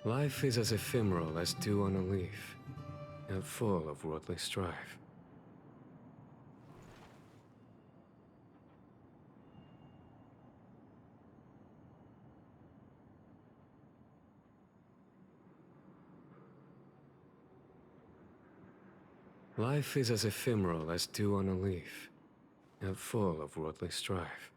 Life is as ephemeral as dew on a leaf, and full of worldly strife. Life is as ephemeral as dew on a leaf, and full of worldly strife.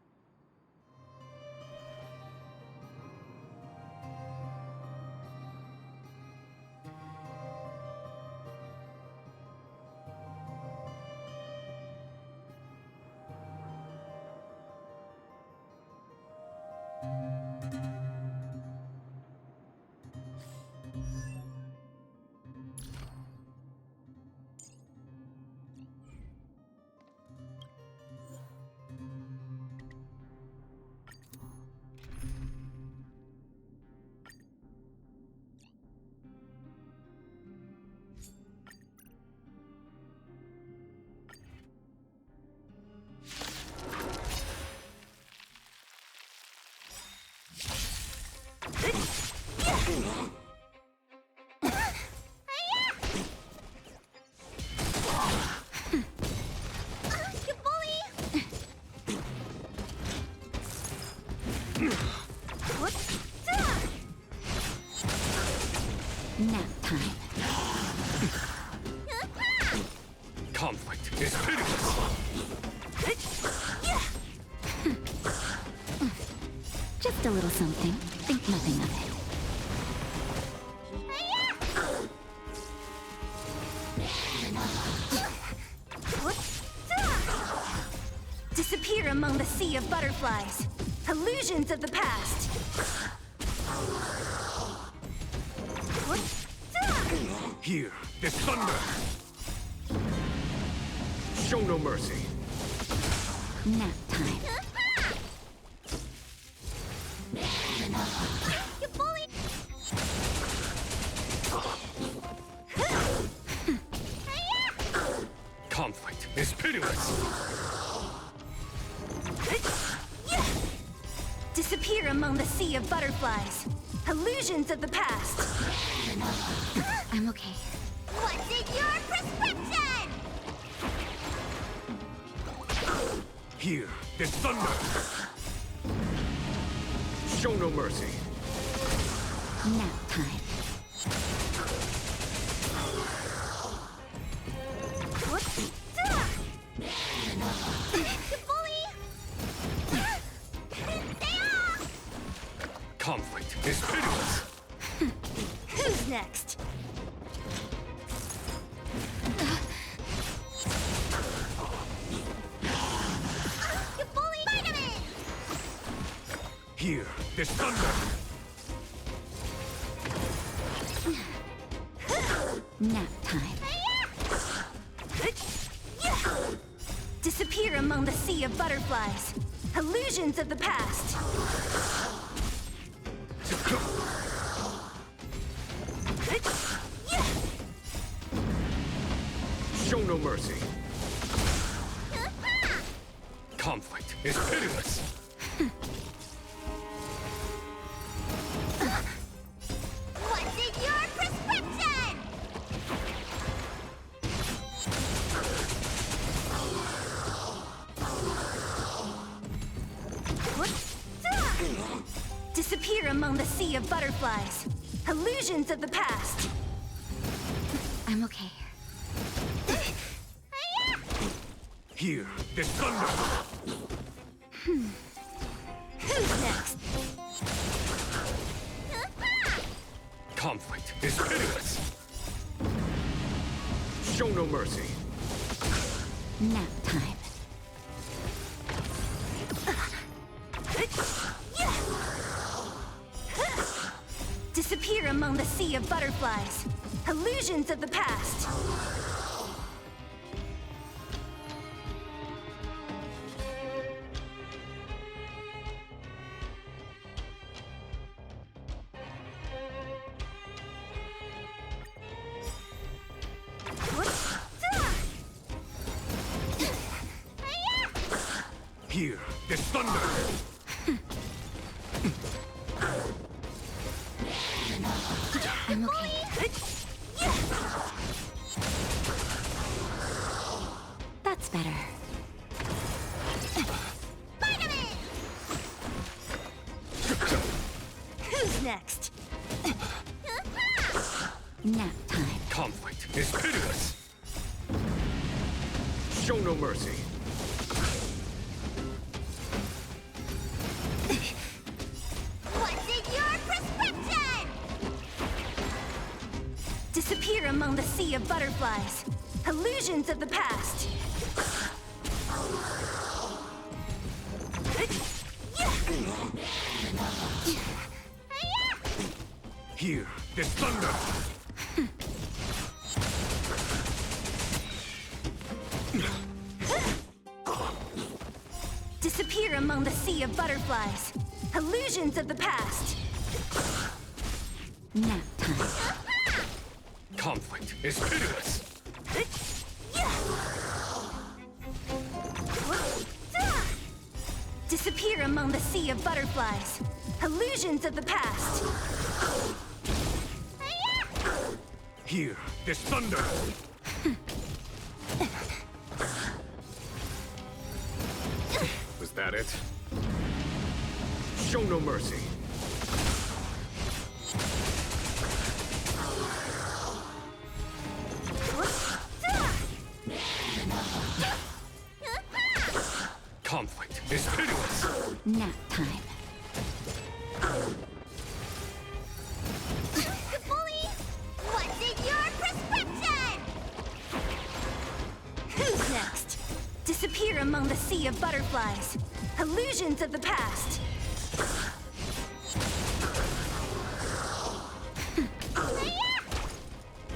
Nap time. Conflict is pitiless! Just a little something. Think nothing of it. Disappear among the sea of butterflies. Illusions of the past. Hear the thunder! Show no mercy! Nap time. You bully! Conflict is pitiless! Disappear among the sea of butterflies. Illusions of the past. I'm okay. What's in your prescription? Hear the thunder! Show no mercy! Nap time. You bully! Stay off! Conflict is pitiless! Who's next? You bully! Vitamin! Hear the thunder! Nap time. Disappear among the sea of butterflies. Illusions of the past. Show no mercy! Conflict is pitiless! What's in your prescription? Disappear among the sea of butterflies. Illusions of the past. I'm okay. Hear the thunder! Who's next? Conflict is pitiless! Show no mercy! Nap time. Disappear among the sea of butterflies. Illusions of the past. Hear the thunder! I'm okay. That's better. Who's next? Nap time. Conflict is pitiless. Show no mercy. What's in your prescription? Disappear among the sea of butterflies. Illusions of the past. Hear this thunder. Disappear among the sea of butterflies. Illusions of the past. Nap time. Conflict is pitiless. Disappear among the sea of butterflies. Illusions of the past. Hear this thunder. Was that it? Show no mercy. Conflict is pitiless. Nap time. What's in your prescription? Who's next? Disappear among the sea of butterflies. Illusions of the past.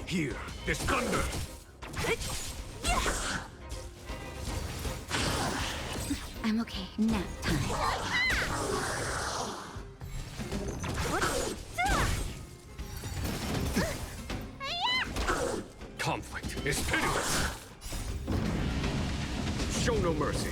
Hear this thunder. I'm okay. Nap time. Conflict is pitiless. Show no mercy.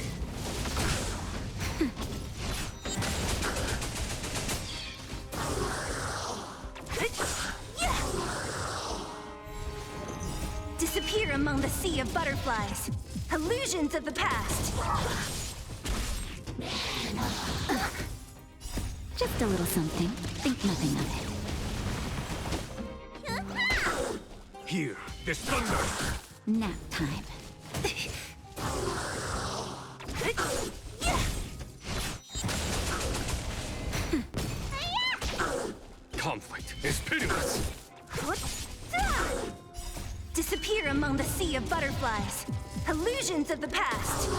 Disappear among the sea of butterflies. Illusions of the past. Just a little something. Think nothing of it. Hear this thunder. Nap time. Conflict is pitiless. Disappear among the sea of butterflies. Illusions of the past.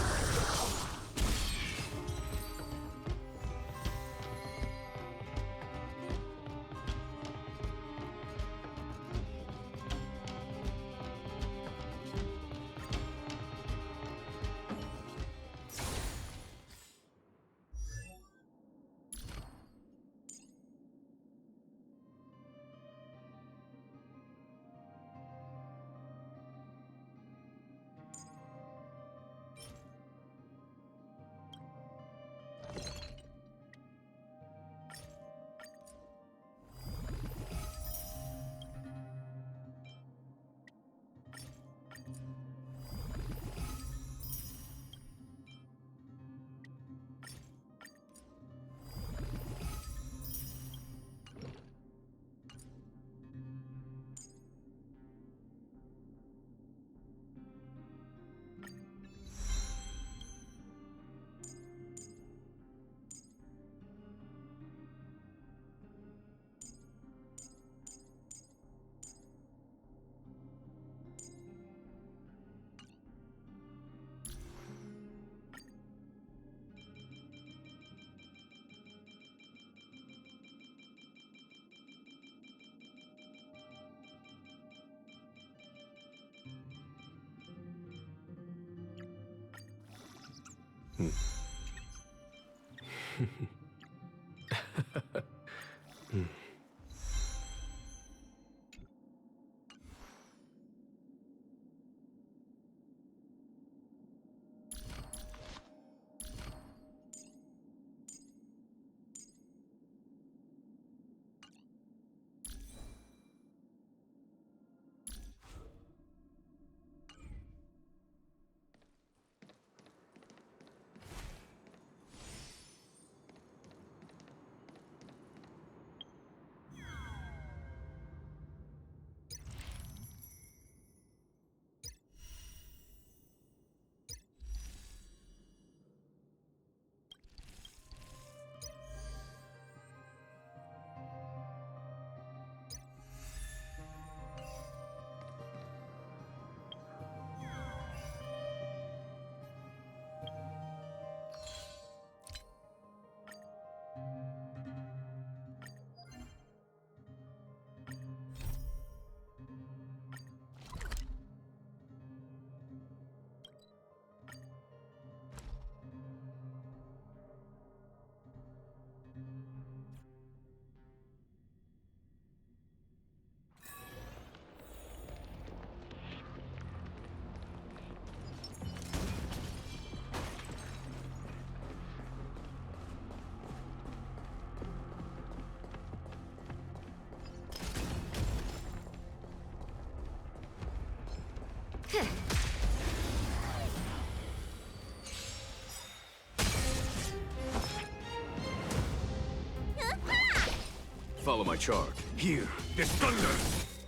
follow my charge. Here, this thunder!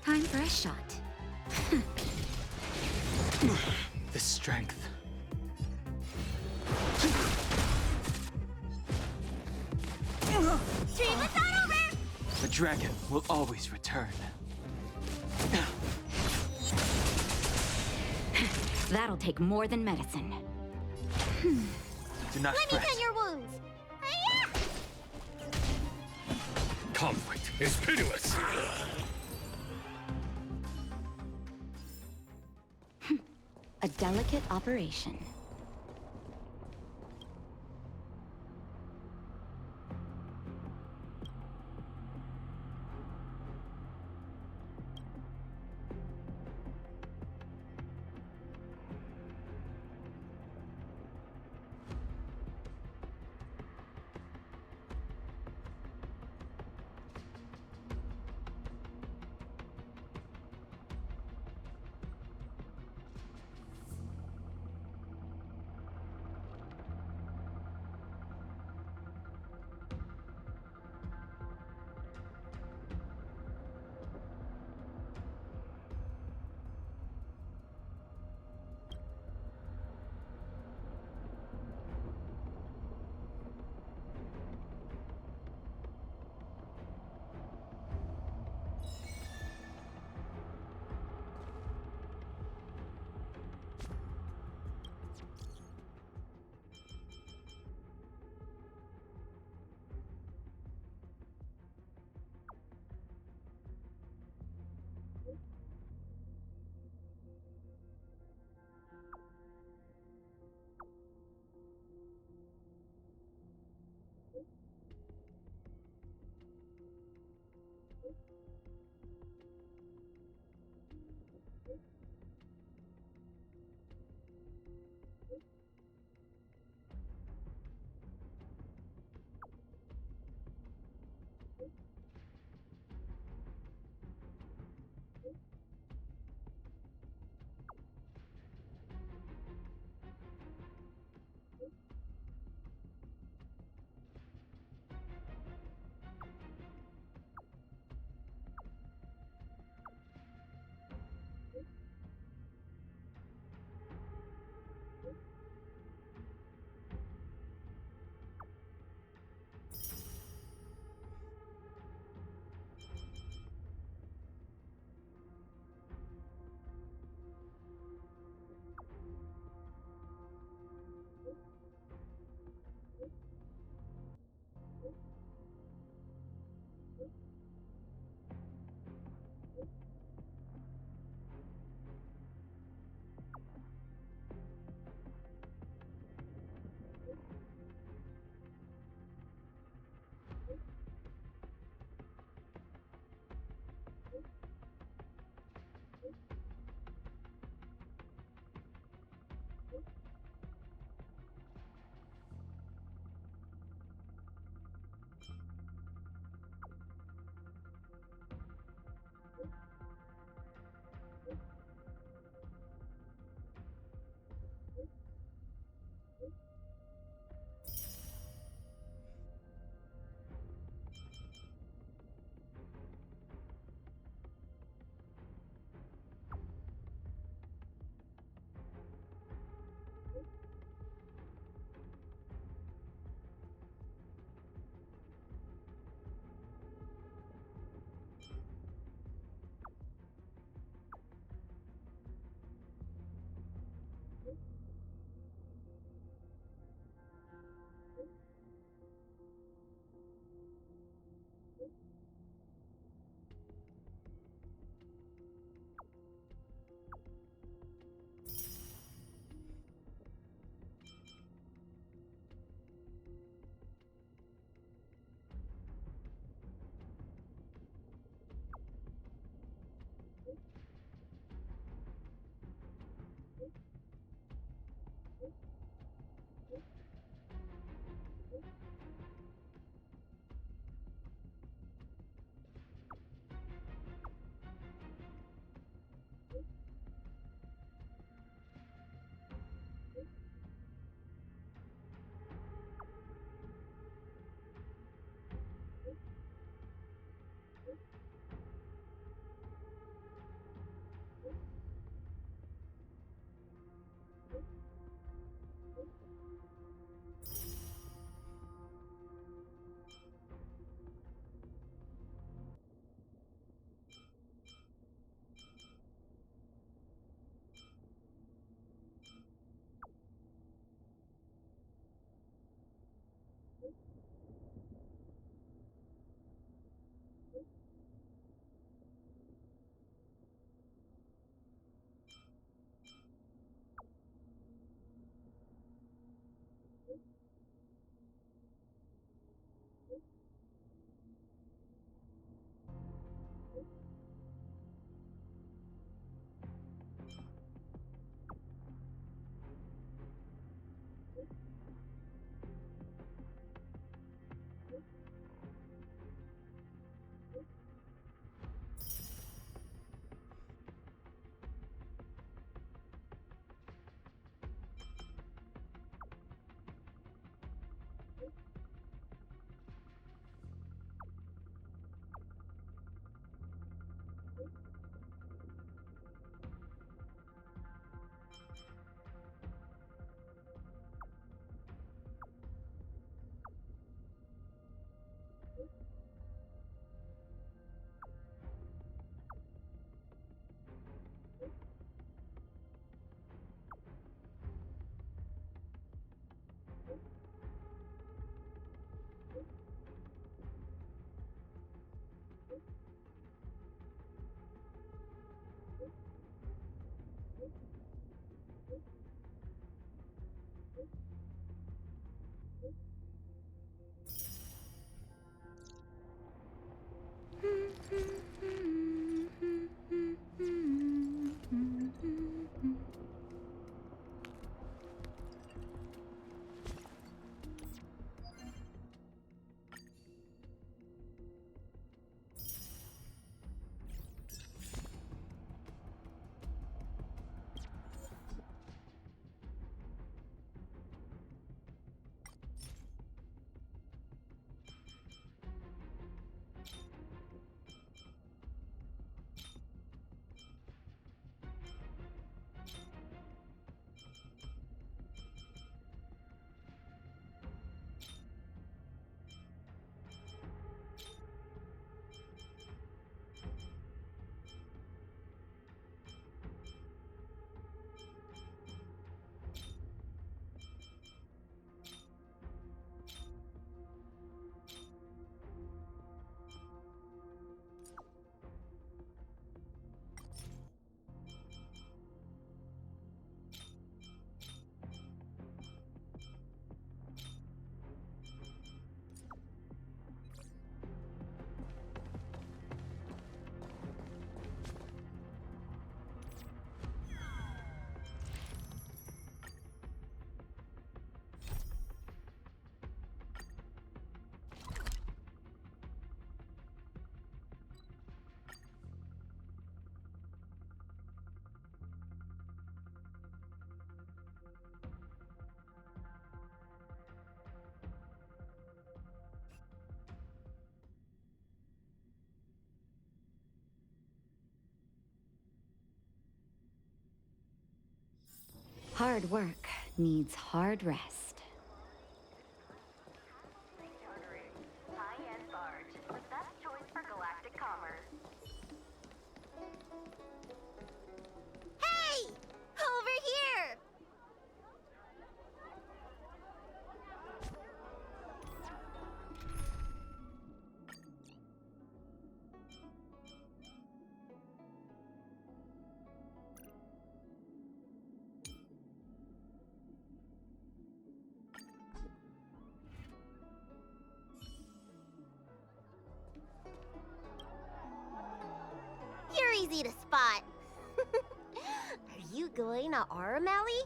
Time for a shot. The strength. The dragon will always return. That'll take more than medicine. Do not Let me fret. tend your wounds. Conflict is pitiless! A delicate operation. Hard work needs hard rest. High-end barge, the best choice for galactic commerce. Hey! Over here! You're easy to spot. Are you going to Aurum Alley?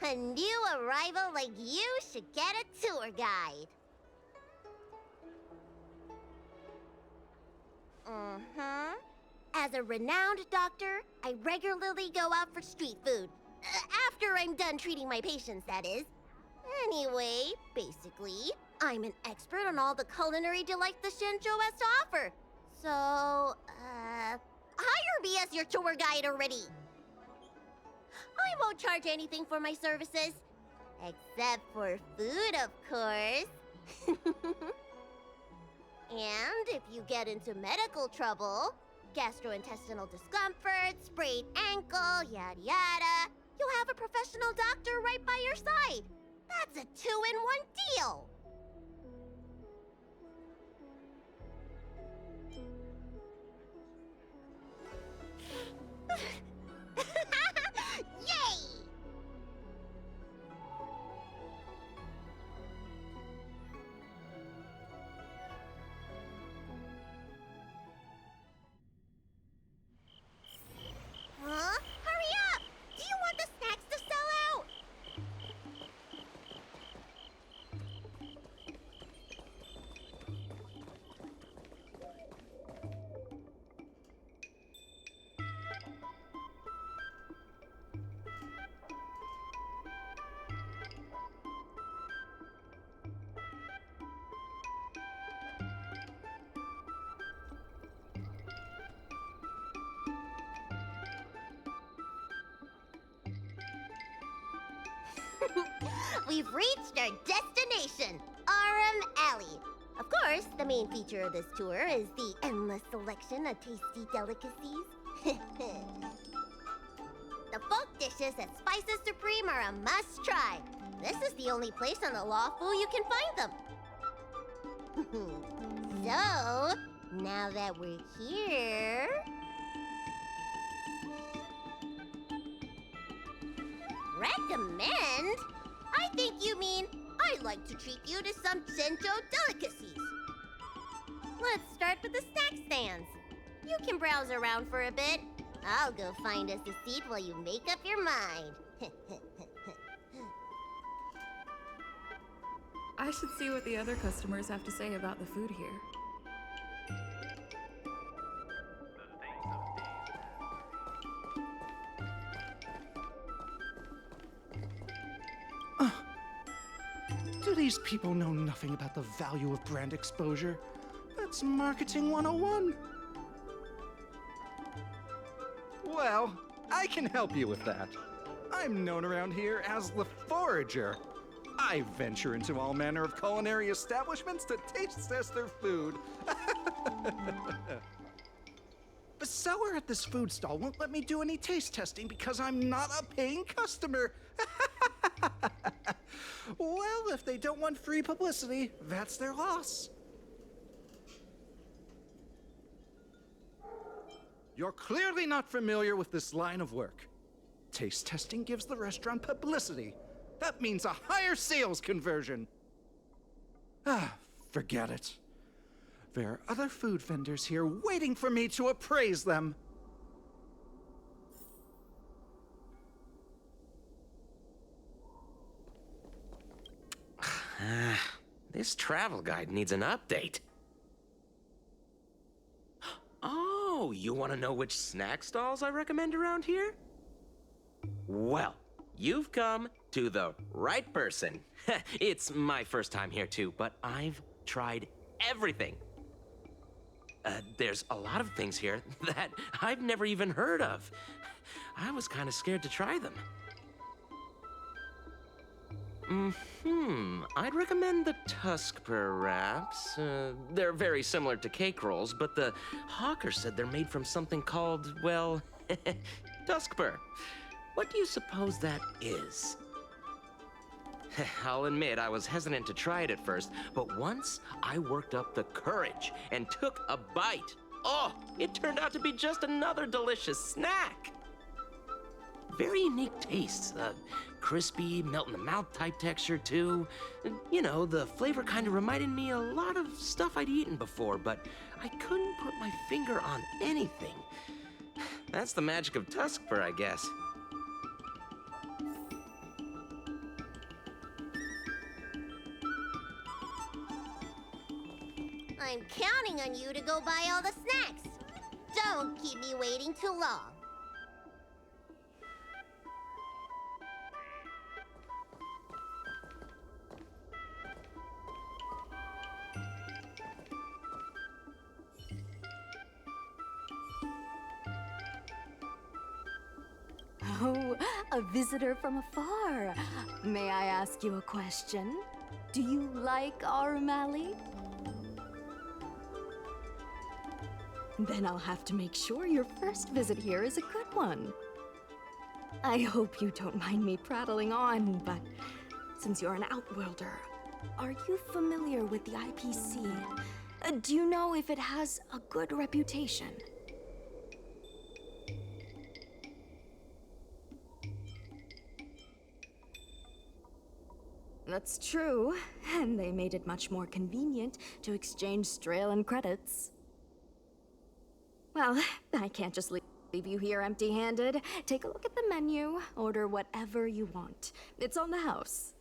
A new arrival like you should get a tour guide. Mm-hmm. As a renowned doctor, I regularly go out for street food. After I'm done treating my patients, that is. Anyway, basically, I'm an expert on all the culinary delights the Shenzhou has to offer. So, hire me as your tour guide already. I won't charge anything for my services. Except for food, of course. And if you get into medical trouble, gastrointestinal discomfort, sprained ankle, yada yada, you'll have a professional doctor right by your side. That's a two-in-one deal. Yay! Huh? Hurry up! Do you want the snacks to sell out? We've reached our destination, Aurum Alley. Of course, the main feature of this tour is the endless selection of tasty delicacies. The folk dishes at Spices Supreme are a must-try. This is the only place on the Lawful you can find them. So, now that we're here... Recommend? I think you mean I'd like to treat you to some Shenzhou delicacies. Let's start with the snack stands. You can browse around for a bit. I'll go find us a seat while you make up your mind. I should see what the other customers have to say about the food here. Do these people know nothing about the value of brand exposure? That's marketing 101. Well, I can help you with that. I'm known around here as the Forager. I venture into all manner of culinary establishments to taste test their food. The seller at this food stall won't let me do any taste testing because I'm not a paying customer. Well, if they don't want free publicity, that's their loss. You're clearly not familiar with this line of work. Taste testing gives the restaurant publicity. That means a higher sales conversion. Forget it. There are other food vendors here waiting for me to appraise them. This travel guide needs an update. Oh, you want to know which snack stalls I recommend around here? Well, you've come to the right person. It's my first time here too, but I've tried everything. There's a lot of things here that I've never even heard of. I was kind of scared to try them. I'd recommend the Tuskper wraps. They're very similar to cake rolls, but the hawker said they're made from something called, well, Tuskper. What do you suppose that is? I'll admit I was hesitant to try it at first, but once I worked up the courage and took a bite, oh, it turned out to be just another delicious snack. Very unique taste. Crispy, melt-in-the-mouth type texture, too. You know, the flavor kind of reminded me a lot of stuff I'd eaten before, but I couldn't put my finger on anything. That's the magic of Tuskper, I guess. I'm counting on you to go buy all the snacks. Don't keep me waiting too long. Oh, a visitor from afar. May I ask you a question? Do you like Aurum? Then I'll have to make sure your first visit here is a good one. I hope you don't mind me prattling on, but since you're an Outworlder, are you familiar with the IPC? Do you know if it has a good reputation? That's true, and they made it much more convenient to exchange Strelin credits. Well, I can't just leave you here empty-handed. Take a look at the menu, order whatever you want. It's on the house.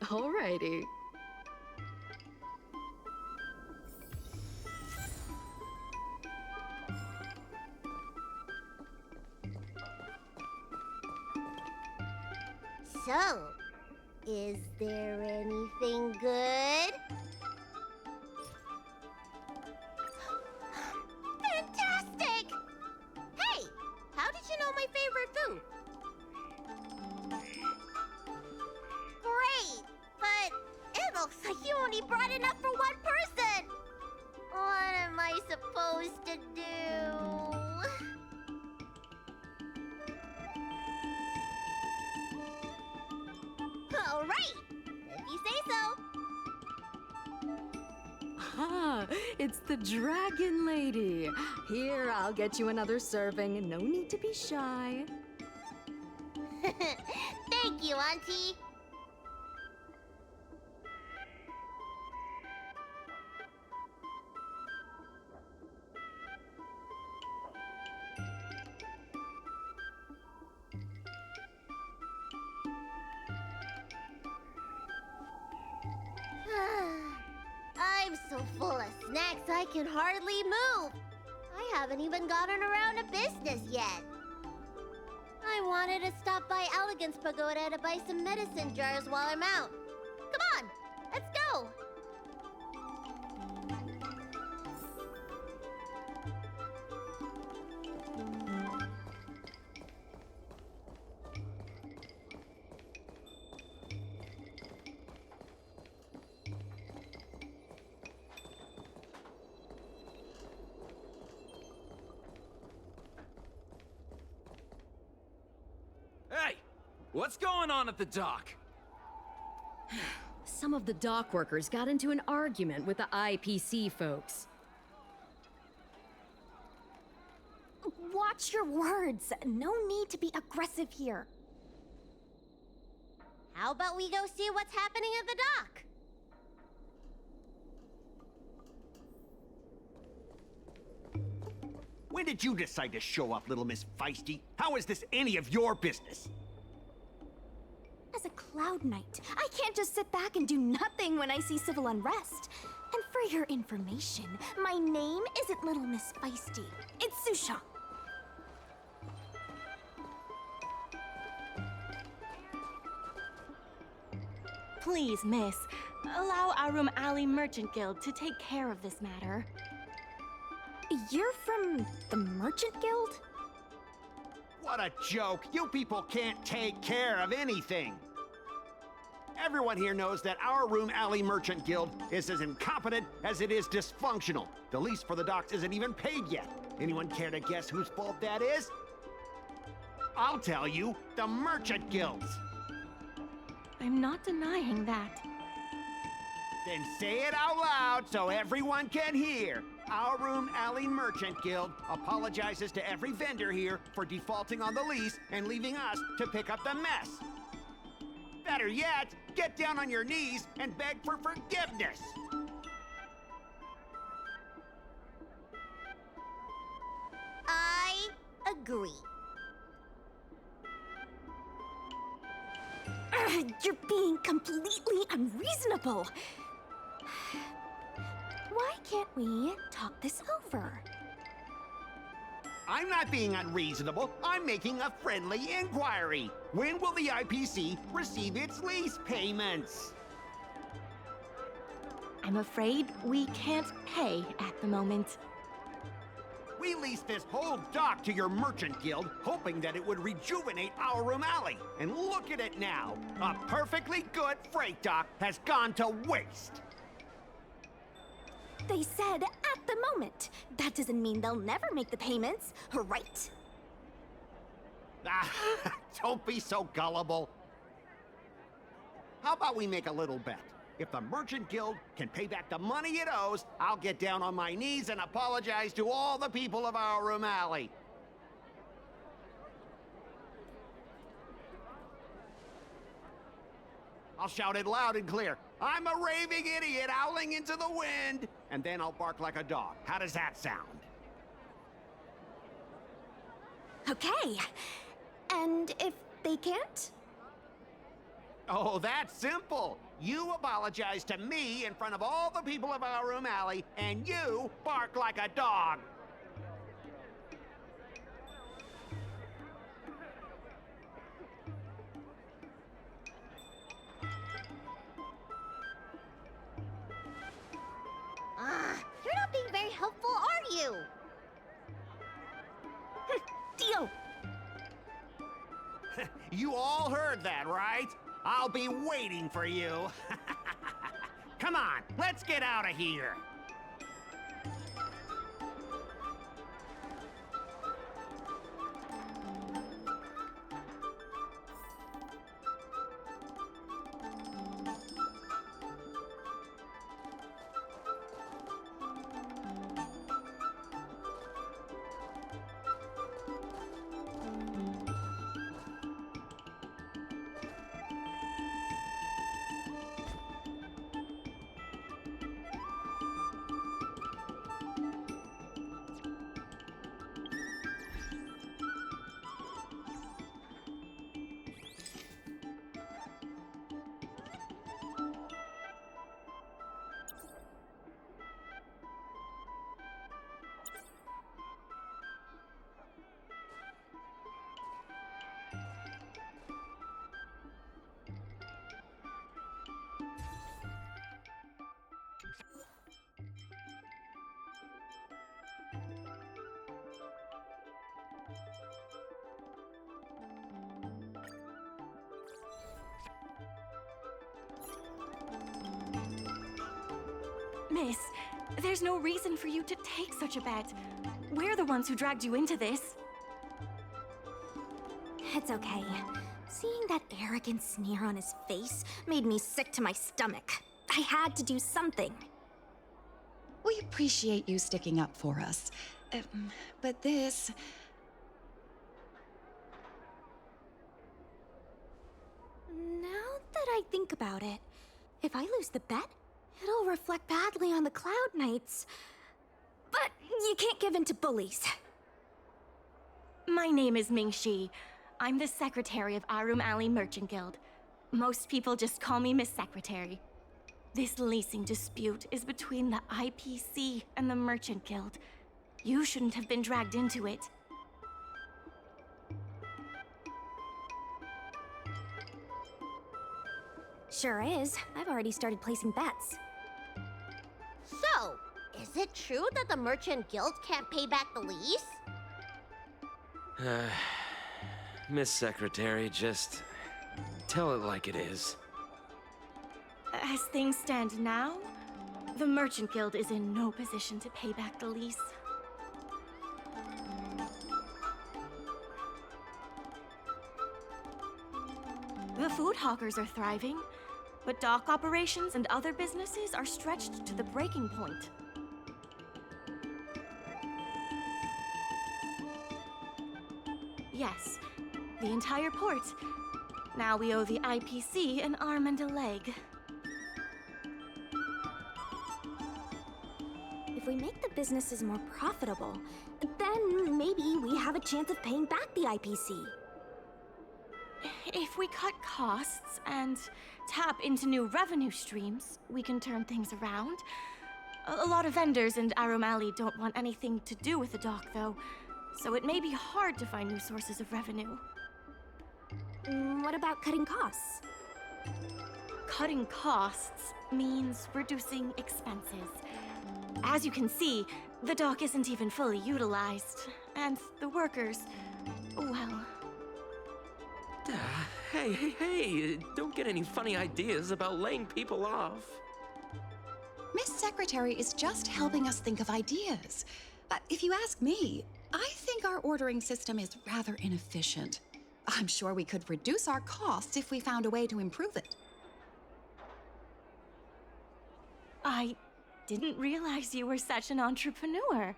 Alrighty. So, is there anything good? Fantastic! Hey, how did you know my favorite food? Great, but it looks like you only brought enough for one person. What am I supposed to do? All right, if you say so. Ah, it's the Dragon Lady. Here, I'll get you another serving. No need to be shy. Thank you, Auntie. I'm so full of snacks I can hardly move. I haven't even gotten around to business yet. I wanted to stop by Elegance Pagoda to buy some medicine jars while I'm out. Come on, let's go. Hey! What's going on at the dock? Some of the dock workers got into an argument with the IPC folks. Watch your words. No need to be aggressive here. How about we go see what's happening at the dock? When did you decide to show up, little Miss Feisty? How is this any of your business? As a Cloud Knight, I can't just sit back and do nothing when I see civil unrest. And For your information, my name isn't Little Miss Feisty. It's Susha. Please, miss, allow Aurum Alley Merchant Guild to take care of this matter. You're from the Merchant Guild? What a joke! You people can't take care of anything! Everyone here knows that our Aurum Alley Merchant Guild is as incompetent as it is dysfunctional. The lease for the docks isn't even paid yet. Anyone care to guess whose fault that is? I'll tell you, the Merchant Guild's. I'm not denying that. Then say it out loud so everyone can hear. Our Aurum Alley Merchant Guild apologizes to every vendor here for defaulting on the lease and leaving us to pick up the mess. Better yet, get down on your knees and beg for forgiveness. I agree. You're being completely unreasonable. Why can't we talk this over? I'm not being unreasonable. I'm making a friendly inquiry. When will the IPC receive its lease payments? I'm afraid we can't pay at the moment. We leased this whole dock to your merchant guild, hoping that it would rejuvenate Aurum Alley. And look at it now. A perfectly good freight dock has gone to waste. They said at the moment. That doesn't mean they'll never make the payments, right? Ah, don't be so gullible. How about we make a little bet? If the Merchant Guild can pay back the money it owes, I'll get down on my knees and apologize to all the people of Aurum Alley. I'll shout it loud and clear. I'm a raving idiot howling into the wind. And then I'll bark like a dog. How does that sound? Okay. And if they can't? Oh, that's simple. You apologize to me in front of all the people of Aurum Alley, and you bark like a dog. You're not being very helpful, are you? Deal. You all heard that, right? I'll be waiting for you. Come on, let's get out of here. Miss, there's no reason for you to take such a bet. We're the ones who dragged you into this. It's okay. Seeing that arrogant sneer on his face made me sick to my stomach. I had to do something. We appreciate you sticking up for us. But this... Now that I think about it, if I lose the bet, it'll reflect badly on the Cloud Knights. But you can't give in to bullies. My name is Ming-Shi. I'm the secretary of Aurum Alley Merchant Guild. Most people just call me Miss Secretary. This leasing dispute is between the IPC and the Merchant Guild. You shouldn't have been dragged into it. Sure is. I've already started placing bets. So, is it true that the Merchant Guild can't pay back the lease? Miss Secretary, just tell it like it is. As things stand now, the Merchant Guild is in no position to pay back the lease. The food hawkers are thriving, but dock operations and other businesses are stretched to the breaking point. Yes, the entire port. Now we owe the IPC an arm and a leg. If we make the businesses more profitable, then maybe we have a chance of paying back the IPC. If we cut costs and tap into new revenue streams, we can turn things around. A lot of vendors in Aurum Alley don't want anything to do with the dock, though, so it may be hard to find new sources of revenue. What about cutting costs? Cutting costs means reducing expenses. As you can see, the dock isn't even fully utilized, and the workers, well... Hey, don't get any funny ideas about laying people off. Miss Secretary is just helping us think of ideas. But if you ask me, I think our ordering system is rather inefficient. I'm sure we could reduce our costs if we found a way to improve it. I didn't realize you were such an entrepreneur.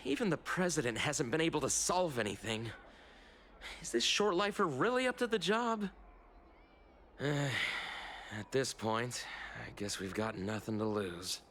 Even the president hasn't been able to solve anything. Is this short lifer really up to the job? At this point, I guess we've got nothing to lose.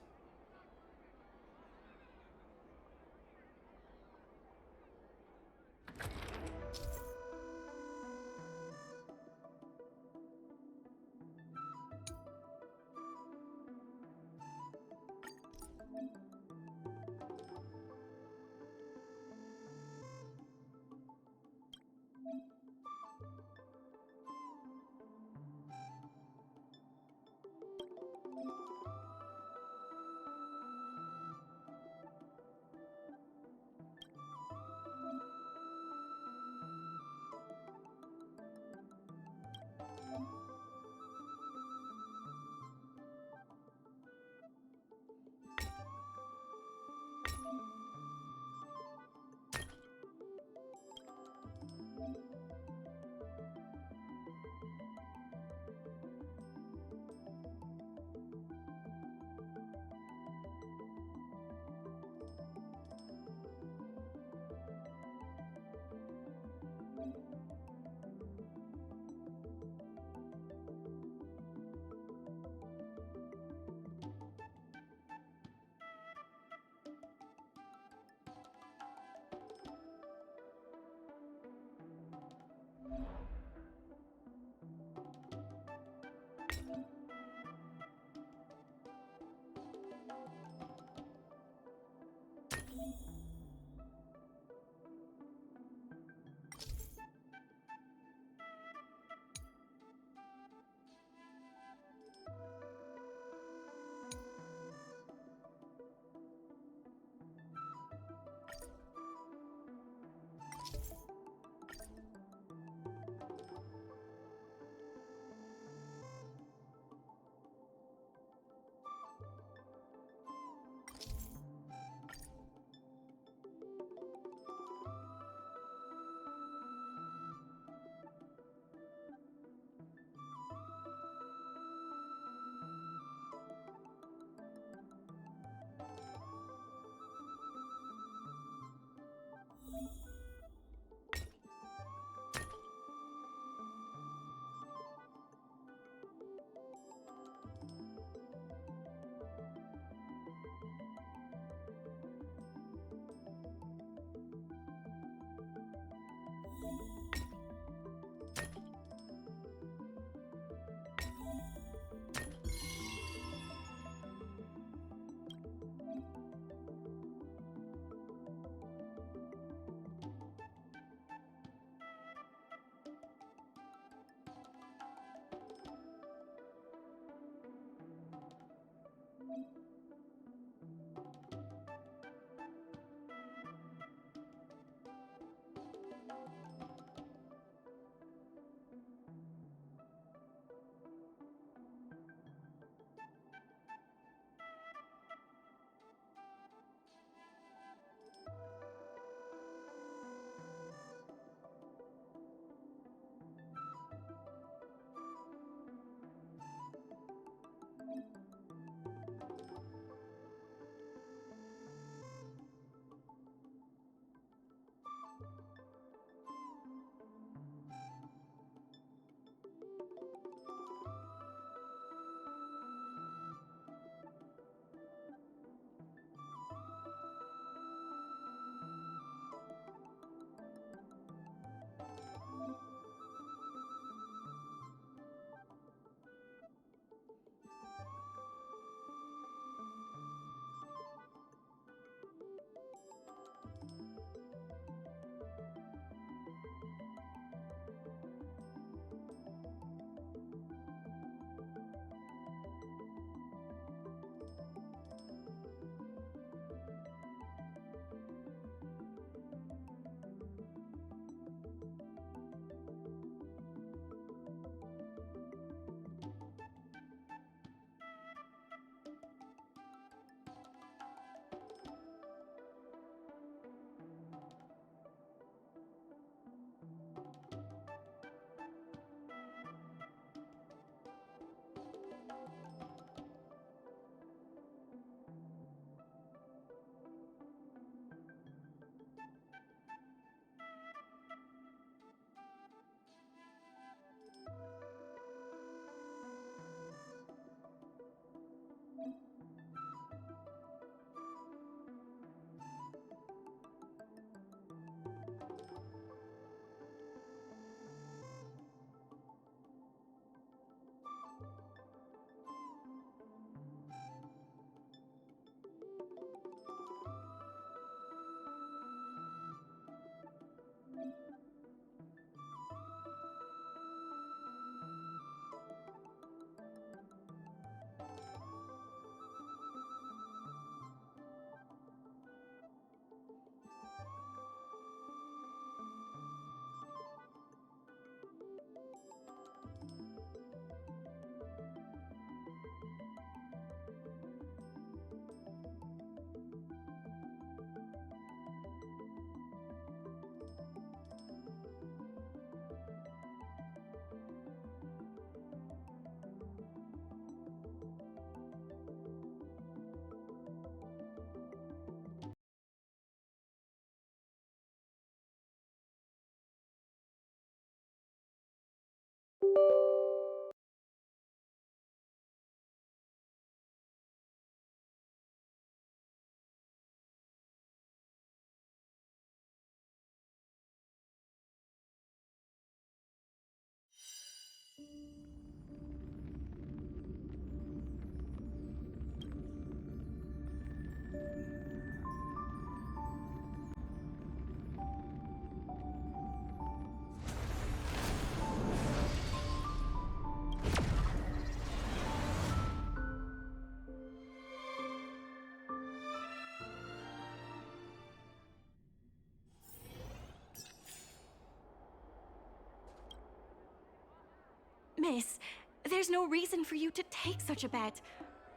Miss, there's no reason for you to take such a bet.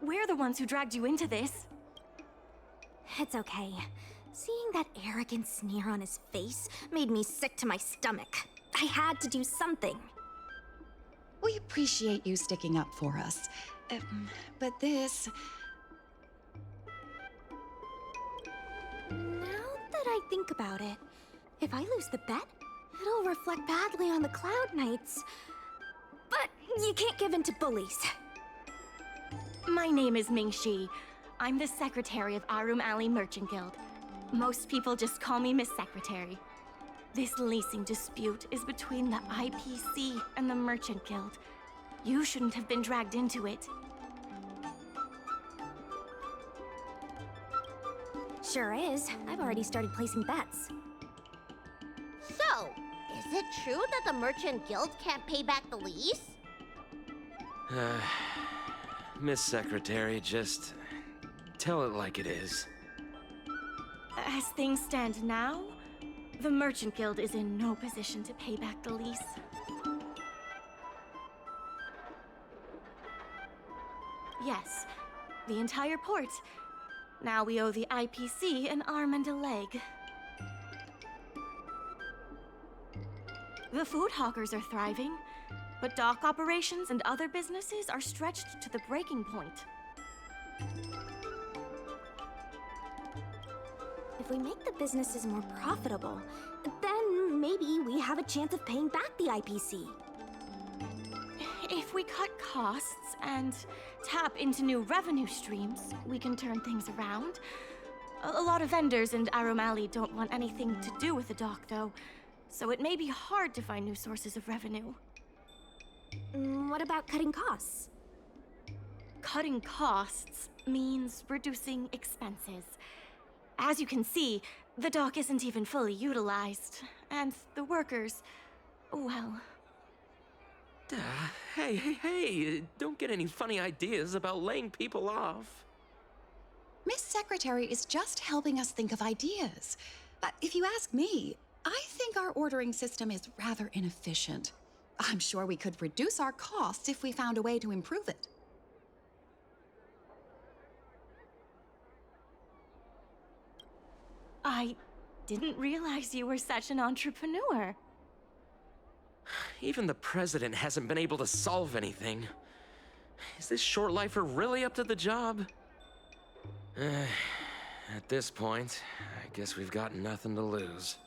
We're the ones who dragged you into this. It's okay. Seeing that arrogant sneer on his face made me sick to my stomach. I had to do something. We appreciate you sticking up for us. But this... Now that I think about it, if I lose the bet, it'll reflect badly on the Cloud Knights. But you can't give in to bullies. My name is Mingxi. I'm the secretary of Aurum Alley Merchant Guild. Most people just call me Miss Secretary. This leasing dispute is between the IPC and the Merchant Guild. You shouldn't have been dragged into it. Sure is. I've already started placing bets. So, is it true that the Merchant Guild can't pay back the lease? Miss Secretary, just tell it like it is. As things stand now, the Merchant Guild is in no position to pay back the lease. Yes, the entire port. Now we owe the IPC an arm and a leg. The food hawkers are thriving, but dock operations and other businesses are stretched to the breaking point. If we make the businesses more profitable, then maybe we have a chance of paying back the IPC. If we cut costs and tap into new revenue streams, we can turn things around. A lot of vendors in Aurum Alley don't want anything to do with the dock, though, so it may be hard to find new sources of revenue. What about cutting costs? Cutting costs means reducing expenses. As you can see, the dock isn't even fully utilized, and the workers, well... Hey, don't get any funny ideas about laying people off. Miss Secretary is just helping us think of ideas. But if you ask me, I think our ordering system is rather inefficient. I'm sure we could reduce our costs if we found a way to improve it. I didn't realize you were such an entrepreneur. Even the president hasn't been able to solve anything. Is this short lifer really up to the job? At this point, I guess we've got nothing to lose.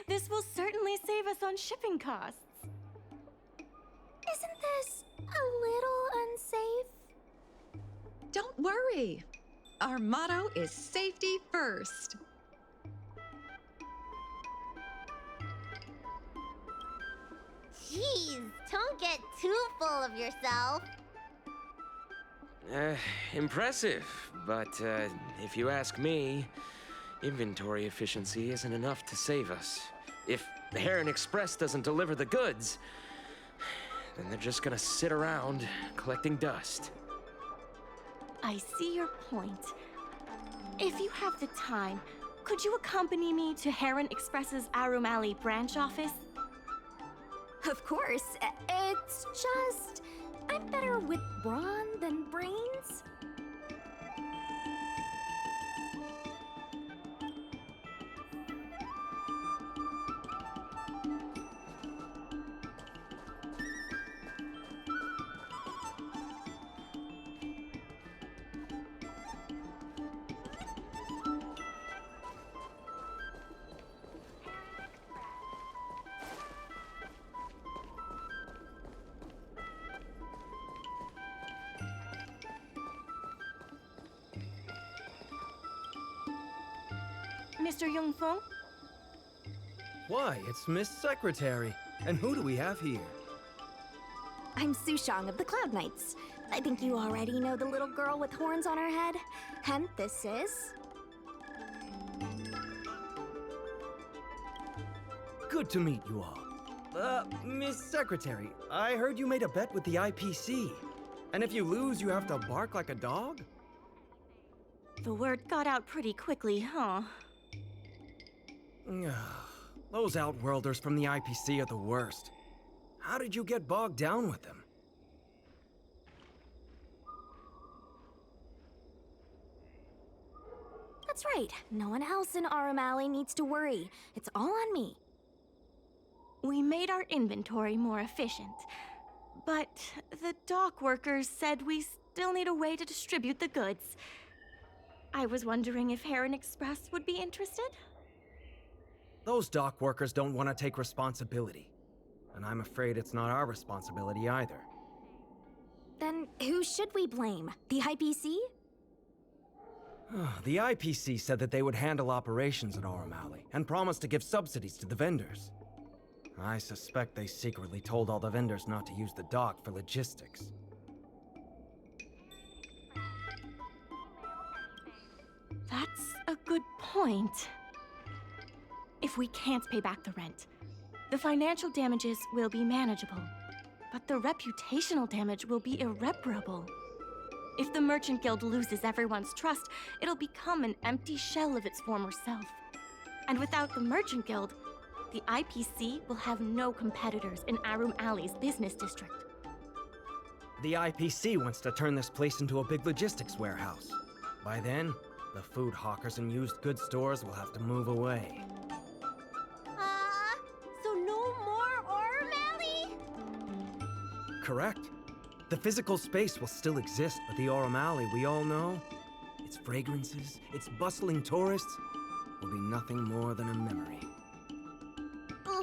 This will certainly save us on shipping costs. Isn't this a little unsafe? Don't worry. Our motto is safety first. Jeez, don't get too full of yourself. Impressive, but if you ask me, inventory efficiency isn't enough to save us. If the Heron Express doesn't deliver the goods, then they're just gonna sit around collecting dust. I see your point. If you have the time, could you accompany me to Heron Express's Aurum Alley branch office? Of course. It's just... I'm better with brawn than brains. Mr. Yongfeng? Why, it's Miss Secretary. And who do we have here? I'm Sushang of the Cloud Knights. I think you already know the little girl with horns on her head. And this is... Good to meet you all. Miss Secretary, I heard you made a bet with the IPC. And if you lose, you have to bark like a dog? The word got out pretty quickly, huh? Those Outworlders from the IPC are the worst. How did you get bogged down with them? That's right. No one else in Aurum Alley needs to worry. It's all on me. We made our inventory more efficient, but the dock workers said we still need a way to distribute the goods. I was wondering if Heron Express would be interested? Those dock workers don't want to take responsibility. And I'm afraid it's not our responsibility either. Then who should we blame? The IPC? The IPC said that they would handle operations at Aurum Alley and promised to give subsidies to the vendors. I suspect they secretly told all the vendors not to use the dock for logistics. That's a good point. If we can't pay back the rent, the financial damages will be manageable, but the reputational damage will be irreparable. If the Merchant Guild loses everyone's trust, it'll become an empty shell of its former self. And without the Merchant Guild, the IPC will have no competitors in Aurum Alley's business district. The IPC wants to turn this place into a big logistics warehouse. By then, the food hawkers and used goods stores will have to move away. So no more Aurum Alley? Correct. The physical space will still exist, but the Aurum Alley we all know, its fragrances, its bustling tourists, will be nothing more than a memory.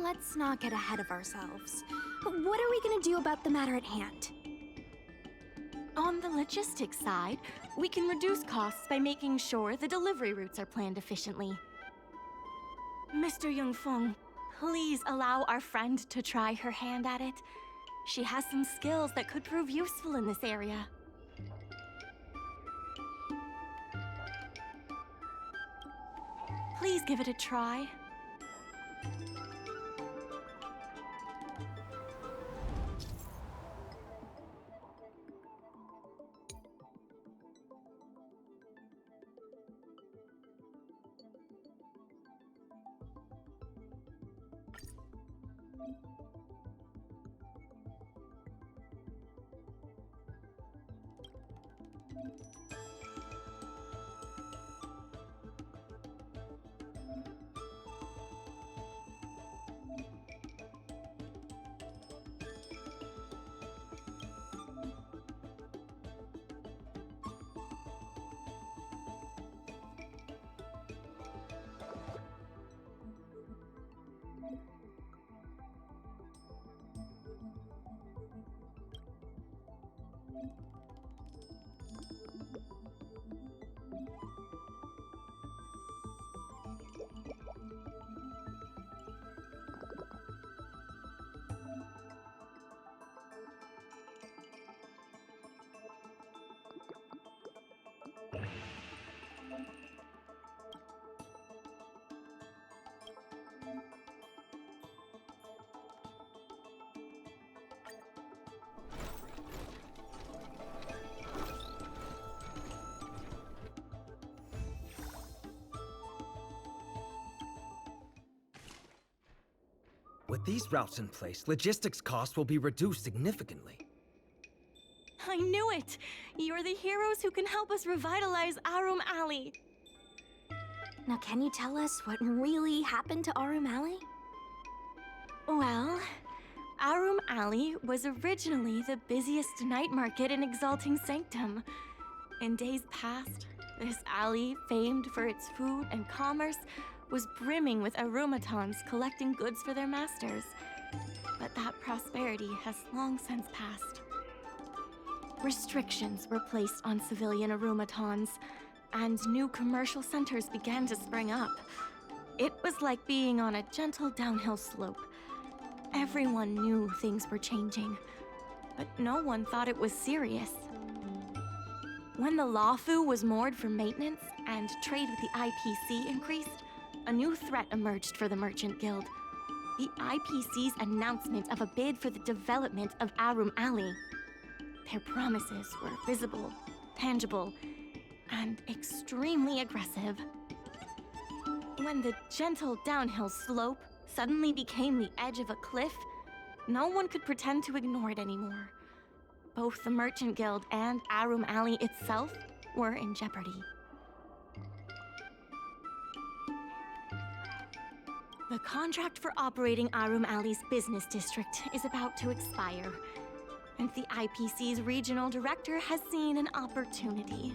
Let's not get ahead of ourselves. What are we gonna do about the matter at hand? On the logistics side, we can reduce costs by making sure the delivery routes are planned efficiently. Mr. Yungfeng, please allow our friend to try her hand at it. She has some skills that could prove useful in this area. Please give it a try. With these routes in place, logistics costs will be reduced significantly. I knew it! You're the heroes who can help us revitalize Aurum Alley. Now can you tell us what really happened to Aurum Alley? Well, Aurum Alley was originally the busiest night market in Exalting Sanctum. In days past, this alley, famed for its food and commerce, was brimming with aromatons collecting goods for their masters. But that prosperity has long since passed. Restrictions were placed on civilian aromatons, and new commercial centers began to spring up. It was like being on a gentle downhill slope. Everyone knew things were changing, but no one thought it was serious. When the Lawfu was moored for maintenance and trade with the IPC increased, a new threat emerged for the Merchant Guild. The IPC's announcement of a bid for the development of Aurum Alley. Their promises were visible, tangible, and extremely aggressive. When the gentle downhill slope suddenly became the edge of a cliff, no one could pretend to ignore it anymore. Both the Merchant Guild and Aurum Alley itself were in jeopardy. The contract for operating Aurum Alley's business district is about to expire, and the IPC's regional director has seen an opportunity.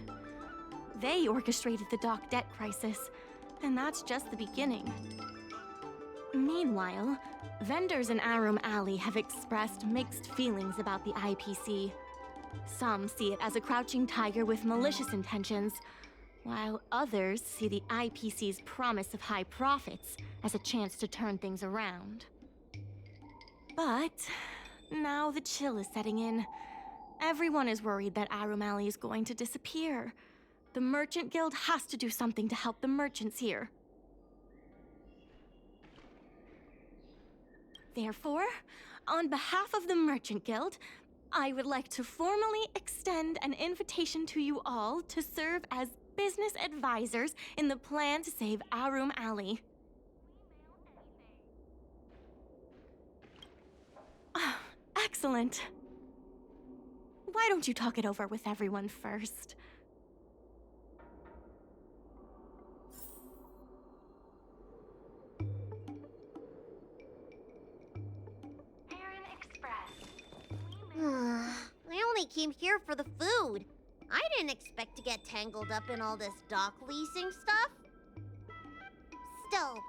They orchestrated the dock debt crisis, and that's just the beginning. Meanwhile, vendors in Aurum Alley have expressed mixed feelings about the IPC. Some see it as a crouching tiger with malicious intentions, while others see the IPC's promise of high profits as a chance to turn things around. But now the chill is setting in. Everyone is worried that Aurum Alley is going to disappear. The Merchant Guild has to do something to help the merchants here. Therefore, on behalf of the Merchant Guild, I would like to formally extend an invitation to you all to serve as business advisors in the plan to save Aurum Alley. Excellent. Why don't you talk it over with everyone first? I only came here for the food. I didn't expect to get tangled up in all this dock leasing stuff. Still,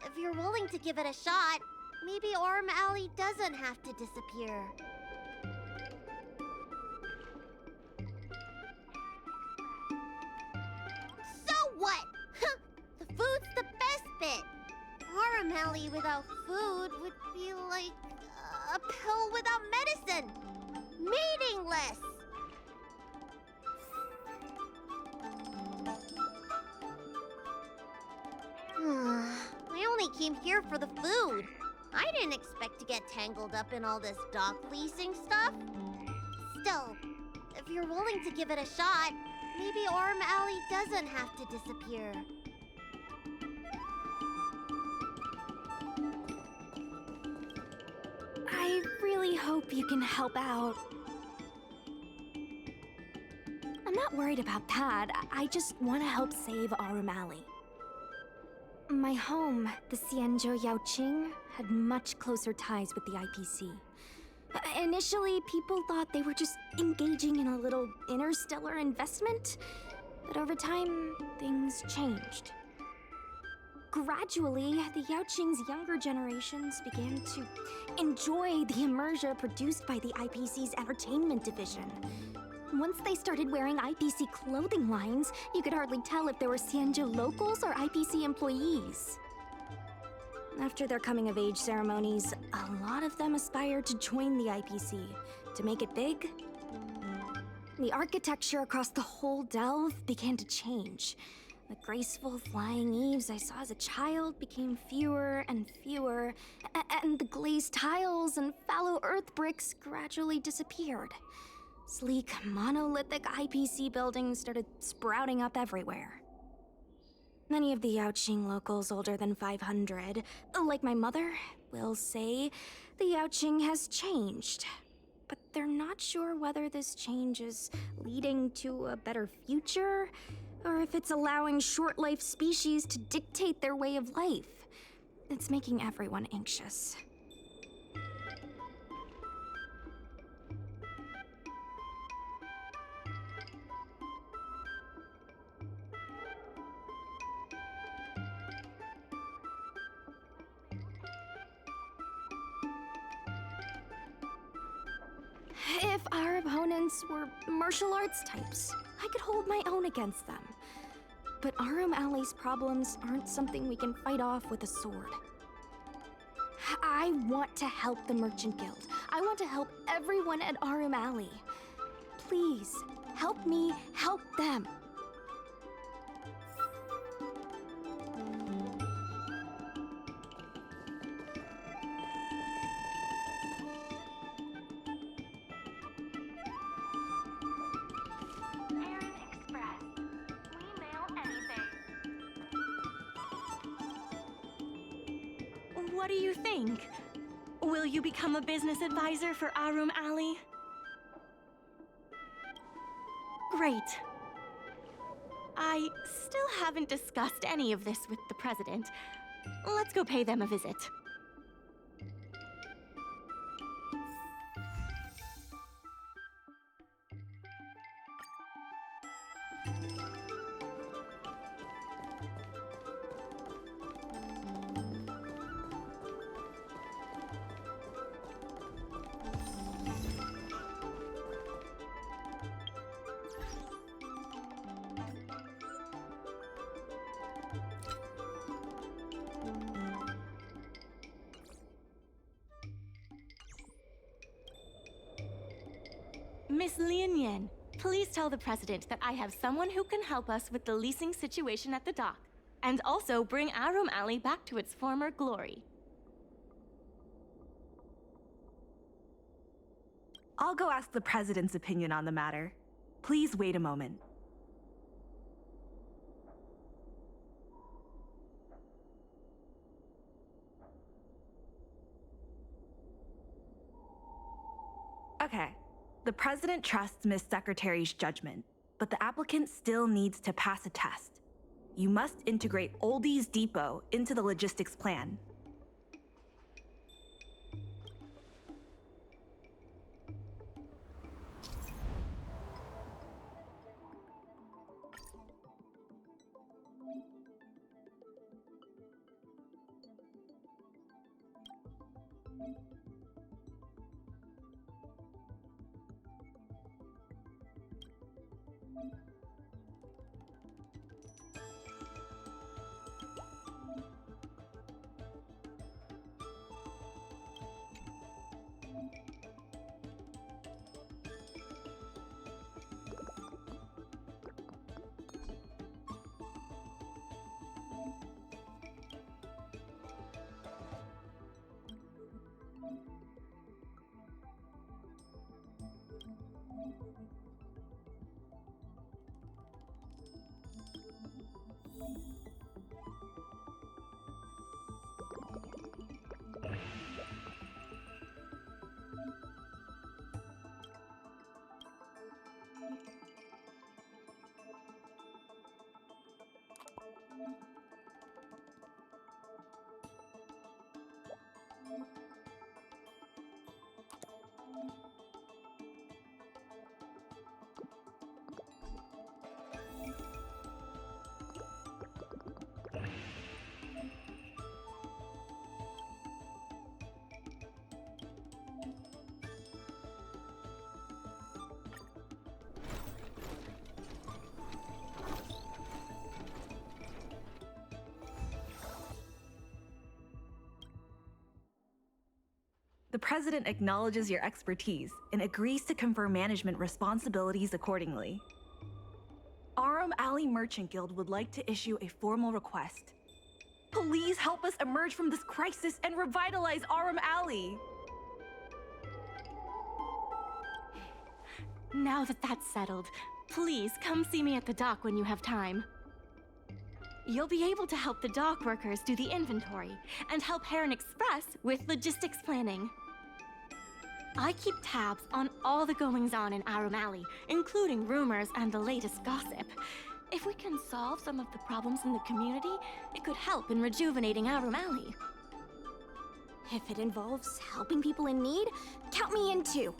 if you're willing to give it a shot, maybe Aurum Alley doesn't have to disappear. So what? The food's the best bit. Aurum Alley without food would be like a pill without medicine. Meaningless! I only came here for the food. I didn't expect to get tangled up in all this dock leasing stuff. Still, if you're willing to give it a shot, maybe Aurum Alley doesn't have to disappear. I really hope you can help out. I'm not worried about that. I just want to help save Aurum Alley. My home, the Xianzhou Yaoqing, had much closer ties with the IPC. Initially, people thought they were just engaging in a little interstellar investment, but over time, things changed. Gradually, the Yaoqing's younger generations began to enjoy the immersion produced by the IPC's entertainment division. Once they started wearing IPC clothing lines, you could hardly tell if they were Xianzhou locals or IPC employees. After their coming-of-age ceremonies, a lot of them aspired to join the IPC, to make it big. The architecture across the whole delve began to change. The graceful flying eaves I saw as a child became fewer and fewer, and the glazed tiles and fallow earth bricks gradually disappeared. Sleek, monolithic IPC buildings started sprouting up everywhere. Many of the Yaoqing locals older than 500, like my mother, will say the Yaoqing has changed. But they're not sure whether this change is leading to a better future, or if it's allowing short-life species to dictate their way of life. It's making everyone anxious. If our opponents were martial arts types, I could hold my own against them. But Aurum Alley's problems aren't something we can fight off with a sword. I want to help the Merchant Guild. I want to help everyone at Aurum Alley. Please, Help me help them. Parent Express. We mail anything. What do you think? Will you become a business advisor for Aurum Alley? Great. I still haven't discussed any of this with the president. Let's go pay them a visit. Miss Lien Yen, please tell the president that I have someone who can help us with the leasing situation at the dock, and also bring Aurum Alley back to its former glory. I'll go ask the president's opinion on the matter. Please wait a moment. Okay. The president trusts Miss Secretary's judgment, but the applicant still needs to pass a test. You must integrate Oldie's Depot into the logistics plan. The president acknowledges your expertise and agrees to confer management responsibilities accordingly. Aurum Alley Merchant Guild would like to issue a formal request. Please help us emerge from this crisis and revitalize Aurum Alley. Now that that's settled, please come see me at the dock when you have time. You'll be able to help the dock workers do the inventory and help Heron Express with logistics planning. I keep tabs on all the goings-on in Aurum Alley, including rumors and the latest gossip. If we can solve some of the problems in the community, it could help in rejuvenating Aurum Alley. If it involves helping people in need, count me in too.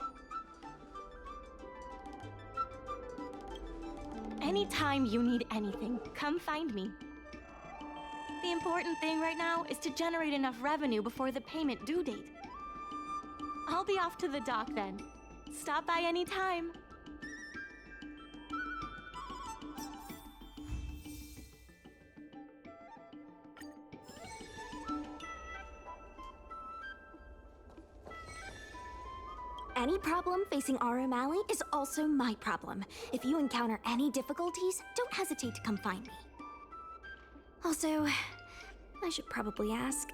Anytime you need anything, come find me. The important thing right now is to generate enough revenue before the payment due date. I'll be off to the dock then. Stop by anytime. Any problem facing Aurum Alley is also my problem. If you encounter any difficulties, don't hesitate to come find me. Also, I should probably ask,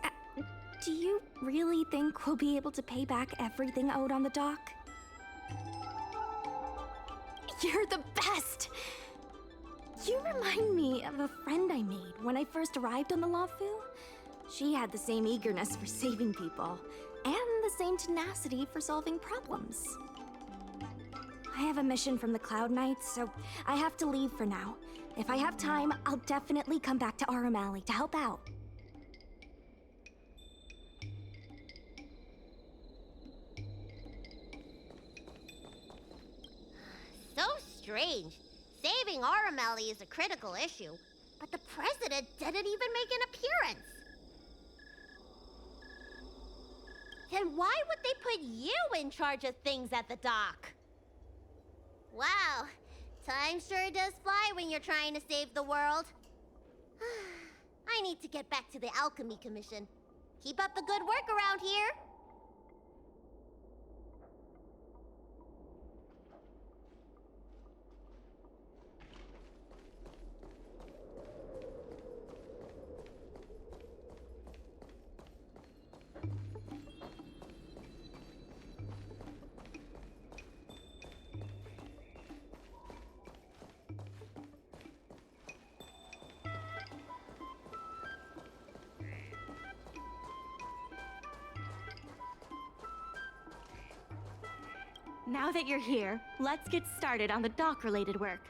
do you really think we'll be able to pay back everything owed on the dock? You're the best! You remind me of a friend I made when I first arrived on the Lafu. She had the same eagerness for saving people, and the same tenacity for solving problems. I have a mission from the Cloud Knights, so I have to leave for now. If I have time, I'll definitely come back to Aurum Alley to help out. So strange. Saving Aurum Alley is a critical issue, but the president didn't even make an appearance. Then why would they put you in charge of things at the dock? Wow, time sure does fly when you're trying to save the world. I need to get back to the Alchemy Commission. Keep up the good work around here. Now that you're here, let's get started on the dock-related work.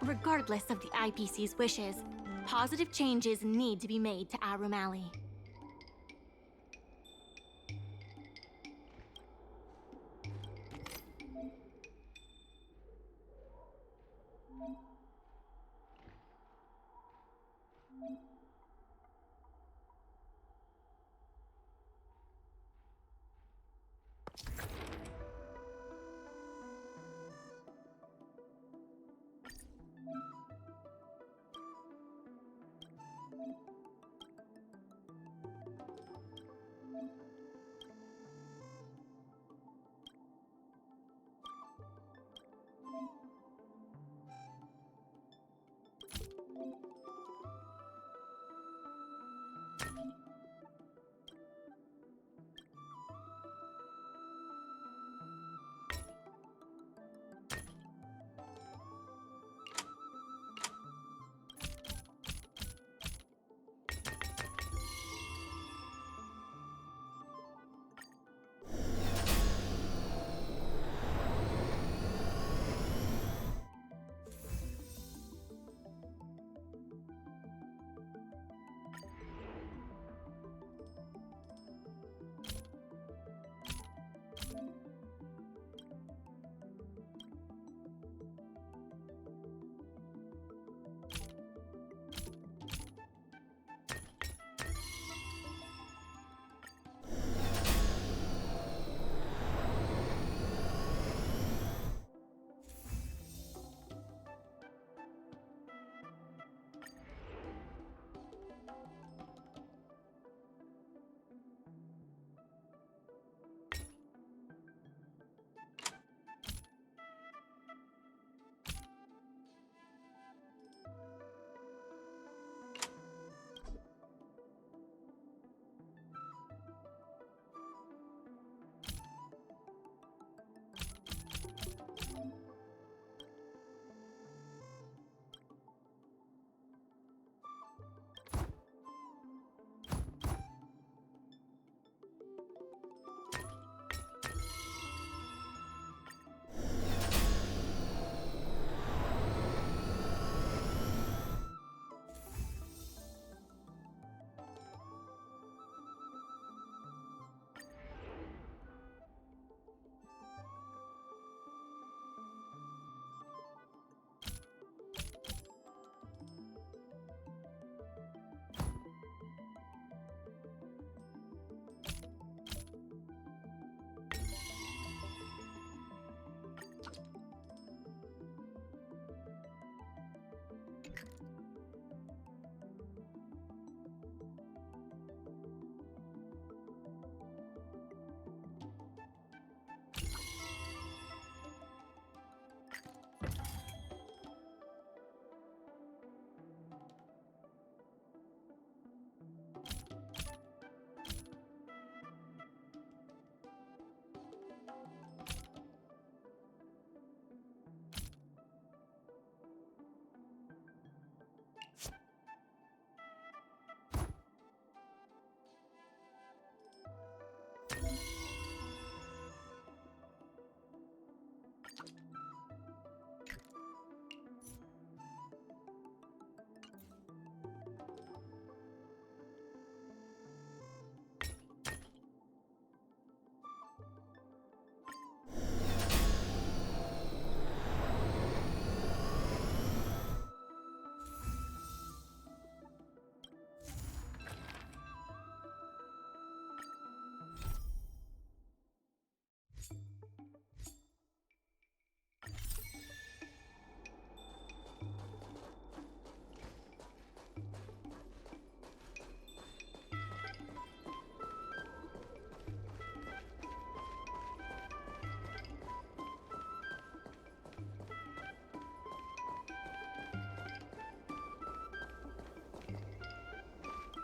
Regardless of the IPC's wishes, positive changes need to be made to Aurum Alley.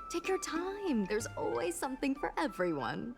Take your time. There's always something for everyone.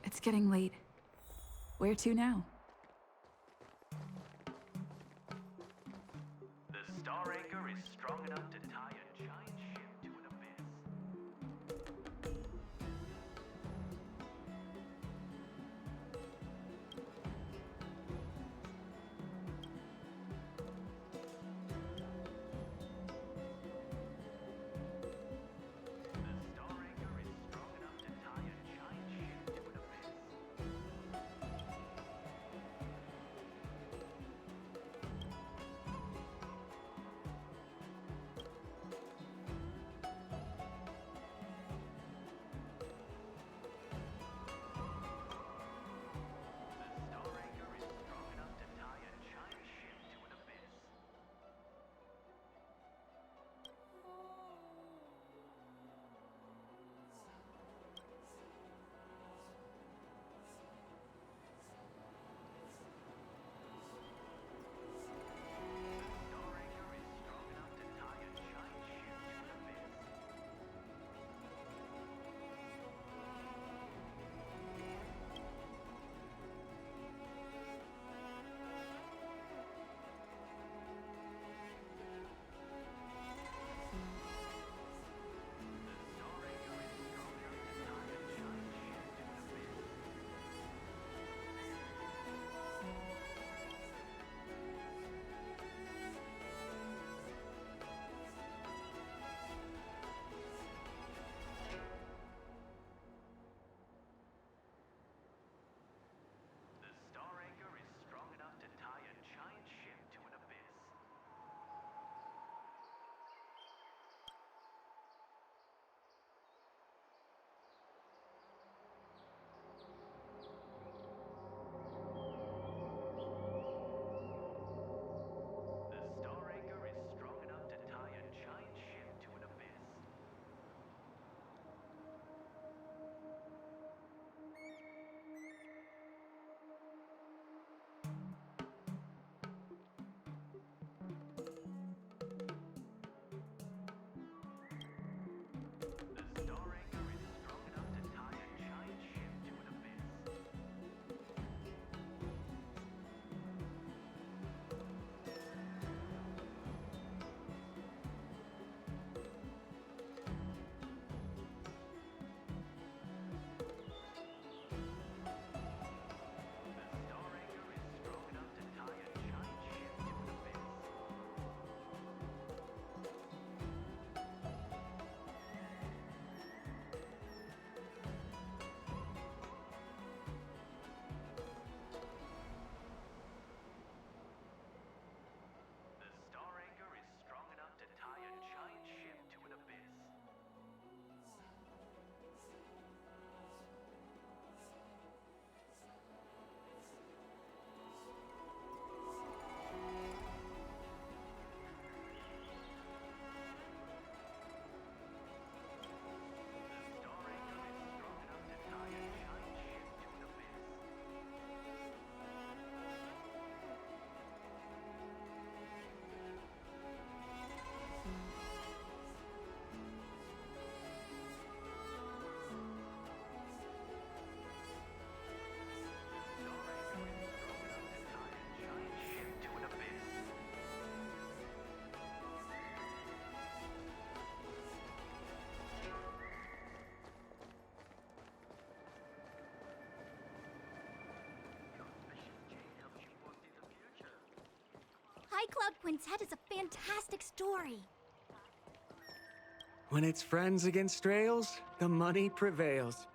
It's getting late. Where to now? The Star Anchor is strong enough to tie a giant ship to an abyss. Cloud Quintet is a fantastic story. When it's friends against trails, the money prevails.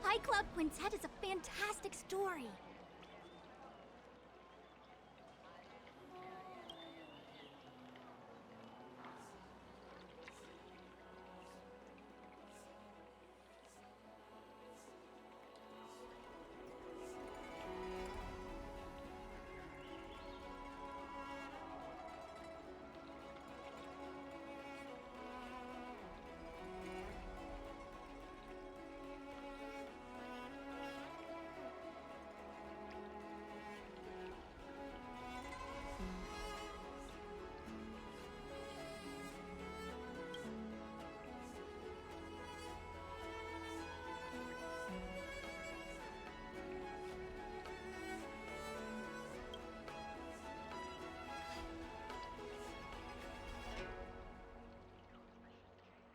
High Cloud Quintet is a fantastic story.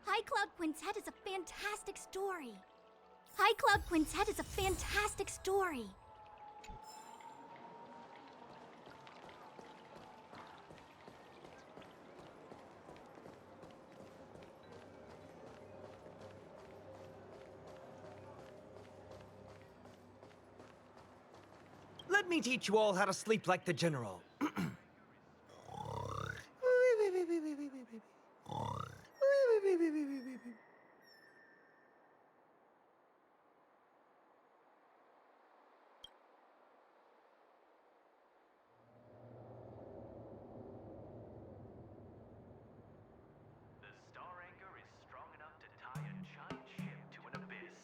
High Cloud Quintet is a fantastic story. High Cloud Quintet is a fantastic story. Let me teach you all how to sleep like the general. The star anchor is strong enough to tie a giant ship to an abyss.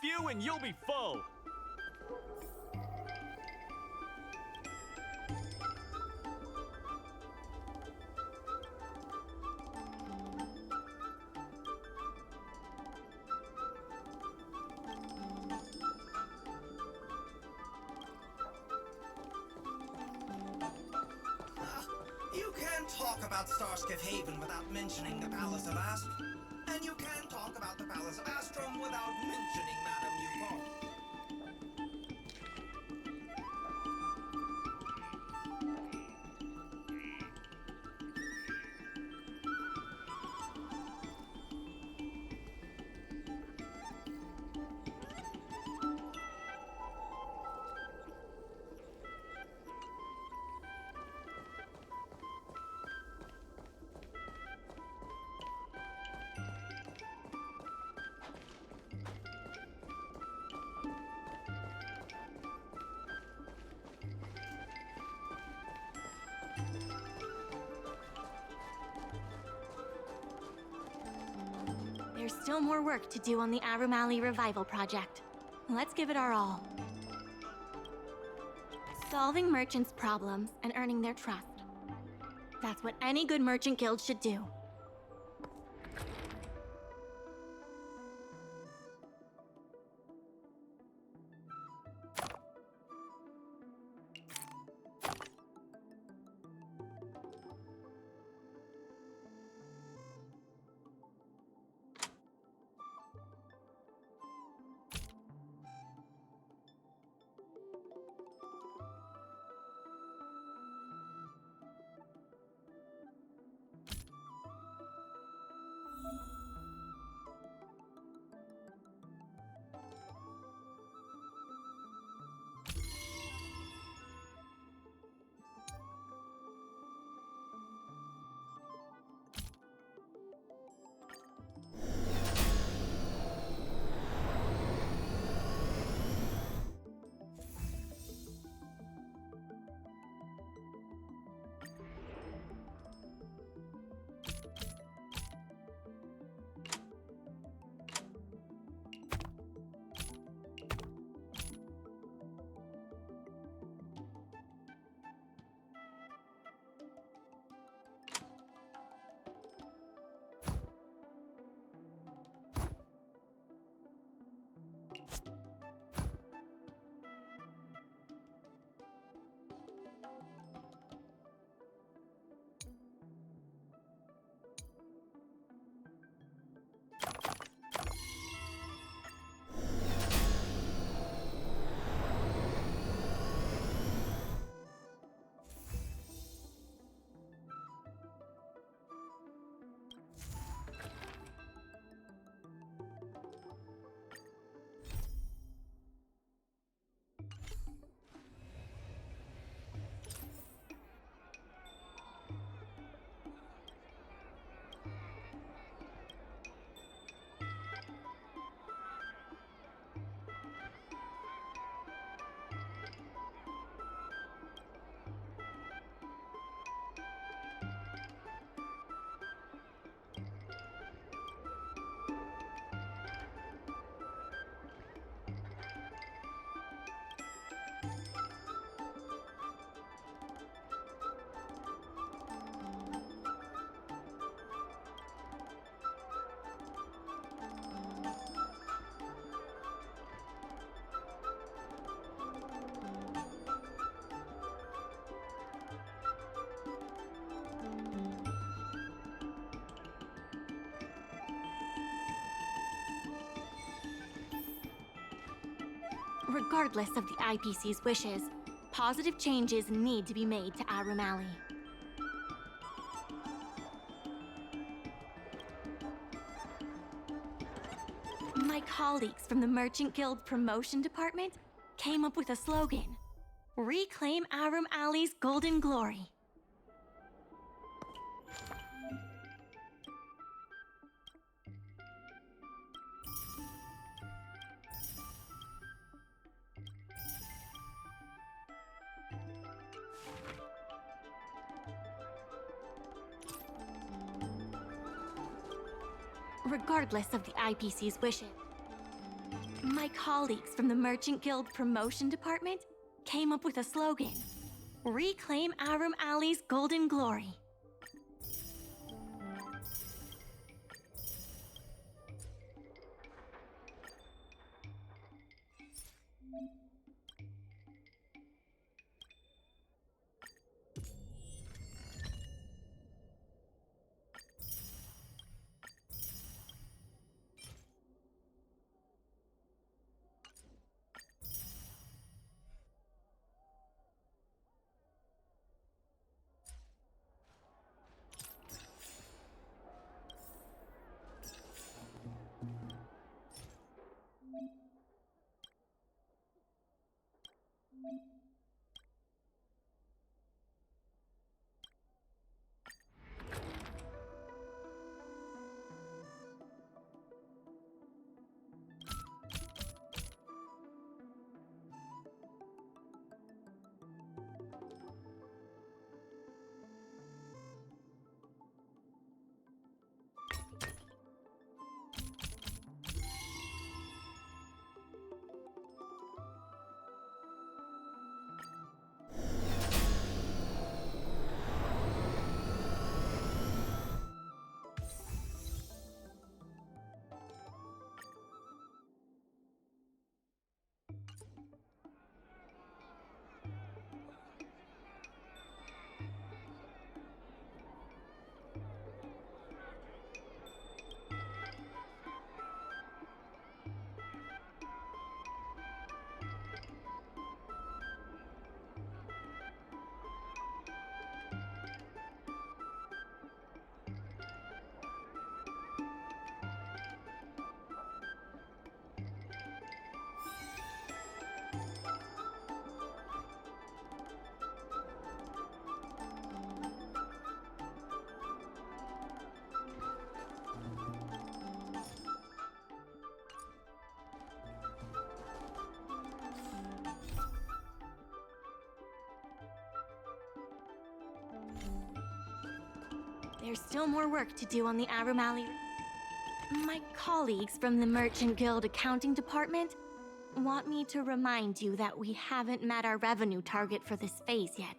few and you'll be full. You can't talk about Starskiff Haven without mentioning the Palace of Astrum. And you can't talk about the Palace of Astrum without mentioning Madame Yukon. There's still more work to do on the Aurum Alley Revival Project. Let's give it our all. Solving merchants' problems and earning their trust. That's what any good merchant guild should do. Regardless of the IPC's wishes, positive changes need to be made to Aurum Alley. My colleagues from the Merchant Guild Promotion Department came up with a slogan: Reclaim Aurum Alley's golden glory. Regardless of the IPC's wishes. My colleagues from the Merchant Guild Promotion Department came up with a slogan: Reclaim Aurum Alley's golden glory. There's still more work to do on the Aurum Alley. My colleagues from the Merchant Guild Accounting Department want me to remind you that we haven't met our revenue target for this phase yet.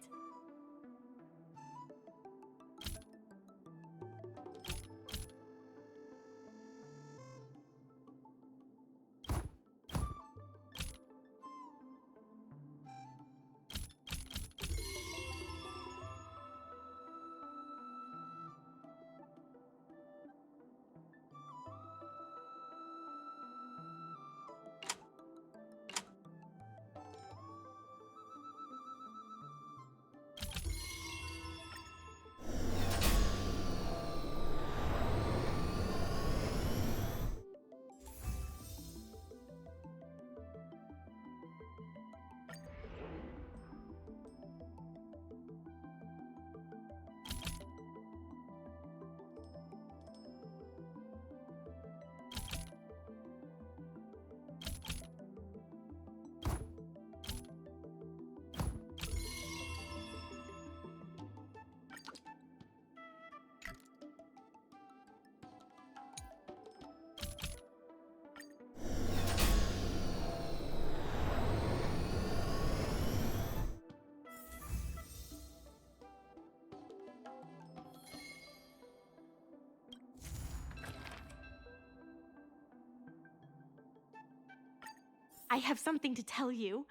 I have something to tell you.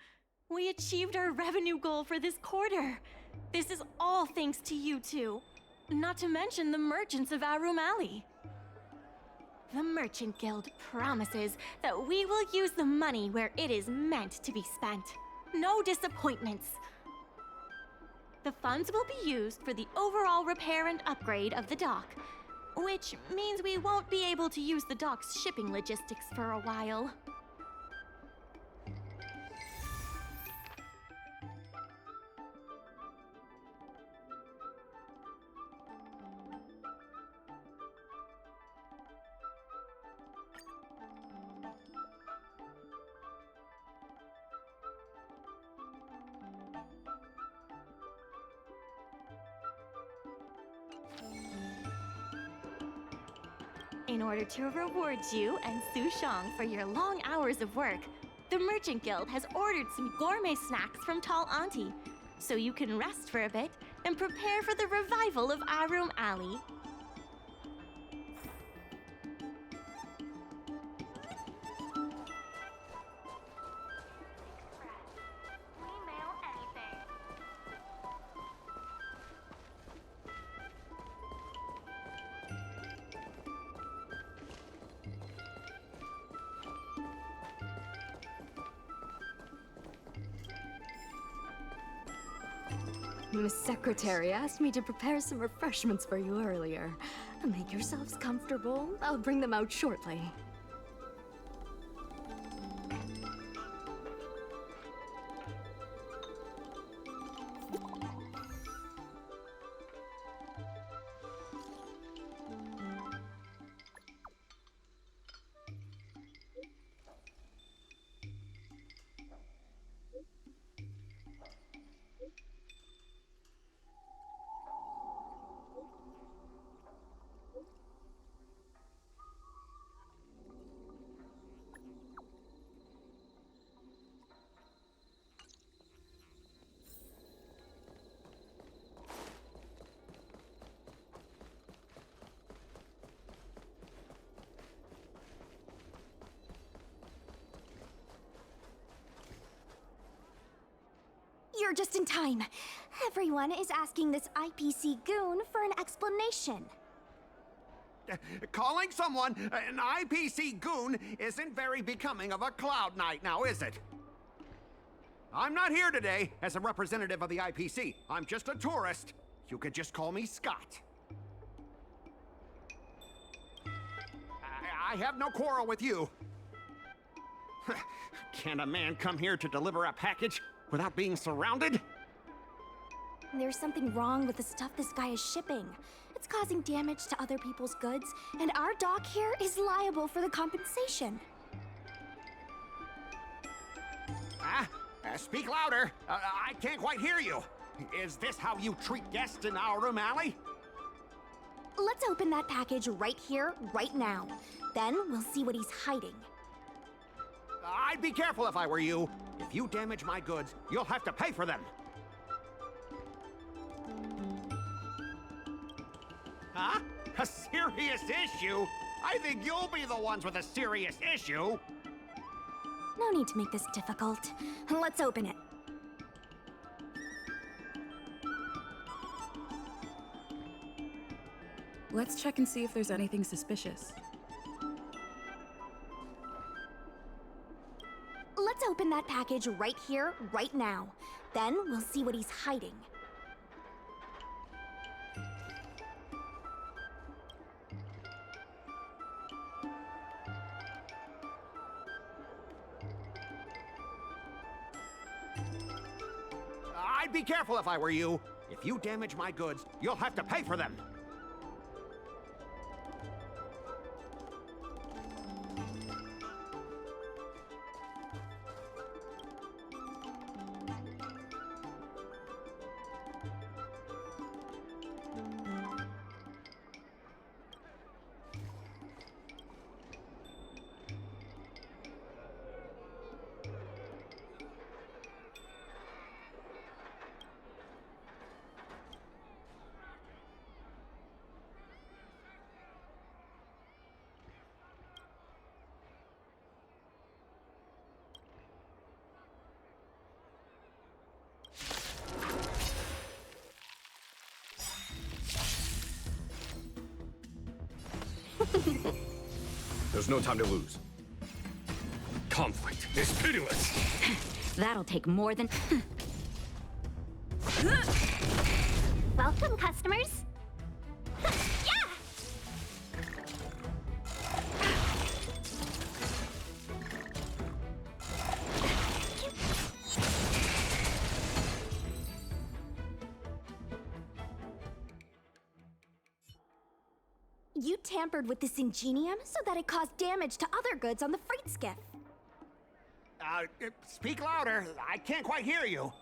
We achieved our revenue goal for this quarter. This is all thanks to you two. Not to mention the merchants of Aurum Alley. The Merchant Guild promises that we will use the money where it is meant to be spent. No disappointments. The funds will be used for the overall repair and upgrade of the dock, which means we won't be able to use the dock's shipping logistics for a while. In order to reward you and Su Shang for your long hours of work, the Merchant Guild has ordered some gourmet snacks from Tall Auntie, so you can rest for a bit and prepare for the revival of Aurum Alley. We mail anything. Miss Secretary asked me to prepare some refreshments for you earlier. Make yourselves comfortable. I'll bring them out shortly. You're just in time. Everyone is asking this IPC goon for an explanation. Calling someone an IPC goon isn't very becoming of a Cloud Knight now, is it? I'm not here today as a representative of the IPC. I'm just a tourist. You could just call me Scott. I have no quarrel with you. Can a man come here to deliver a package without being surrounded? There's something wrong with the stuff this guy is shipping. It's causing damage to other people's goods, and our dock here is liable for the compensation. Speak louder. I can't quite hear you. Is this how you treat guests in Aurum Alley? Let's open that package right here, right now. Then we'll see what he's hiding. I'd be careful if I were you. If you damage my goods, you'll have to pay for them. Huh? A serious issue? I think you'll be the ones with a serious issue. No need to make this difficult. Let's open it. Let's check and see if there's anything suspicious. Let's open that package right here, right now. Then we'll see what he's hiding. I'd be careful if I were you. If you damage my goods, you'll have to pay for them. There's no time to lose. Conflict is pitiless. That'll take more than... Welcome, customers. You tampered with this ingenium so that it caused damage to other goods on the freight skiff. Speak louder. I can't quite hear you.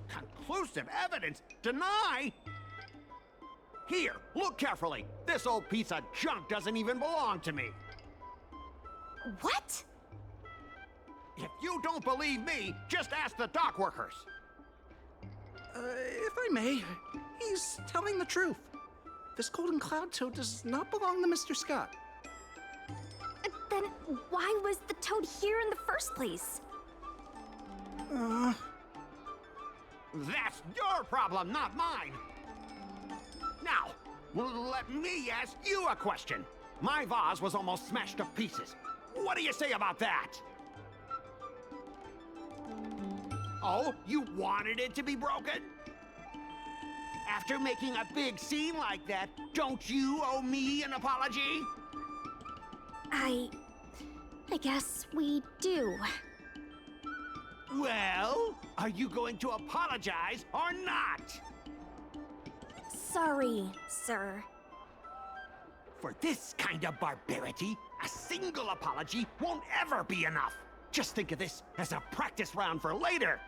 Conclusive evidence? Deny? Here, look carefully. This old piece of junk doesn't even belong to me. What? If you don't believe me, just ask the dock workers. If I may, he's telling the truth. This golden cloud toad does not belong to Mr. Scott. Then why was the toad here in the first place? That's your problem, not mine. Now, let me ask you a question. My vase was almost smashed to pieces. What do you say about that? Oh, you wanted it to be broken? After making a big scene like that, don't you owe me an apology? I guess we do. Well, are you going to apologize or not? Sorry, sir. For this kind of barbarity, a single apology won't ever be enough. Just think of this as a practice round for later.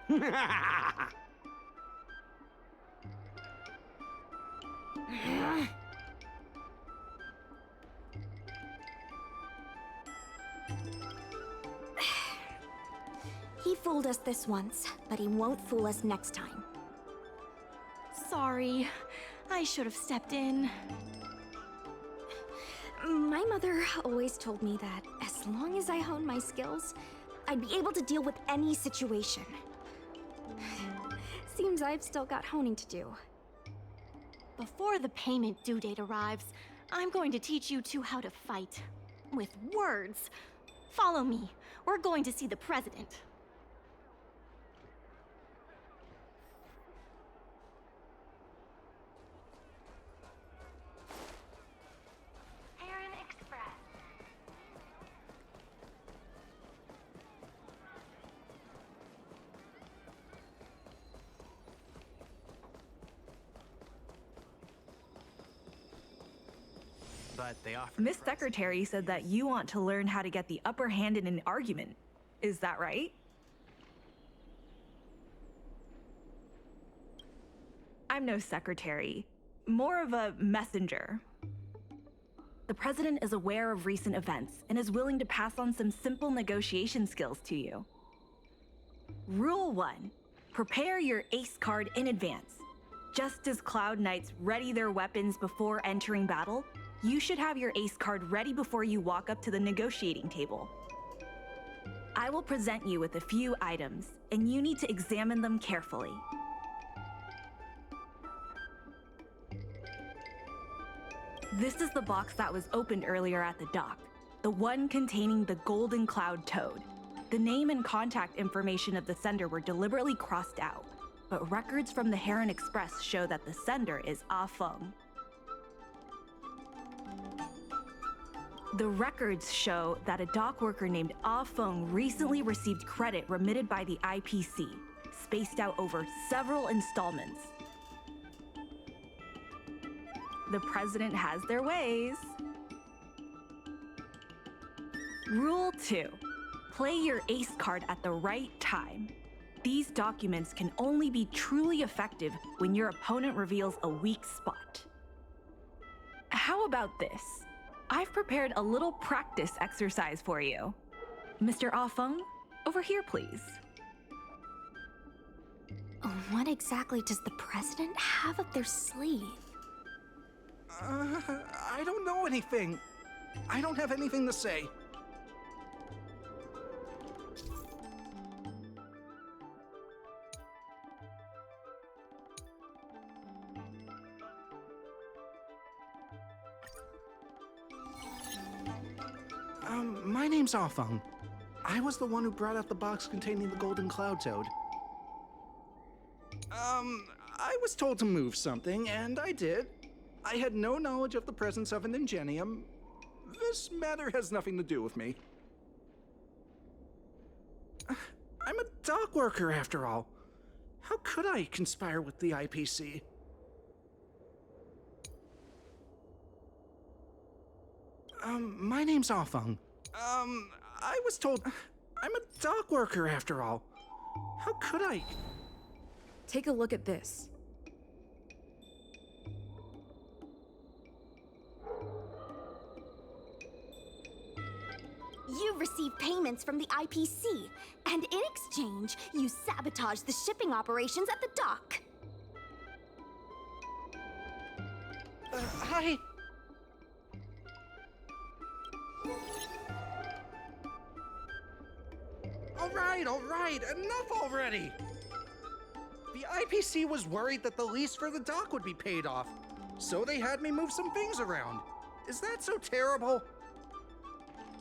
He fooled us this once, but he won't fool us next time. Sorry. I should have stepped in. My mother always told me that as long as I honed my skills, I'd be able to deal with any situation. Seems I've still got honing to do. Before the payment due date arrives, I'm going to teach you two how to fight. With words. Follow me. We're going to see the president. Heron Express. But they offer. Miss Secretary said that you want to learn how to get the upper hand in an argument. Is that right? I'm no secretary, more of a messenger. The president is aware of recent events and is willing to pass on some simple negotiation skills to you. Rule 1. Prepare your ace card in advance. Just as Cloud Knights ready their weapons before entering battle, you should have your ace card ready before you walk up to the negotiating table. I will present you with a few items, and you need to examine them carefully. This is the box that was opened earlier at the dock, the one containing the Golden Cloud Toad. The name and contact information of the sender were deliberately crossed out, but records from the Heron Express show that the sender is Ah Feng. The records show that a dock worker named Ah Feng recently received credit remitted by the IPC, spaced out over several installments. The president has their ways. Rule 2. Play your ace card at the right time. These documents can only be truly effective when your opponent reveals a weak spot. How about this? I've prepared a little practice exercise for you. Mr. Ah Feng, over here, please. What exactly does the president have up their sleeve? I don't know anything. I don't have anything to say. My name's Ah Feng. I was the one who brought out the box containing the Golden Cloud Toad. I was told to move something, and I did. I had no knowledge of the presence of an ingenium. This matter has nothing to do with me. I'm a dock worker, after all. How could I conspire with the IPC? My name's Ah Feng. I was told... I'm a dock worker, after all. How could I... Take a look at this. You receive payments from the IPC, and in exchange, you sabotage the shipping operations at the dock. All right, enough already! The IPC was worried that the lease for the dock would be paid off, so they had me move some things around. Is that so terrible?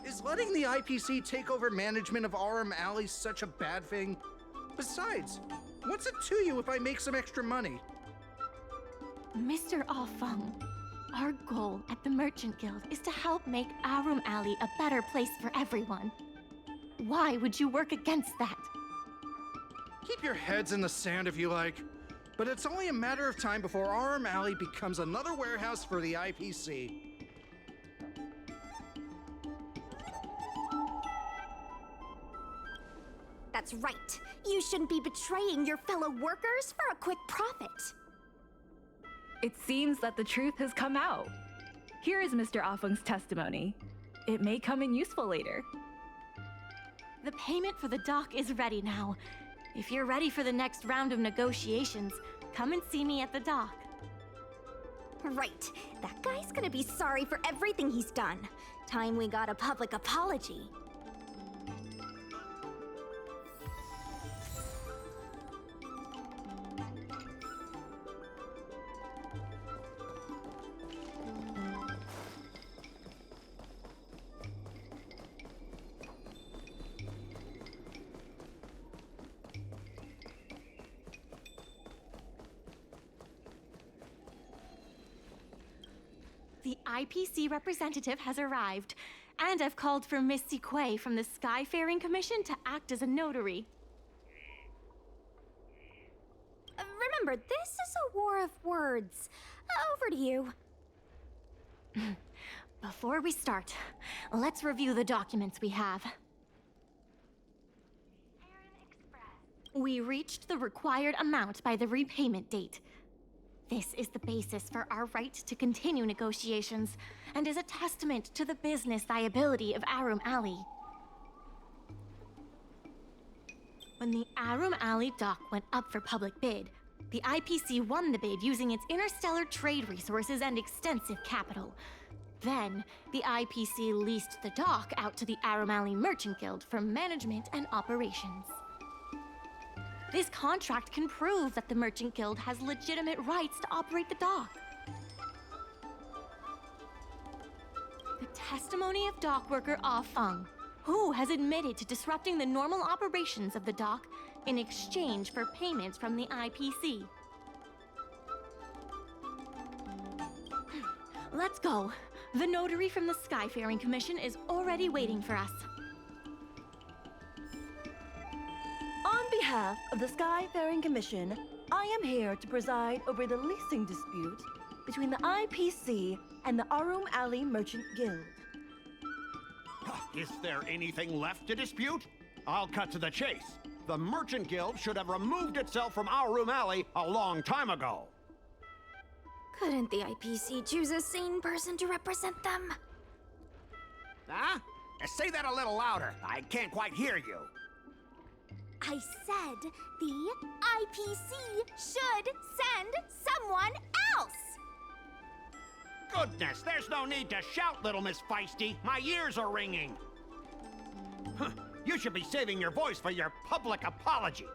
Is letting the IPC take over management of Aurum Alley such a bad thing? Besides, what's it to you if I make some extra money? Mr. Feng, our goal at the Merchant Guild is to help make Aurum Alley a better place for everyone. Why would you work against that? Keep your heads in the sand if you like, but it's only a matter of time before Aurum Alley becomes another warehouse for the IPC. That's right. You shouldn't be betraying your fellow workers for a quick profit. It seems that the truth has come out. Here is Mr. Afeng's testimony. It may come in useful later. The payment for the dock is ready now. If you're ready for the next round of negotiations, come and see me at the dock. Right. That guy's gonna be sorry for everything he's done. Time we got a public apology. The IPC representative has arrived, and I've called for Miss Siquei from the Skyfaring Commission to act as a notary. Remember, this is a war of words. Over to you. Before we start, let's review the documents we have. We reached the required amount by the repayment date. This is the basis for our right to continue negotiations, and is a testament to the business viability of Aurum Alley. When the Aurum Alley dock went up for public bid, the IPC won the bid using its interstellar trade resources and extensive capital. Then, the IPC leased the dock out to the Aurum Alley Merchant Guild for management and operations. This contract can prove that the Merchant Guild has legitimate rights to operate the dock. The testimony of dock worker Feng, who has admitted to disrupting the normal operations of the dock in exchange for payments from the IPC. Let's go. The notary from the Skyfaring Commission is already waiting for us. On behalf of the Skyfaring Commission, I am here to preside over the leasing dispute between the IPC and the Aurum Alley Merchant Guild. Is there anything left to dispute? I'll cut to the chase. The Merchant Guild should have removed itself from Aurum Alley a long time ago. Couldn't the IPC choose a sane person to represent them? Huh? Say that a little louder. I can't quite hear you. I said the IPC should send someone else! Goodness, there's no need to shout, little Miss Feisty. My ears are ringing. You should be saving your voice for your public apology.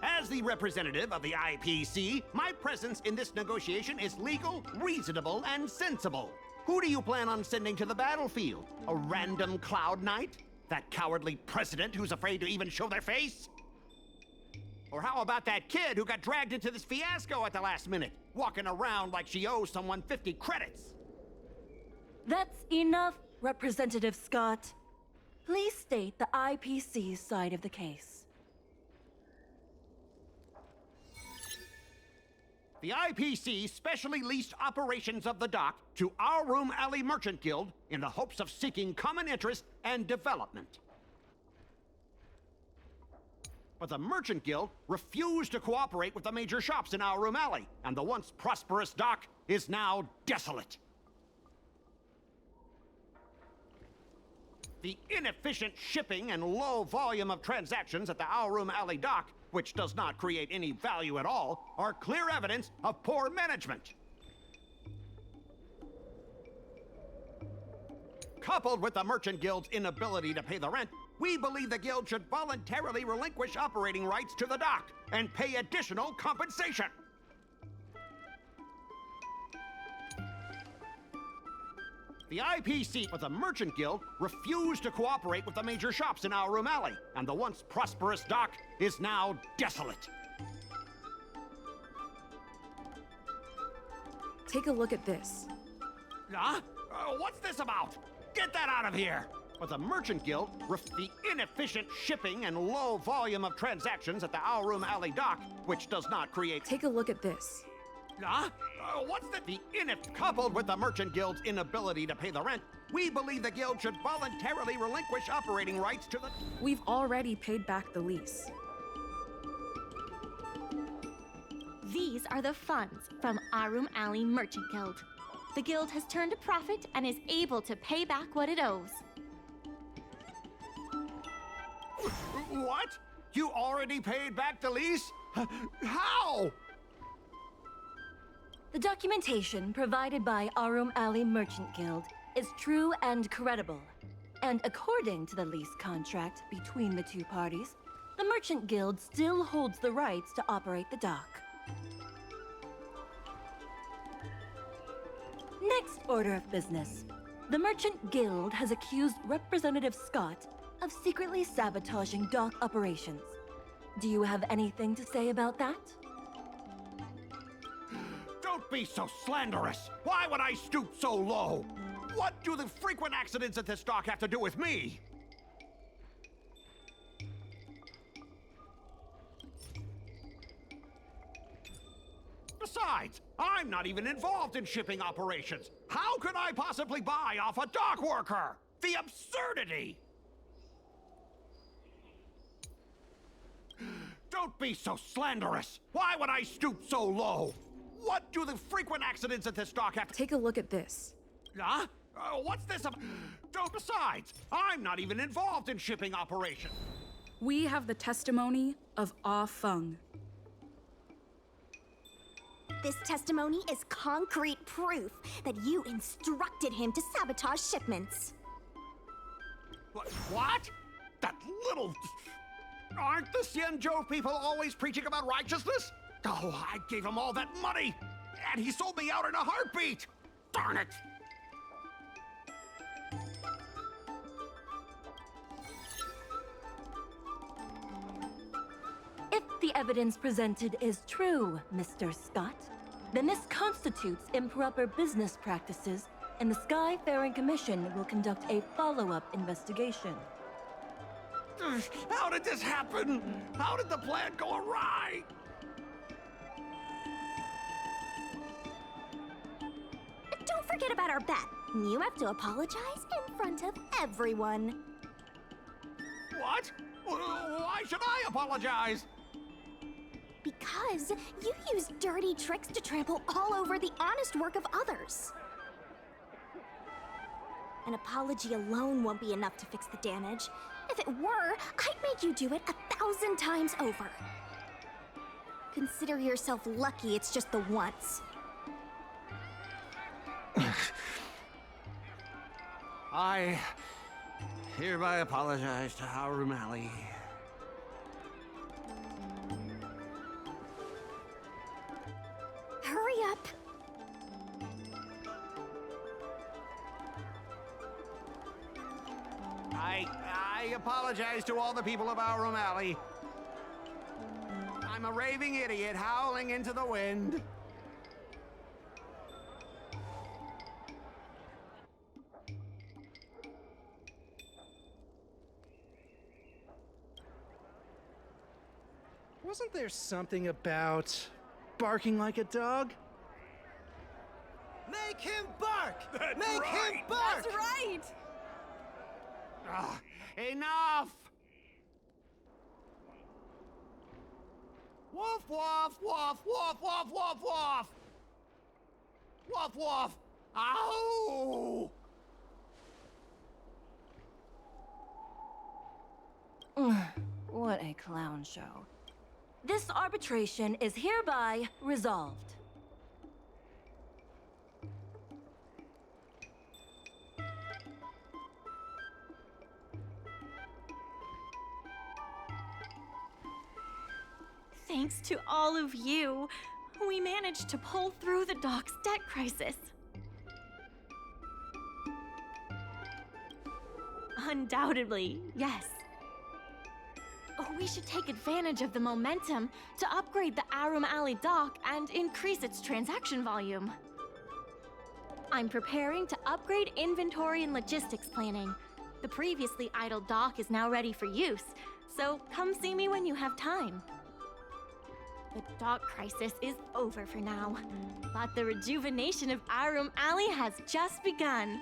As the representative of the IPC, my presence in this negotiation is legal, reasonable, and sensible. Who do you plan on sending to the battlefield? A random Cloud Knight? That cowardly president who's afraid to even show their face? Or how about that kid who got dragged into this fiasco at the last minute, walking around like she owes someone 50 credits? That's enough, Representative Scott. Please state the IPC's side of the case. The IPC specially leased operations of the dock to Aurum Alley Merchant Guild in the hopes of seeking common interest and development. But the Merchant Guild refused to cooperate with the major shops in Aurum Alley, and the once prosperous dock is now desolate. the inefficient shipping and low volume of transactions at the Aurum Alley dock, which does not create any value at all, are clear evidence of poor management. Coupled with the Merchant Guild's inability to pay the rent, we believe the Guild should voluntarily relinquish operating rights to the dock and pay additional compensation. The IPC of the Merchant Guild refused to cooperate with the major shops in Aurum Alley, and the once prosperous dock is now desolate. Take a look at this. Huh? What's this about? Get that out of here! But the Merchant Guild, the inefficient shipping and low volume of transactions at the Aurum Alley dock, which does not create... Take a look at this. Huh? What's the coupled with the Merchant Guild's inability to pay the rent, we believe the Guild should voluntarily relinquish operating rights to the... We've already paid back the lease. These are the funds from Aurum Alley Merchant Guild. The Guild has turned a profit and is able to pay back what it owes. What? You already paid back the lease? How? The documentation provided by Aurum Alley Merchant Guild is true and credible. And according to the lease contract between the two parties, the Merchant Guild still holds the rights to operate the dock. Next order of business. The Merchant Guild has accused Representative Scott of secretly sabotaging dock operations. Do you have anything to say about that? Don't be so slanderous! Why would I stoop so low? What do the frequent accidents at this dock have to do with me? Besides, I'm not even involved in shipping operations. How could I possibly buy off a dock worker? The absurdity! Don't be so slanderous! Why would I stoop so low? What do the frequent accidents at this dock have to... Take a look at this. Huh? What's this about? Besides, I'm not even involved in shipping operations. We have the testimony of Ah Feng. This testimony is concrete proof that you instructed him to sabotage shipments. What? That little... Aren't the Xianzhou people always preaching about righteousness? Oh, I gave him all that money, and he sold me out in a heartbeat! Darn it! If the evidence presented is true, Mr. Scott, then this constitutes improper business practices, and the Skyfaring Commission will conduct a follow-up investigation. How did this happen? How did the plan go awry? Don't forget about our bet. You have to apologize in front of everyone. What? Why should I apologize? Because you use dirty tricks to trample all over the honest work of others. An apology alone won't be enough to fix the damage. If it were, I'd make you do it 1,000 times over. Consider yourself lucky it's just the once. I hereby apologize to Aurum Alley. Hurry up. I apologize to all the people of Aurum Alley. I'm a raving idiot howling into the wind. Wasn't there something about barking like a dog? Make him bark! That's Make right. him bark! That's right! Enough! Woof, woof, woof, woof, woof, woof, woof! Woof, woof! Ow! but a clown show. This arbitration is hereby resolved. Thanks to all of you, we managed to pull through the dock's debt crisis. Undoubtedly, yes. We should take advantage of the momentum to upgrade the Aurum Alley dock and increase its transaction volume. I'm preparing to upgrade inventory and logistics planning. The previously idle dock is now ready for use, so come see me when you have time. The dock crisis is over for now, but the rejuvenation of Aurum Alley has just begun.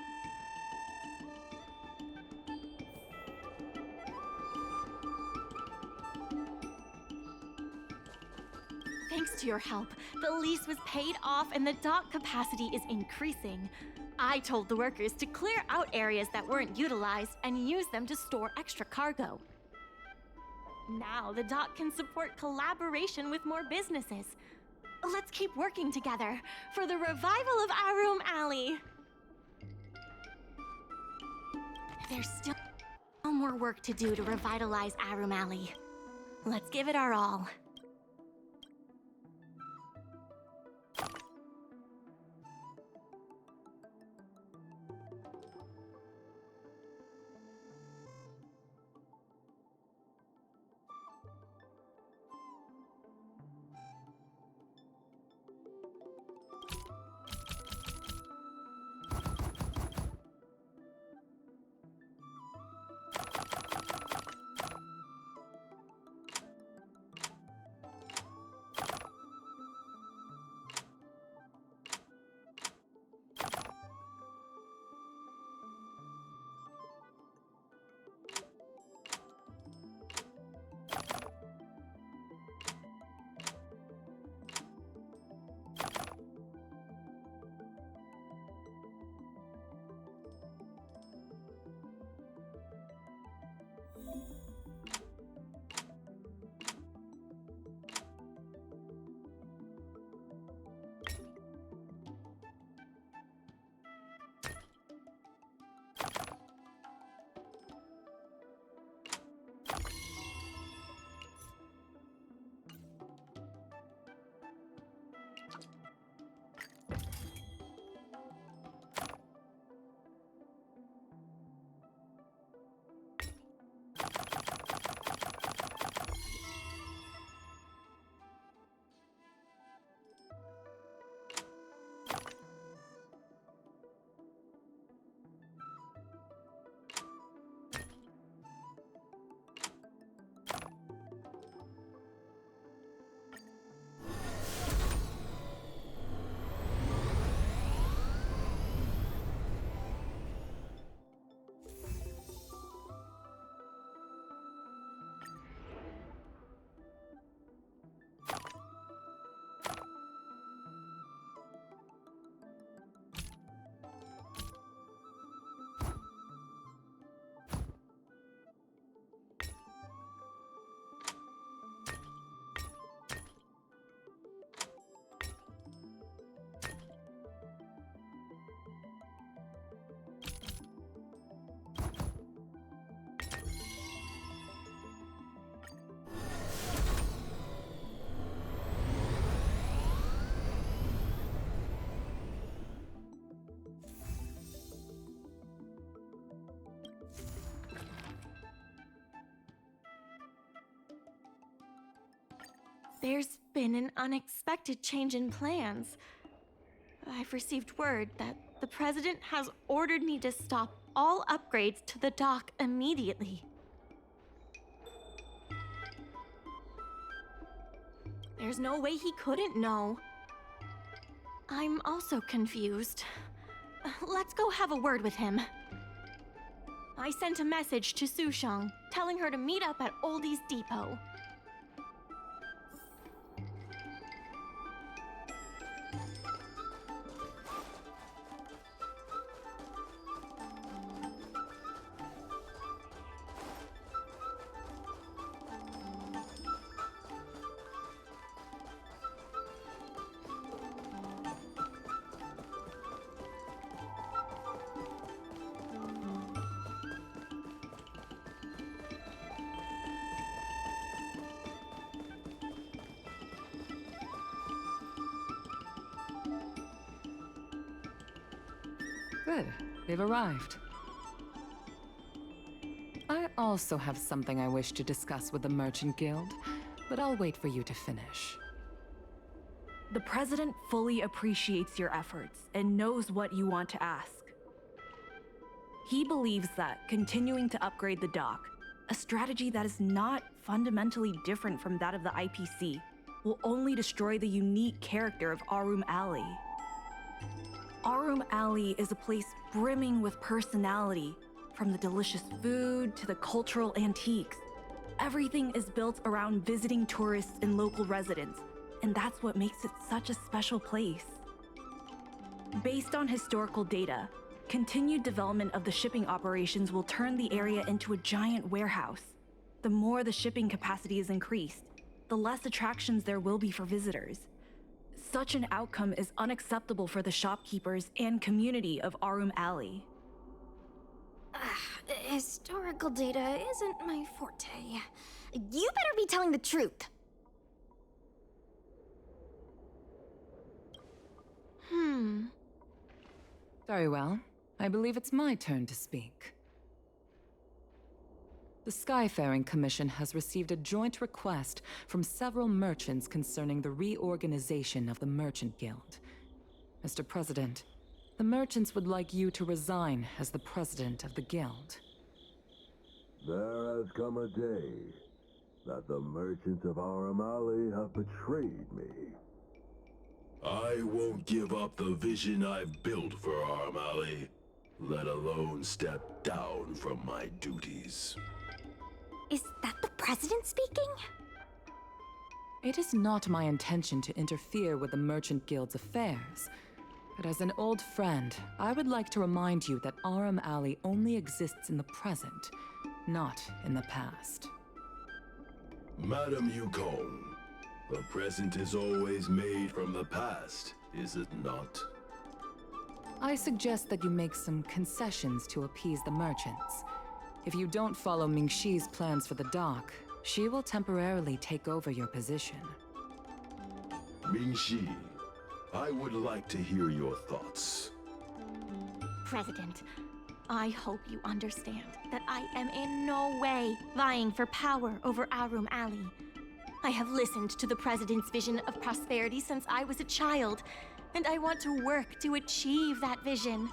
Thanks to your help, the lease was paid off and the dock capacity is increasing. I told the workers to clear out areas that weren't utilized and use them to store extra cargo. Now the dock can support collaboration with more businesses. Let's keep working together for the revival of Aurum Alley. There's still more work to do to revitalize Aurum Alley. Let's give it our all. There's been an unexpected change in plans. I've received word that the President has ordered me to stop all upgrades to the dock immediately. There's no way he couldn't know. I'm also confused. Let's go have a word with him. I sent a message to Sushang, telling her to meet up at Oldie's Depot. Good. They've arrived. I also have something I wish to discuss with the Merchant Guild, but I'll wait for you to finish. The President fully appreciates your efforts and knows what you want to ask. He believes that continuing to upgrade the dock, a strategy that is not fundamentally different from that of the IPC, will only destroy the unique character of Aurum Alley. Aurum Alley is a place brimming with personality, from the delicious food to the cultural antiques. Everything is built around visiting tourists and local residents, and that's what makes it such a special place. Based on historical data, continued development of the shipping operations will turn the area into a giant warehouse. The more the shipping capacity is increased, the less attractions there will be for visitors. Such an outcome is unacceptable for the shopkeepers and community of Aurum Alley. Historical data isn't my forte. You better be telling the truth. Very well. I believe it's my turn to speak. The Skyfaring Commission has received a joint request from several merchants concerning the reorganization of the Merchant Guild. Mr. President, the merchants would like you to resign as the president of the guild. There has come a day that the merchants of Aurum Alley have betrayed me. I won't give up the vision I've built for Aurum Alley, let alone step down from my duties. Is that the president speaking? It is not my intention to interfere with the Merchant Guild's affairs, but as an old friend, I would like to remind you that Aurum Alley only exists in the present, not in the past. Madam Yukong, the present is always made from the past, is it not? I suggest that you make some concessions to appease the merchants. If you don't follow Mingxi's plans for the dock, she will temporarily take over your position. Mingxi, I would like to hear your thoughts. President, I hope you understand that I am in no way vying for power over Aurum Alley. I have listened to the President's vision of prosperity since I was a child, and I want to work to achieve that vision.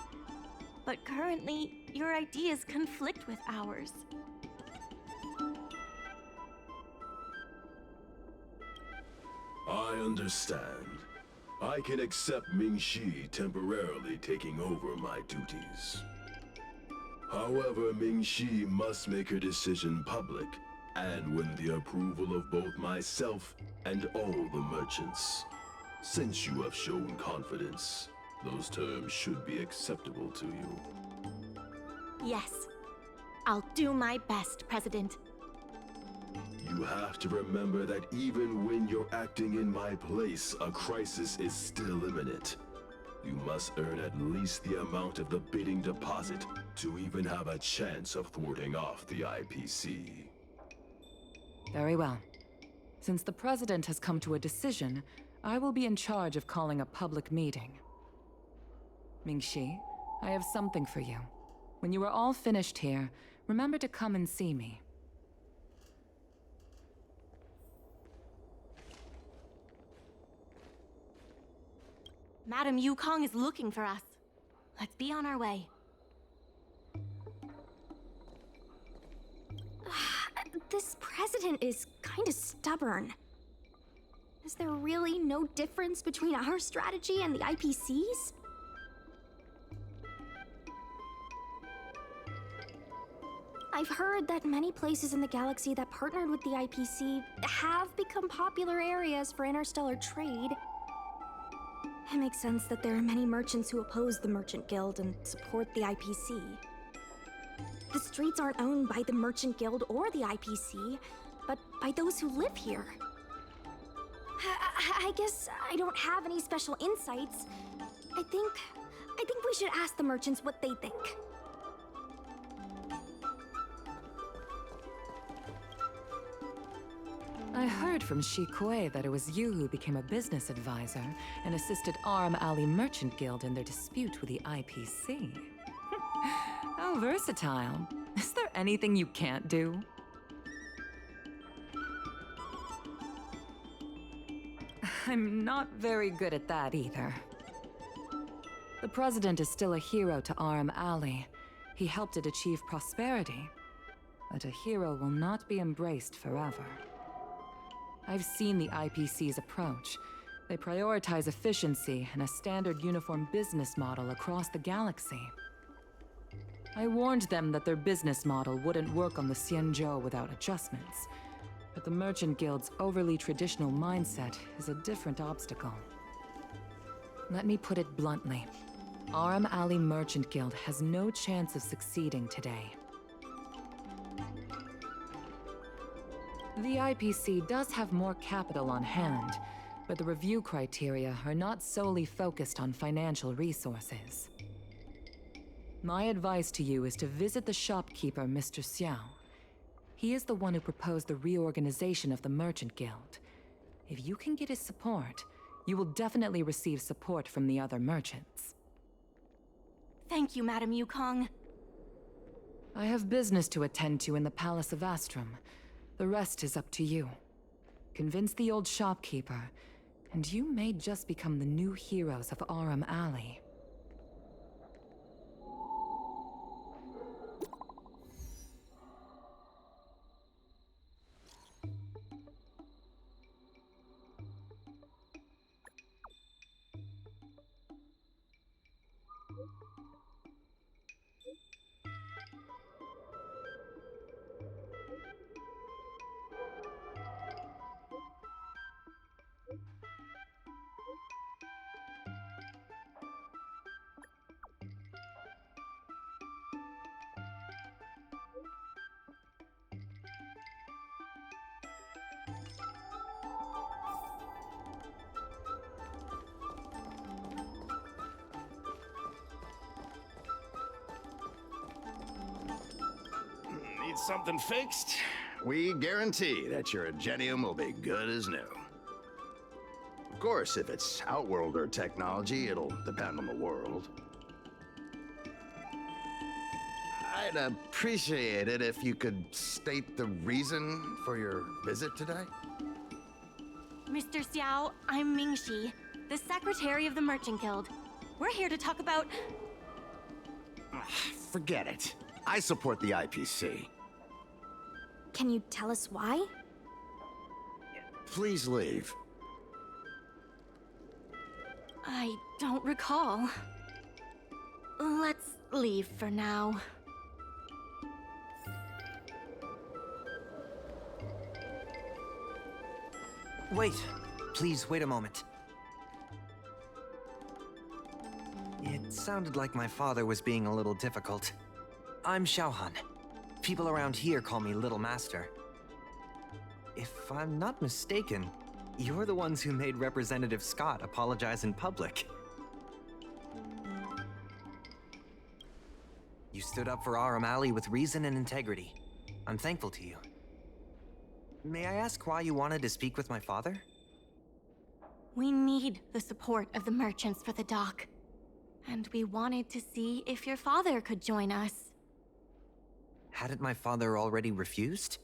But currently, your ideas conflict with ours. I understand. I can accept Mingxi temporarily taking over my duties. However, Mingxi must make her decision public and win the approval of both myself and all the merchants. Since you have shown confidence, those terms should be acceptable to you. Yes. I'll do my best, President. You have to remember that even when you're acting in my place, a crisis is still imminent. You must earn at least the amount of the bidding deposit to even have a chance of thwarting off the IPC. Very well. Since the President has come to a decision, I will be in charge of calling a public meeting. Mingxi, I have something for you. When you are all finished here, remember to come and see me. Madam Yukong is looking for us. Let's be on our way. This president is kind of stubborn. Is there really no difference between our strategy and the IPC's? I've heard that many places in the galaxy that partnered with the IPC have become popular areas for interstellar trade. It makes sense that there are many merchants who oppose the Merchant Guild and support the IPC. The streets aren't owned by the Merchant Guild or the IPC, but by those who live here. I guess I don't have any special insights. I think we should ask the merchants what they think. I heard from Shikue that it was you who became a business advisor and assisted Aurum Alley Merchant Guild in their dispute with the IPC. How versatile. Is there anything you can't do? I'm not very good at that either. The president is still a hero to Aurum Alley. He helped it achieve prosperity. But a hero will not be embraced forever. I've seen the IPC's approach. They prioritize efficiency and a standard uniform business model across the galaxy. I warned them that their business model wouldn't work on the Xianzhou without adjustments. But the Merchant Guild's overly traditional mindset is a different obstacle. Let me put it bluntly. Aurum Alley Merchant Guild has no chance of succeeding today. The IPC does have more capital on hand, but the review criteria are not solely focused on financial resources. My advice to you is to visit the shopkeeper, Mr. Xiao. He is the one who proposed the reorganization of the Merchant Guild. If you can get his support, you will definitely receive support from the other merchants. Thank you, Madam Yukong. I have business to attend to in the Palace of Aurum. The rest is up to you. Convince the old shopkeeper, and you may just become the new heroes of Aurum Alley. Need something fixed? We guarantee that your Ingenium will be good as new. Of course, if it's Outworlder technology, it'll depend on the world. I'd appreciate it if you could state the reason for your visit today. Mr. Xiao, I'm Mingxi, the secretary of the Merchant Guild. We're here to talk about... Forget it. I support the IPC. Can you tell us why? Please leave. I don't recall. Let's leave for now. Wait. Please, wait a moment. It sounded like my father was being a little difficult. I'm Xiaohan. People around here call me Little Master. If I'm not mistaken, you're the ones who made Representative Scott apologize in public. You stood up for Aurum Alley with reason and integrity. I'm thankful to you. May I ask why you wanted to speak with my father? We need the support of the merchants for the dock. And we wanted to see if your father could join us. Hadn't my father already refused?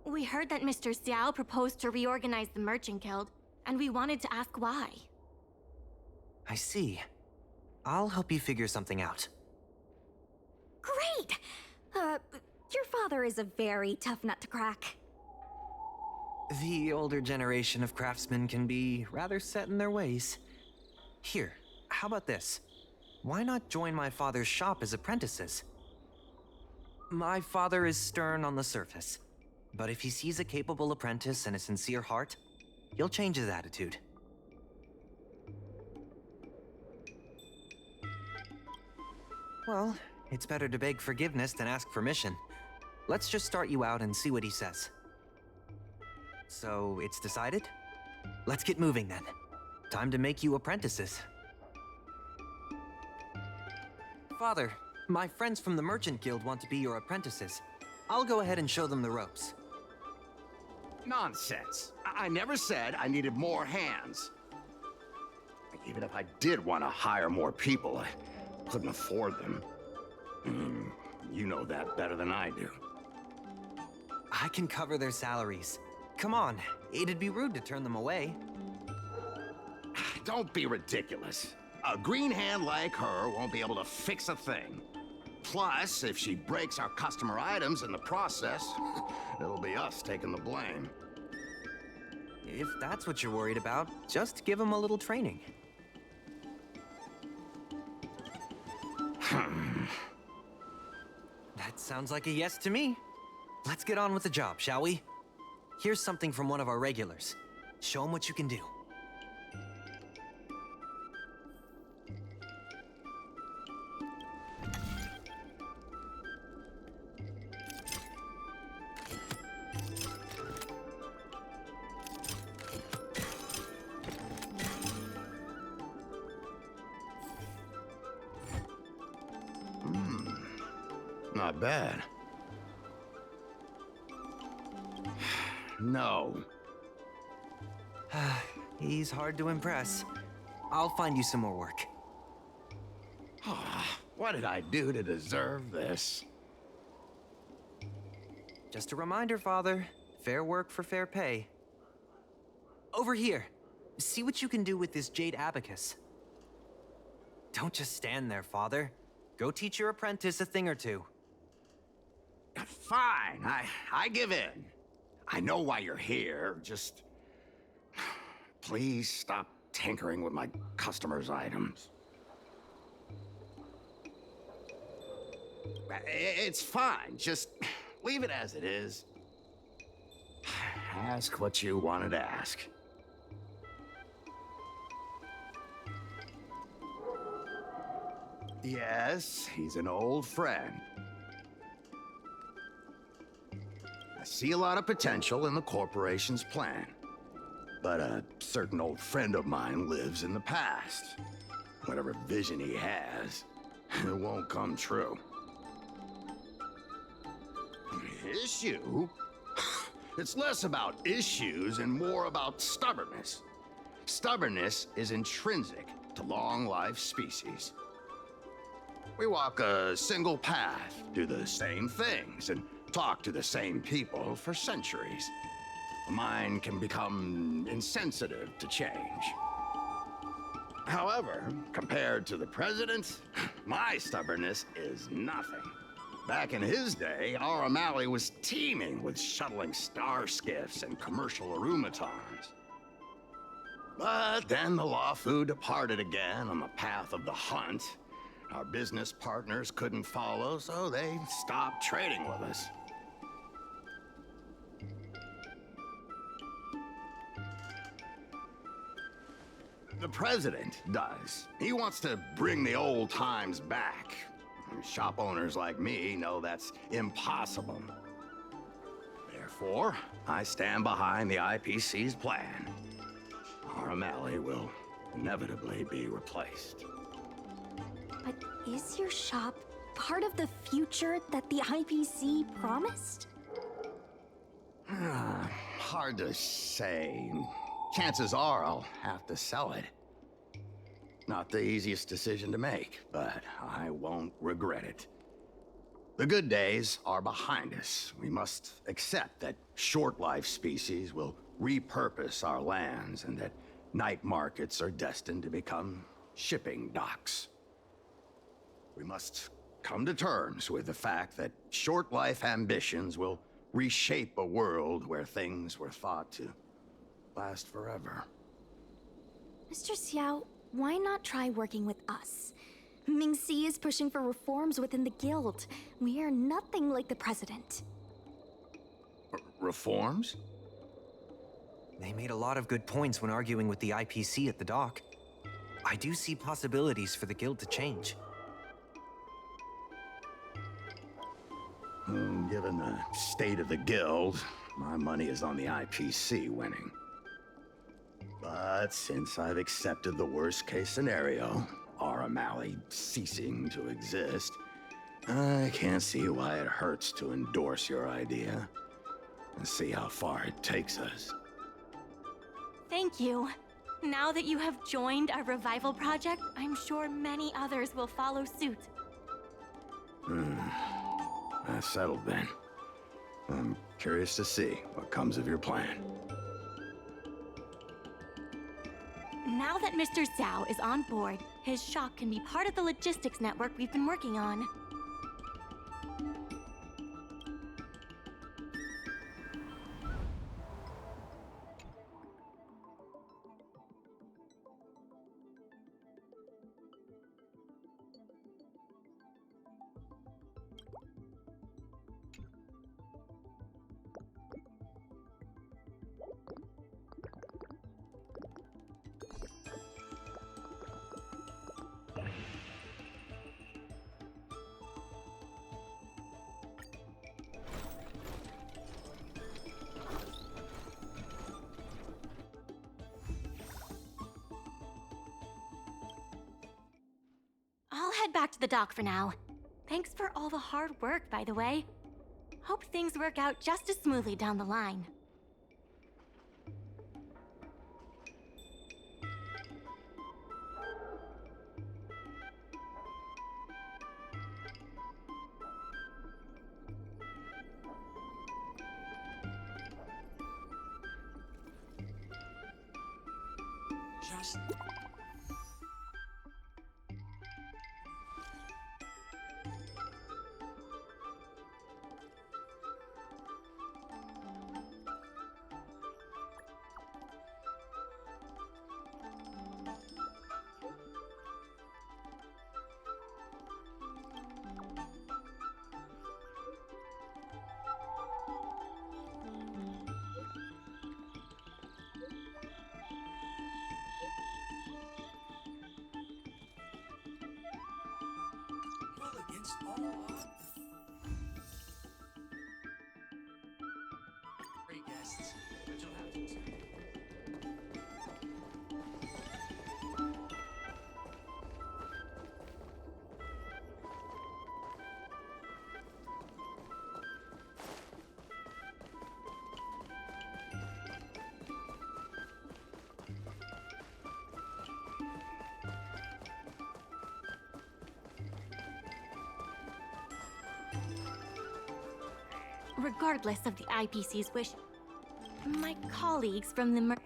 We heard that Mr. Xiao proposed to reorganize the Merchant Guild, and we wanted to ask why. I see. I'll help you figure something out. Great! Your father is a very tough nut to crack. The older generation of craftsmen can be rather set in their ways. Here, how about this? Why not join my father's shop as apprentices? My father is stern on the surface, but if he sees a capable apprentice and a sincere heart, he'll change his attitude. Well, it's better to beg forgiveness than ask permission. Let's just start you out and see what he says. So, it's decided? Let's get moving then. Time to make you apprentices. Father, my friends from the Merchant Guild want to be your apprentices. I'll go ahead and show them the ropes. Nonsense. I never said I needed more hands. Even if I did want to hire more people, I couldn't afford them. You know that better than I do. I can cover their salaries. Come on, it'd be rude to turn them away. Don't be ridiculous. A green hand like her won't be able to fix a thing. Plus, if she breaks our customer items in the process, it'll be us taking the blame. If that's what you're worried about, just give them a little training. That sounds like a yes to me. Let's get on with the job, shall we? Here's something from one of our regulars. Show them what you can do. Not bad. No. He's hard to impress. I'll find you some more work. What did I do to deserve this? Just a reminder, Father. Fair work for fair pay. Over here. See what you can do with this jade abacus. Don't just stand there, Father. Go teach your apprentice a thing or two. Fine, I give in. I know why you're here, just... Please stop tinkering with my customers' items. It's fine, just leave it as it is. Ask what you wanted to ask. Yes, he's an old friend. I see a lot of potential in the corporation's plan. But a certain old friend of mine lives in the past. Whatever vision he has, it won't come true. Issue? It's less about issues and more about stubbornness. Stubbornness is intrinsic to long-life species. We walk a single path, do the same things, and talk to the same people for centuries. The mind can become insensitive to change. However, compared to the president, my stubbornness is nothing. Back in his day, Aurum was teeming with shuttling star skiffs and commercial automatons. But then the Lawfu departed again on the path of the hunt. Our business partners couldn't follow, so they stopped trading with us. The president does. He wants to bring the old times back. Shop owners like me know that's impossible. Therefore, I stand behind the IPC's plan. Aurum will inevitably be replaced. But is your shop part of the future that the IPC promised? Hard to say. Chances are I'll have to sell it. Not the easiest decision to make, but I won't regret it. The good days are behind us. We must accept that short-life species will repurpose our lands and that night markets are destined to become shipping docks. We must come to terms with the fact that short-life ambitions will reshape a world where things were thought to last forever. Mr. Xiao, why not try working with us? Mingxi is pushing for reforms within the guild. We are nothing like the president. Reforms? They made a lot of good points when arguing with the IPC at the dock. I do see possibilities for the guild to change. Given the state of the guild, my money is on the IPC winning. But since I've accepted the worst-case scenario, Aurum ceasing to exist, I can't see why it hurts to endorse your idea. and see how far it takes us. Thank you. Now that you have joined our revival project, I'm sure many others will follow suit. That's settled then. I'm curious to see what comes of your plan. Now that Mr. Zhao is on board, his shop can be part of the logistics network we've been working on. I'll head back to the dock for now. Thanks for all the hard work, by the way. Hope things work out just as smoothly down the line. Just... Well, against all odds... Great guests, but you'll have to expect... Regardless of the IPC's wish, my colleagues from the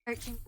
Merchant.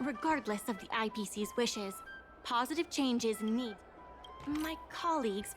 Regardless of the IPC's wishes, positive change is needed. My colleagues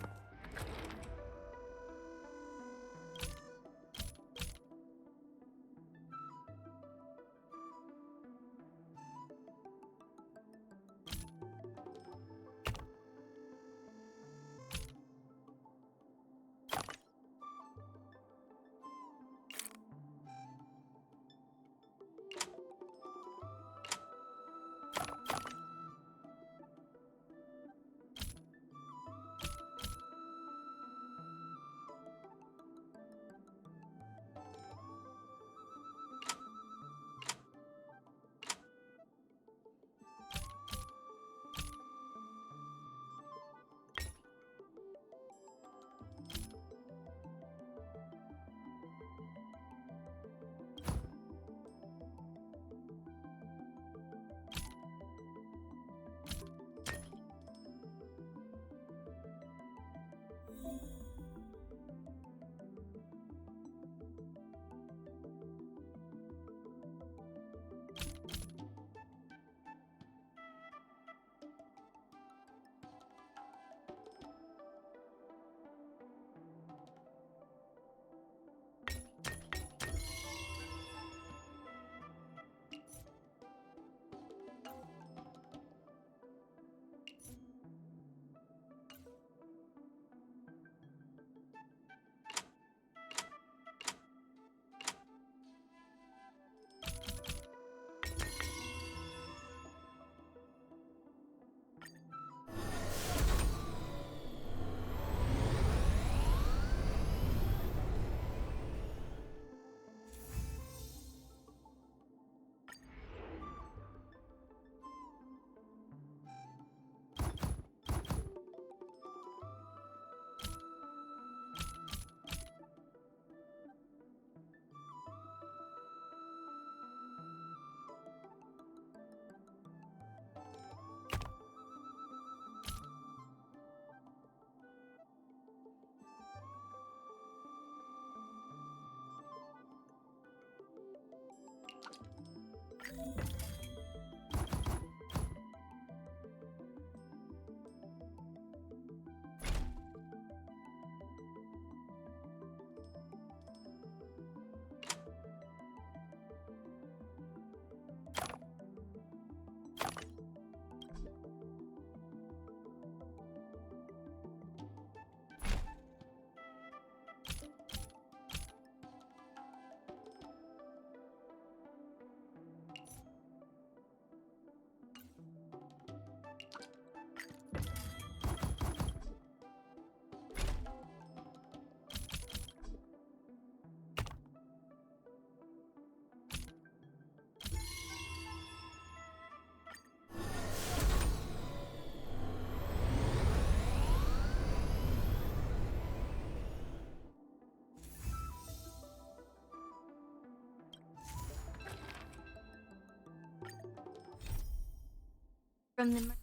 from the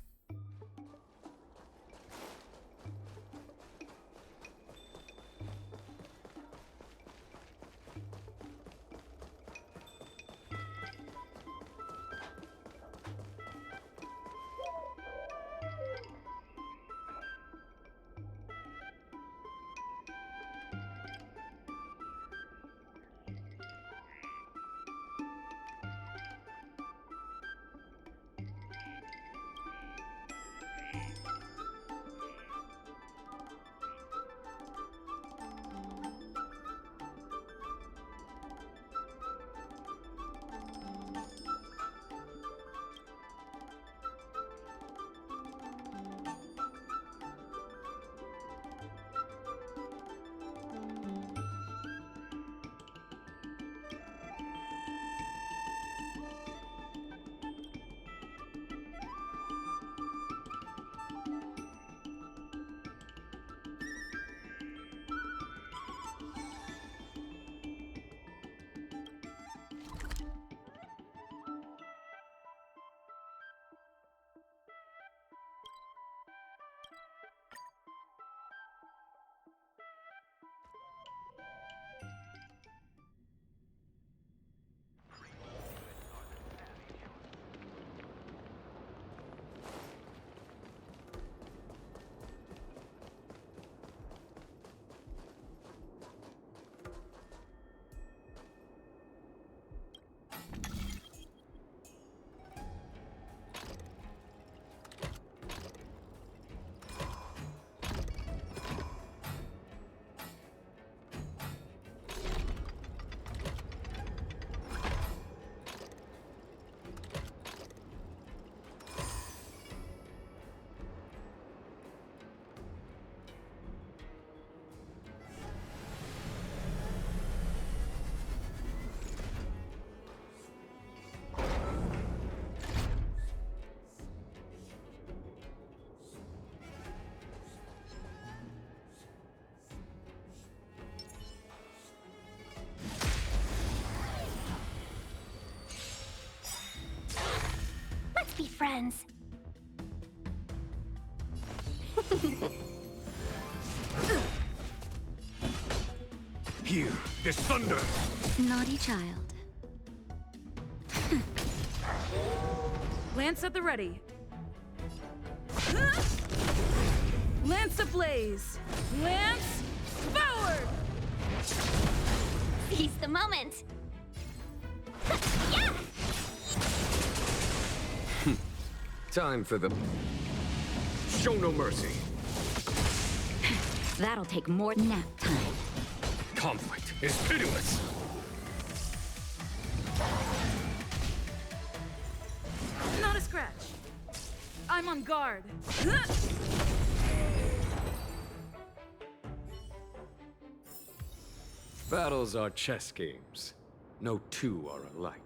friends. Here, this thunder! Naughty child. Lance at the ready. Lance ablaze. Lance forward! Seize the moment. Time for the... Show no mercy. That'll take more nap time. Conflict is pitiless. Not a scratch. I'm on guard. Battles are chess games. No two are alike.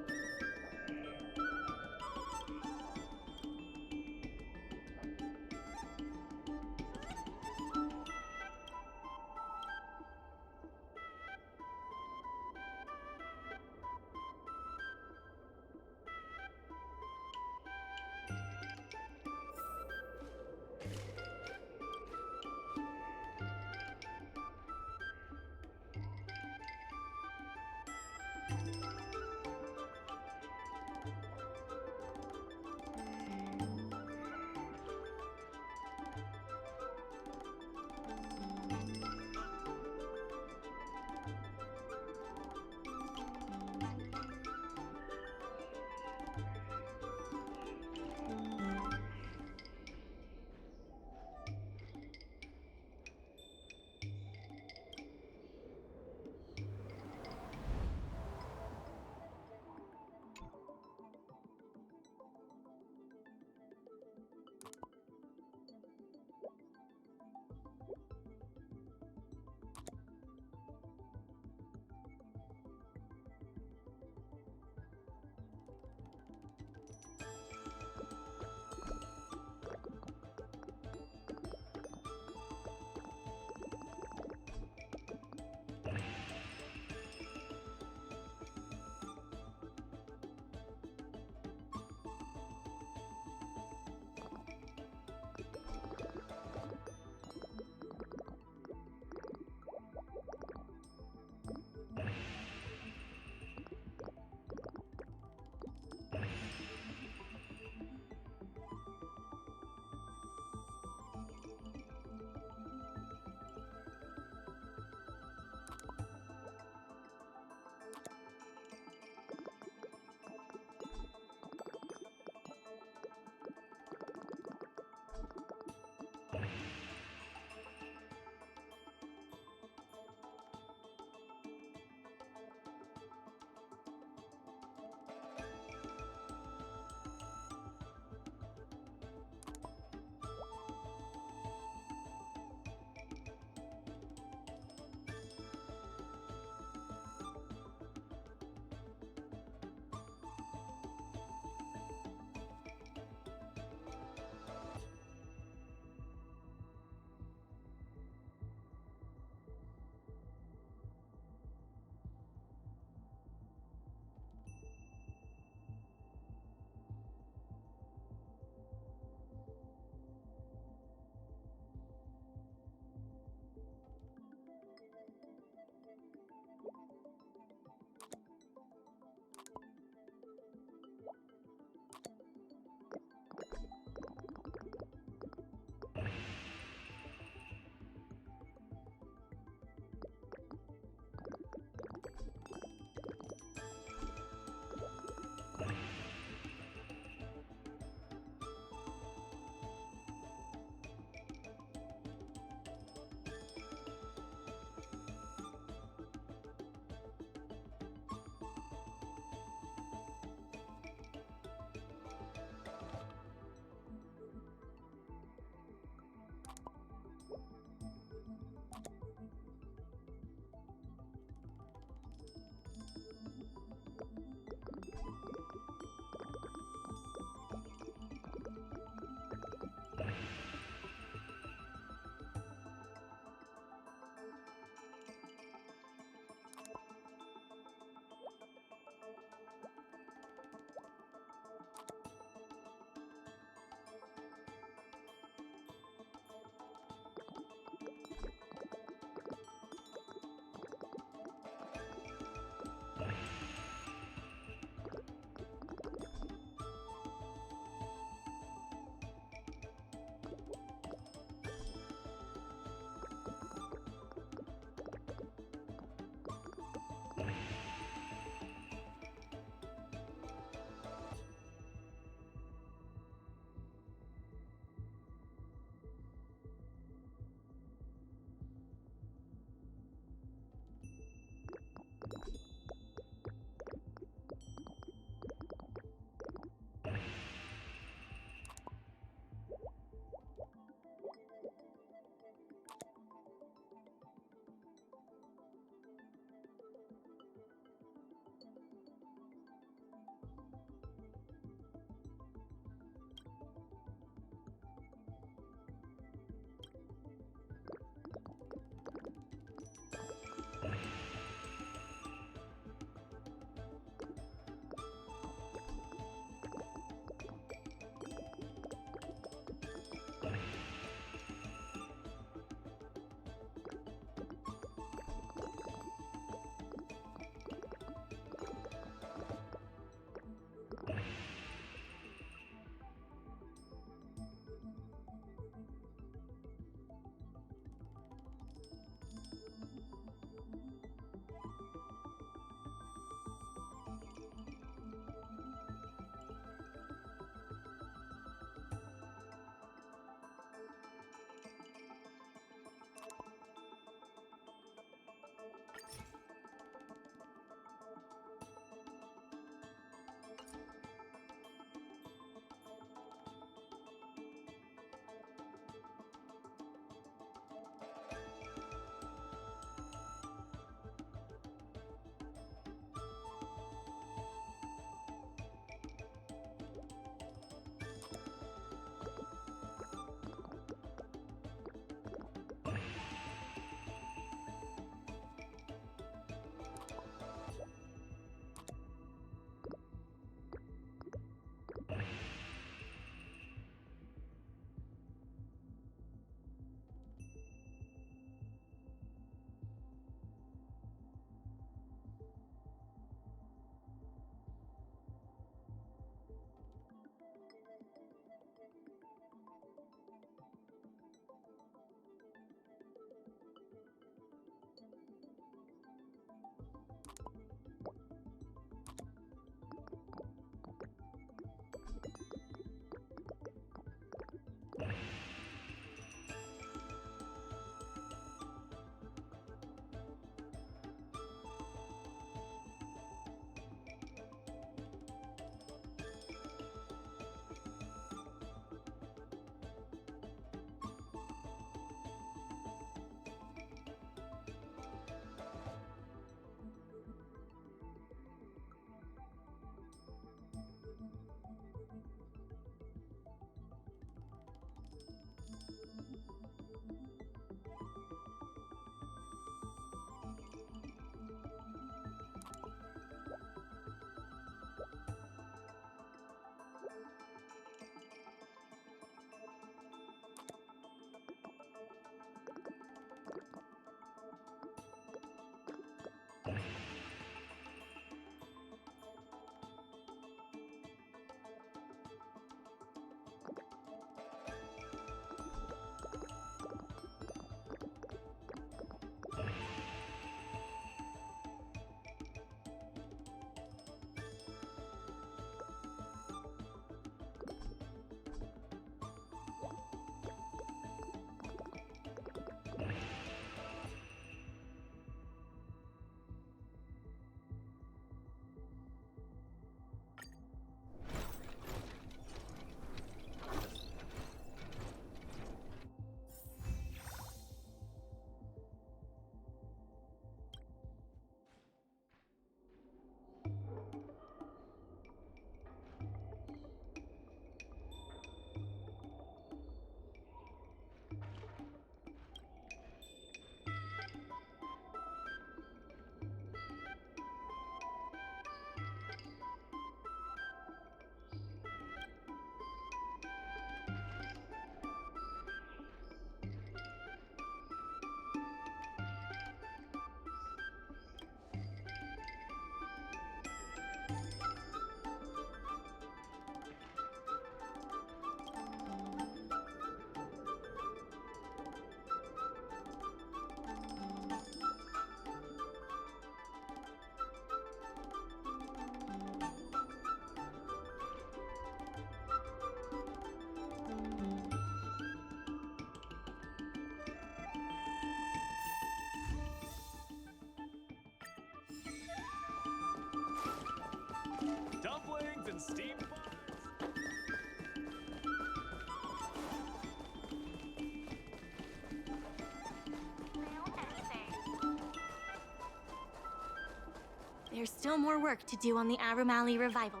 there's still more work to do on the Aurum Alley revival.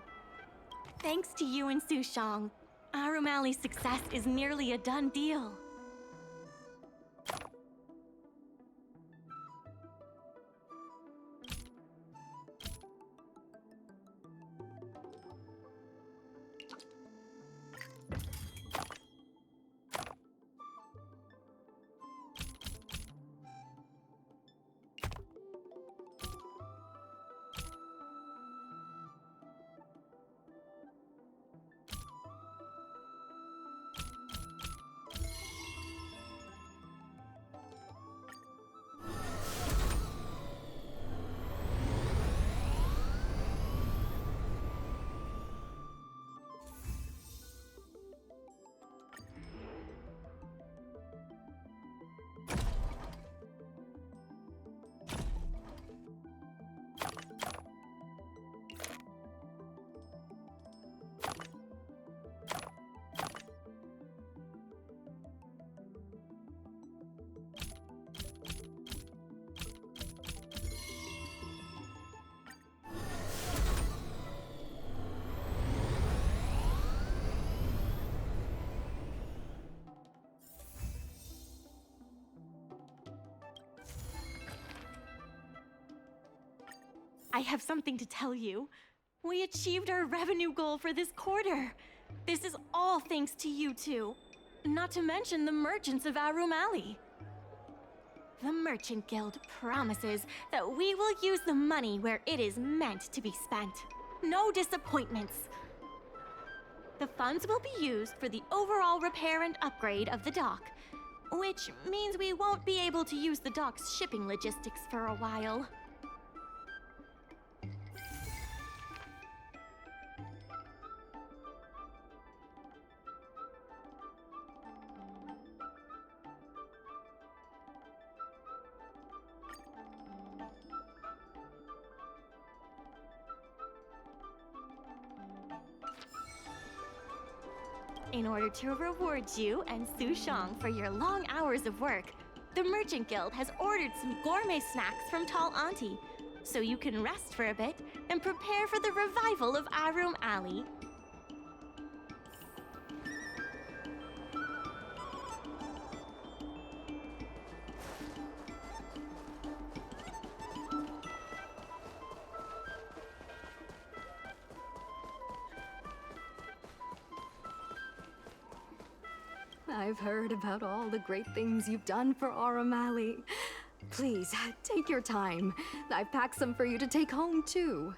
Thanks to you and Sushong, Aurum Alley's success is nearly a done deal. I have something to tell you. We achieved our revenue goal for this quarter. This is all thanks to you two. Not to mention the merchants of Aurum Alley. The Merchant Guild promises that we will use the money where it is meant to be spent. No disappointments. The funds will be used for the overall repair and upgrade of the dock, which means we won't be able to use the dock's shipping logistics for a while. In order to reward you and Sushong for your long hours of work, the Merchant Guild has ordered some gourmet snacks from Tall Auntie, so you can rest for a bit and prepare for the revival of Aurum Alley. I've heard about all the great things you've done for Aurum Alley. Please, take your time. I've packed some for you to take home, too.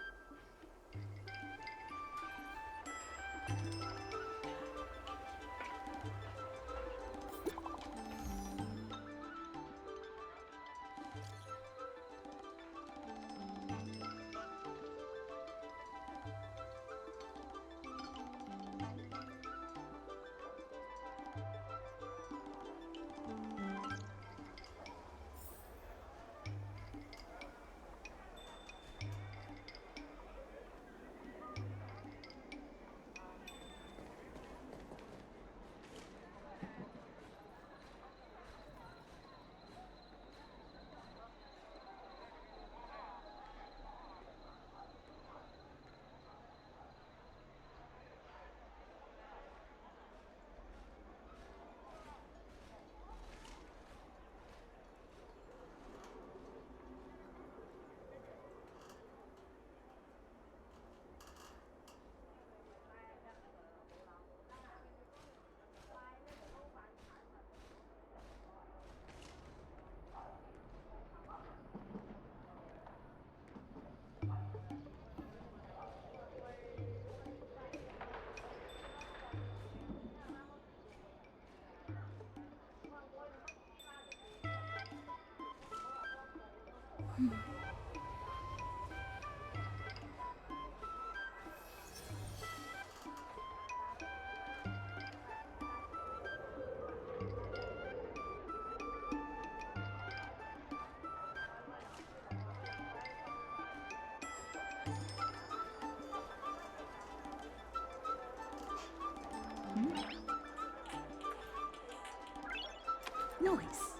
Nice.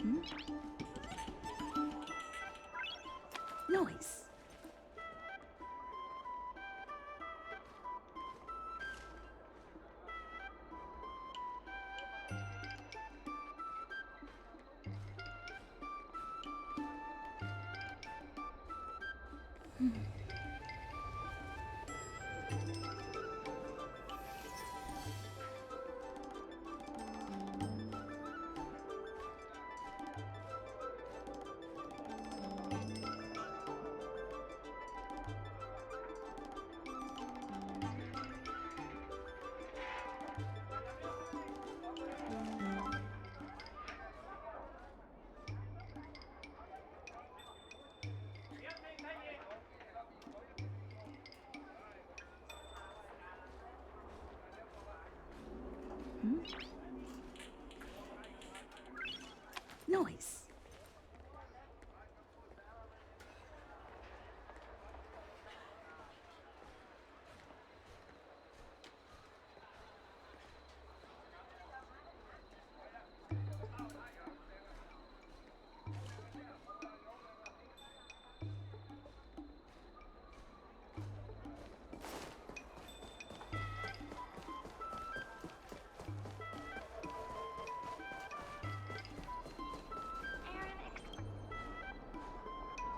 Nice. Nice.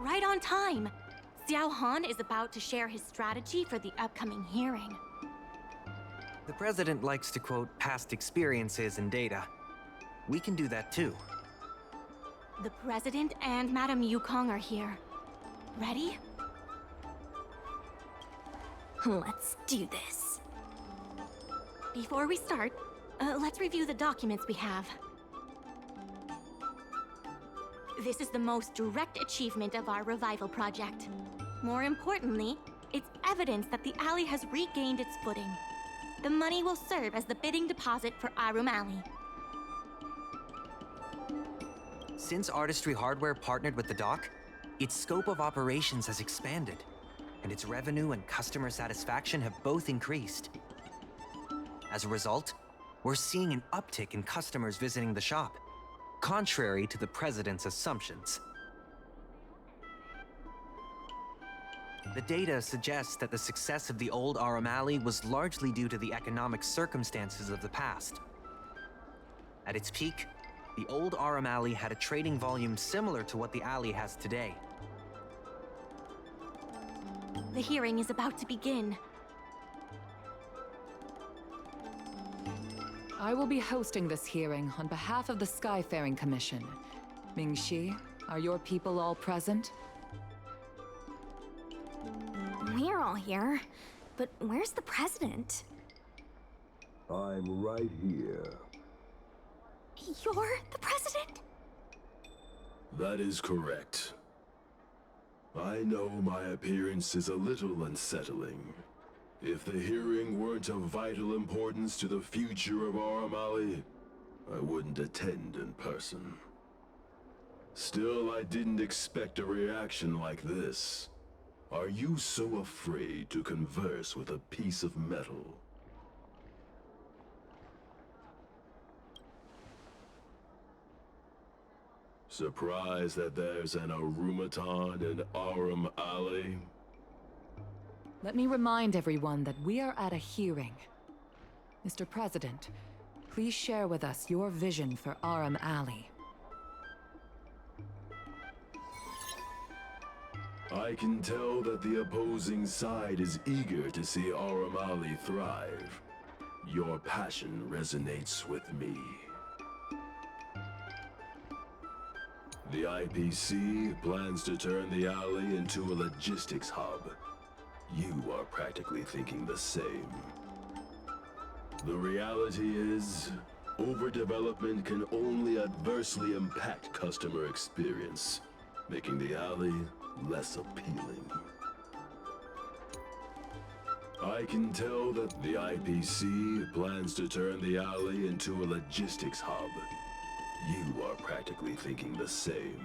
Right on time. Xiao Han is about to share his strategy for the upcoming hearing. The president likes to quote past experiences and data. We can do that too. The president and Madame Yukong are here. Ready? Let's do this. Before we start, let's review the documents we have. This is the most direct achievement of our revival project. More importantly, it's evidence that the alley has regained its footing. The money will serve as the bidding deposit for Aurum Alley. Since Artistry Hardware partnered with the dock, its scope of operations has expanded, and its revenue and customer satisfaction have both increased. As a result, we're seeing an uptick in customers visiting the shop, contrary to the president's assumptions. The data suggests that the success of the old Aurum Alley was largely due to the economic circumstances of the past. At its peak, the old Aurum Alley had a trading volume similar to what the alley has today. The hearing is about to begin. I will be hosting this hearing on behalf of the Skyfaring Commission. Mingxi, are your people all present? We're all here, but where's the president? I'm right here. You're the president? That is correct. I know my appearance is a little unsettling. If the hearing weren't of vital importance to the future of Aurum Alley, I wouldn't attend in person. Still, I didn't expect a reaction like this. Are you so afraid to converse with a piece of metal? Surprised that there's an Aurumaton in Aurum Alley? Let me remind everyone that we are at a hearing. Mr. President, please share with us your vision for Aurum Alley. I can tell that the opposing side is eager to see Aurum Alley thrive. Your passion resonates with me. The IPC plans to turn the alley into a logistics hub. You are practically thinking the same. The reality is, overdevelopment can only adversely impact customer experience, making the alley less appealing. I can tell that the IPC plans to turn the alley into a logistics hub. You are practically thinking the same.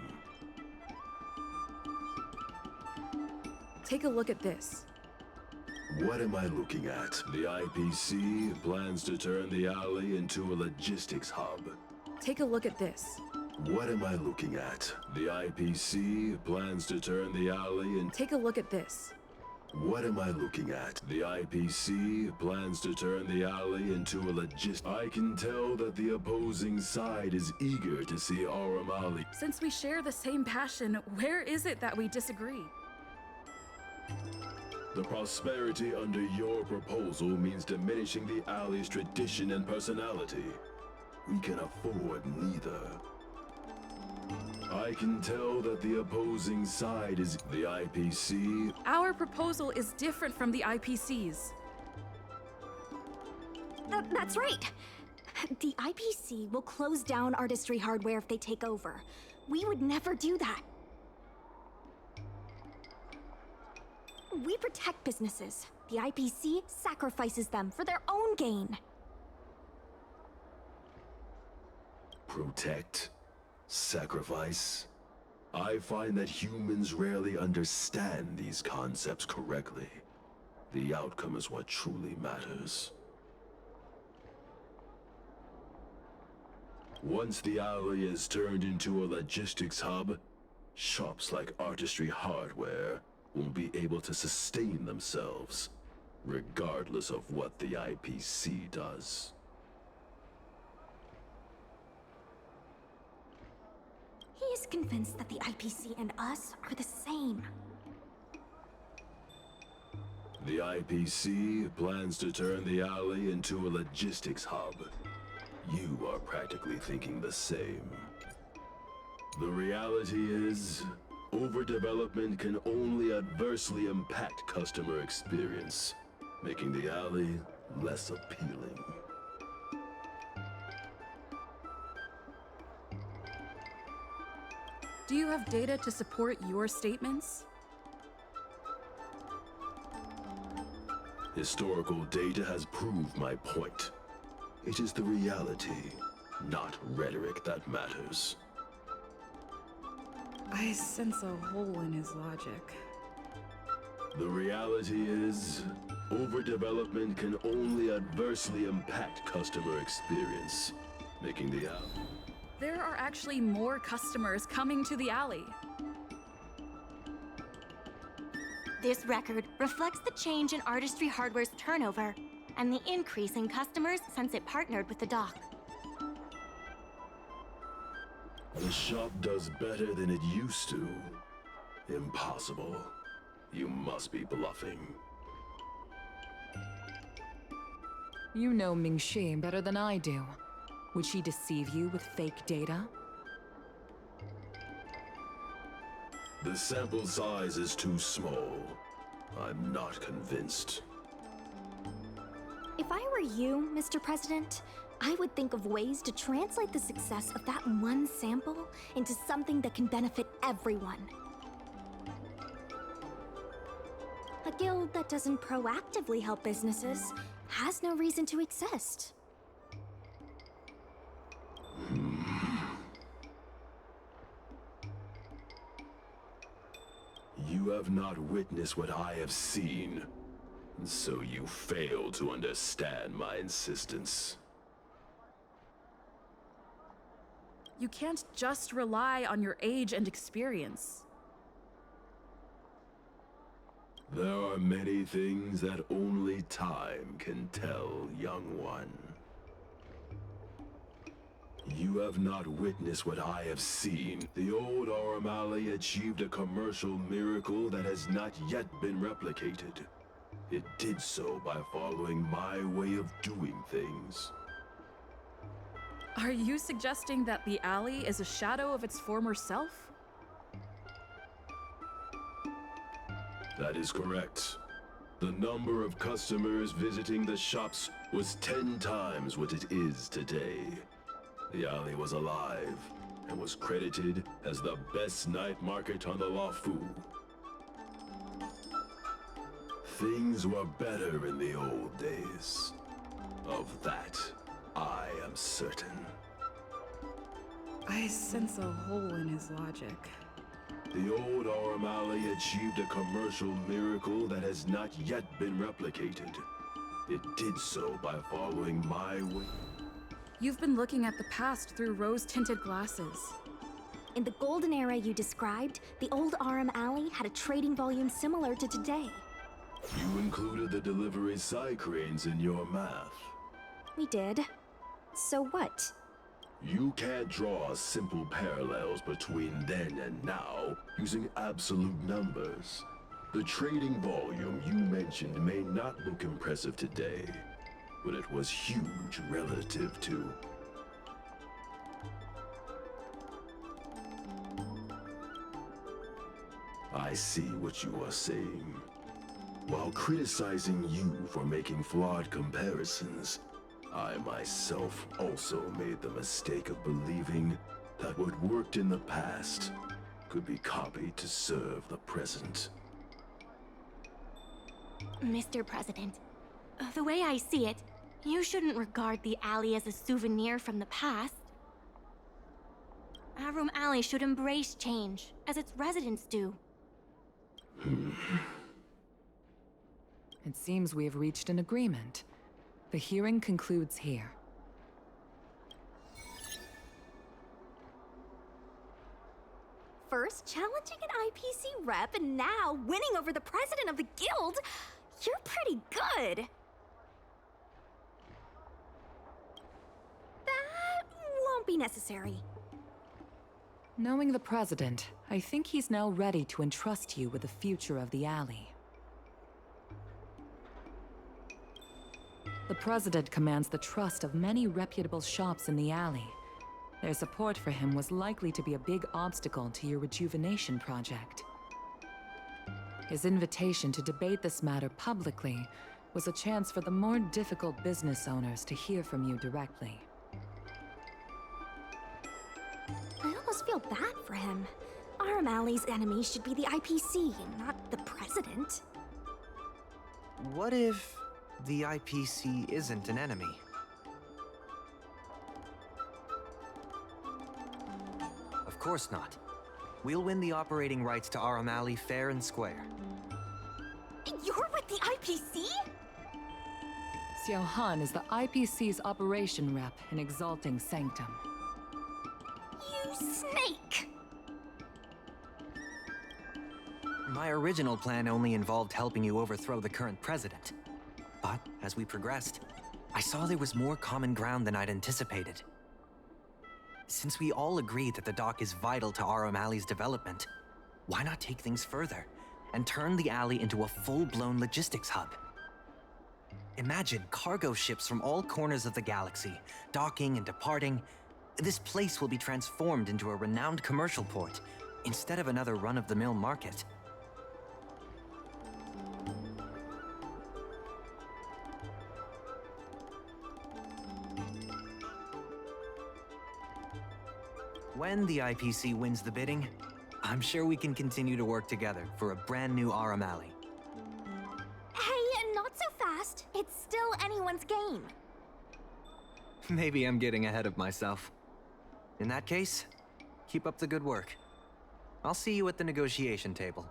Take a look at this. What am I looking at? The IPC plans to turn the alley into a logistics hub. Take a look at this. What am I looking at? The IPC plans to turn the alley and... Take a look at this. What am I looking at? The IPC plans to turn the alley into a I can tell that the opposing side is eager to see Aurum Alley. Since we share the same passion, where is it that we disagree? The prosperity under your proposal means diminishing the alley's tradition and personality. We can afford neither. I can tell that the opposing side is the IPC. Our proposal is different from the IPC's. That's right. The IPC will close down Artistry Hardware if they take over. We would never do that. We protect businesses. The IPC sacrifices them for their own gain. Protect? Sacrifice? I find that humans rarely understand these concepts correctly. The outcome is what truly matters. Once the alley is turned into a logistics hub, shops like Artistry Hardware will be able to sustain themselves, regardless of what the IPC does. He is convinced that the IPC and us are the same. The IPC plans to turn the alley into a logistics hub. You are practically thinking the same. The reality is, overdevelopment can only adversely impact customer experience, making the alley less appealing. Do you have data to support your statements? Historical data has proved my point. It is the reality, not rhetoric, that matters. I sense a hole in his logic. The reality is, overdevelopment can only adversely impact customer experience, making the alley. There are actually more customers coming to the alley. This record reflects the change in Artistry Hardware's turnover and the increase in customers since it partnered with the dock. The shop does better than it used to. Impossible. You must be bluffing. You know Mingxi better than I do. Would she deceive you with fake data? The sample size is too small. I'm not convinced. If I were you, Mr. President, I would think of ways to translate the success of that one sample into something that can benefit everyone. A guild that doesn't proactively help businesses has no reason to exist. You have not witnessed what I have seen, so you fail to understand my insistence. You can't just rely on your age and experience. There are many things that only time can tell, young one. You have not witnessed what I have seen. The old Aurum Alley achieved a commercial miracle that has not yet been replicated. It did so by following my way of doing things. Are you suggesting that the alley is a shadow of its former self? That is correct. The number of customers visiting the shops was 10 times what it is today. The alley was alive and was credited as the best night market on the Luofu. Things were better in the old days. Of that, I am certain. I sense a hole in his logic. The old Aurum Alley achieved a commercial miracle that has not yet been replicated. It did so by following my way. You've been looking at the past through rose-tinted glasses. In the golden era you described, the old Aurum Alley had a trading volume similar to today. You included the delivery side cranes in your math. We did. So what? You can't draw simple parallels between then and now using absolute numbers. The trading volume you mentioned may not look impressive today, but it was huge relative to... I see what you are saying. While criticizing you for making flawed comparisons, I myself also made the mistake of believing that what worked in the past could be copied to serve the present. Mr. President, the way I see it, you shouldn't regard the alley as a souvenir from the past. Aurum Alley should embrace change, as its residents do. It seems we have reached an agreement. The hearing concludes here. First challenging an IPC rep and now winning over the president of the guild? You're pretty good. That won't be necessary. Knowing the president, I think he's now ready to entrust you with the future of the alley. The president commands the trust of many reputable shops in the alley. Their support for him was likely to be a big obstacle to your rejuvenation project. His invitation to debate this matter publicly was a chance for the more difficult business owners to hear from you directly. I almost feel bad for him. Aurum Alley's enemy should be the IPC, not the president. What if the IPC isn't an enemy? Of course not. We'll win the operating rights to Aurum Alley fair and square. You're with the IPC? Xiao Han is the IPC's operation rep in Exalting Sanctum. You snake! My original plan only involved helping you overthrow the current president. But as we progressed, I saw there was more common ground than I'd anticipated. Since we all agree that the dock is vital to Aurum Alley's development, why not take things further and turn the alley into a full-blown logistics hub? Imagine cargo ships from all corners of the galaxy, docking and departing. This place will be transformed into a renowned commercial port, instead of another run-of-the-mill market. When the IPC wins the bidding, I'm sure we can continue to work together for a brand new Aurum Alley. Hey, not so fast. It's still anyone's game. Maybe I'm getting ahead of myself. In that case, keep up the good work. I'll see you at the negotiation table.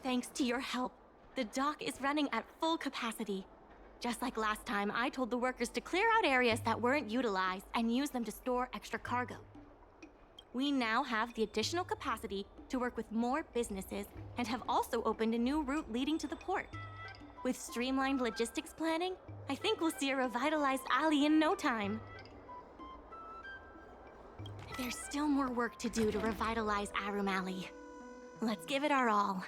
Thanks to your help, the dock is running at full capacity. Just like last time, I told the workers to clear out areas that weren't utilized and use them to store extra cargo. We now have the additional capacity to work with more businesses and have also opened a new route leading to the port. With streamlined logistics planning, I think we'll see a revitalized alley in no time. There's still more work to do to revitalize Aurum Alley. Let's give it our all.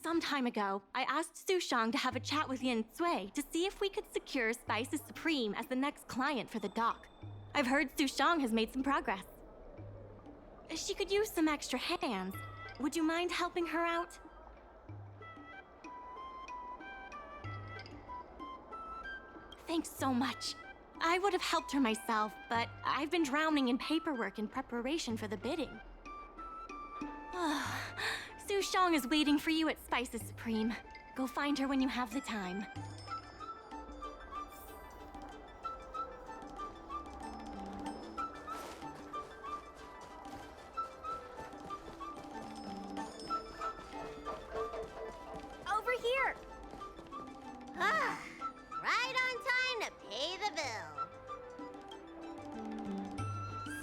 Some time ago, I asked Sushang to have a chat with Yin Sui to see if we could secure Spices Supreme as the next client for the dock. I've heard Sushang has made some progress. She could use some extra hands. Would you mind helping her out? Thanks so much. I would have helped her myself, but I've been drowning in paperwork in preparation for the bidding. Sushang is waiting for you at Spices Supreme. Go find her when you have the time. Over here! Ah, right on time to pay the bill.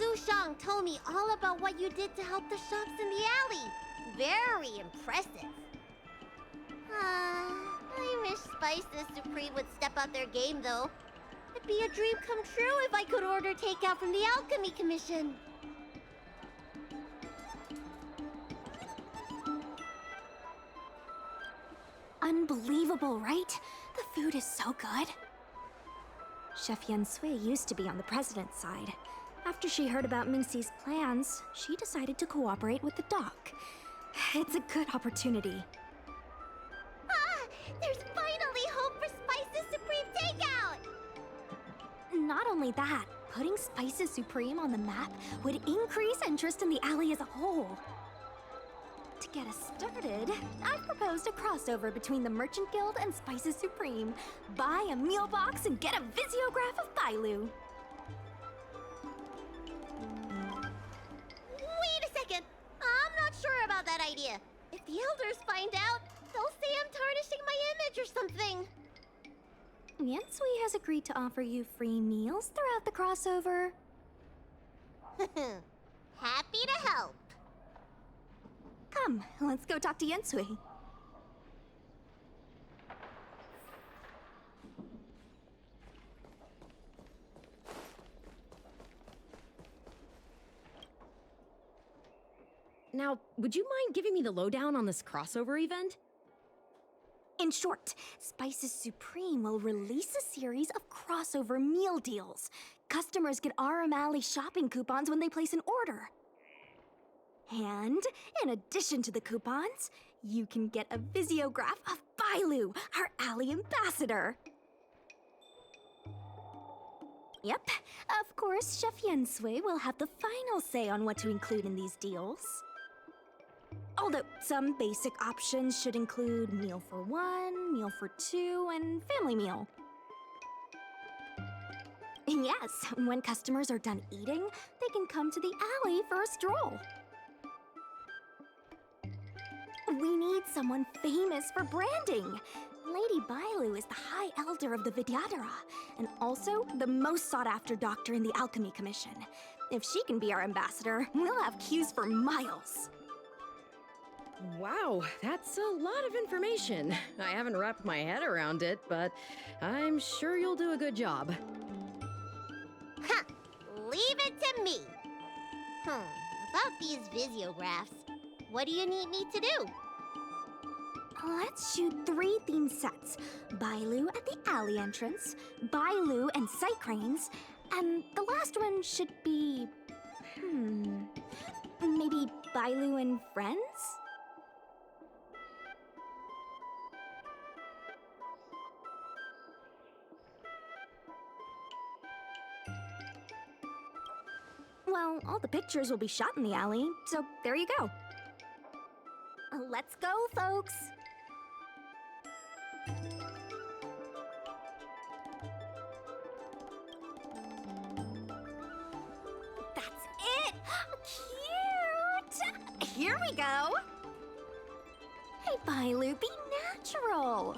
Sushang told me all about what you did to help the shops in the alley. Very impressive. I wish Spices Supreme would step up their game, though. It'd be a dream come true if I could order takeout from the Alchemy Commission. Unbelievable, right? The food is so good. Chef Yen Sui used to be on the president's side. After she heard about Mingxi's plans, she decided to cooperate with the dock. It's a good opportunity. There's finally hope for Spices Supreme takeout! Not only that, putting Spices Supreme on the map would increase interest in the alley as a whole. To get us started, I've proposed a crossover between the Merchant Guild and Spices Supreme. Buy a meal box and get a visiograph of Bailu. Wait a second! I'm not sure about that idea. If the elders find out, they'll say I'm tarnishing my image or something. Yen Sui has agreed to offer you free meals throughout the crossover. Happy to help. Come, let's go talk to Yen Sui. Now, would you mind giving me the lowdown on this crossover event? In short, Spices Supreme will release a series of crossover meal deals. Customers get Aurum Alley shopping coupons when they place an order. And in addition to the coupons, you can get a visiograph of Bailu, our alley ambassador. Yep, of course, Chef Yen Sui will have the final say on what to include in these deals. Although some basic options should include meal for one, meal for two, and family meal. Yes, when customers are done eating, they can come to the alley for a stroll. We need someone famous for branding. Lady Bailu is the High Elder of the Vidyadhara, and also the most sought-after doctor in the Alchemy Commission. If she can be our ambassador, we'll have queues for miles. Wow, that's a lot of information. I haven't wrapped my head around it, but I'm sure you'll do a good job. Leave it to me. About these visiographs, what do you need me to do? Let's shoot 3 theme sets. Bailu at the alley entrance, Bailu and sight cranes, and the last one should be... maybe Bailu and friends? Well, all the pictures will be shot in the alley, so there you go. Let's go, folks! That's it! Cute! Here we go! Hey, Bailu, be natural!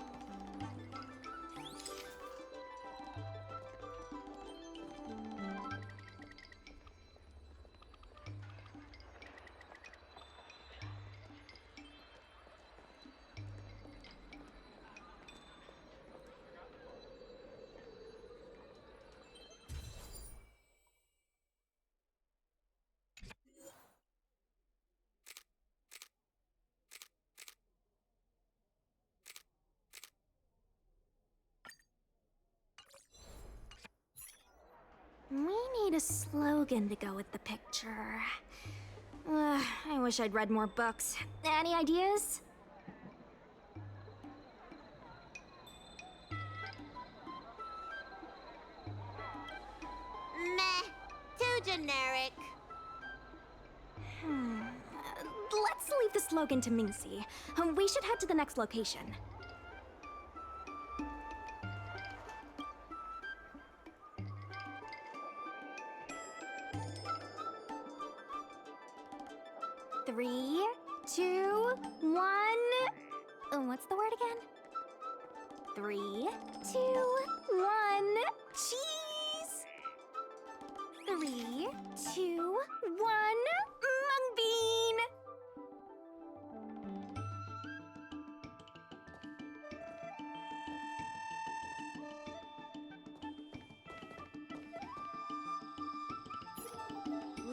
a slogan to go with the picture. I wish I'd read more books. Any ideas? Meh. Too generic. Let's leave the slogan to Mingxi. We should head to the next location. Three, two, one. What's the word again? 3, 2, 1. Cheese! 3, 2, 1. Mung bean!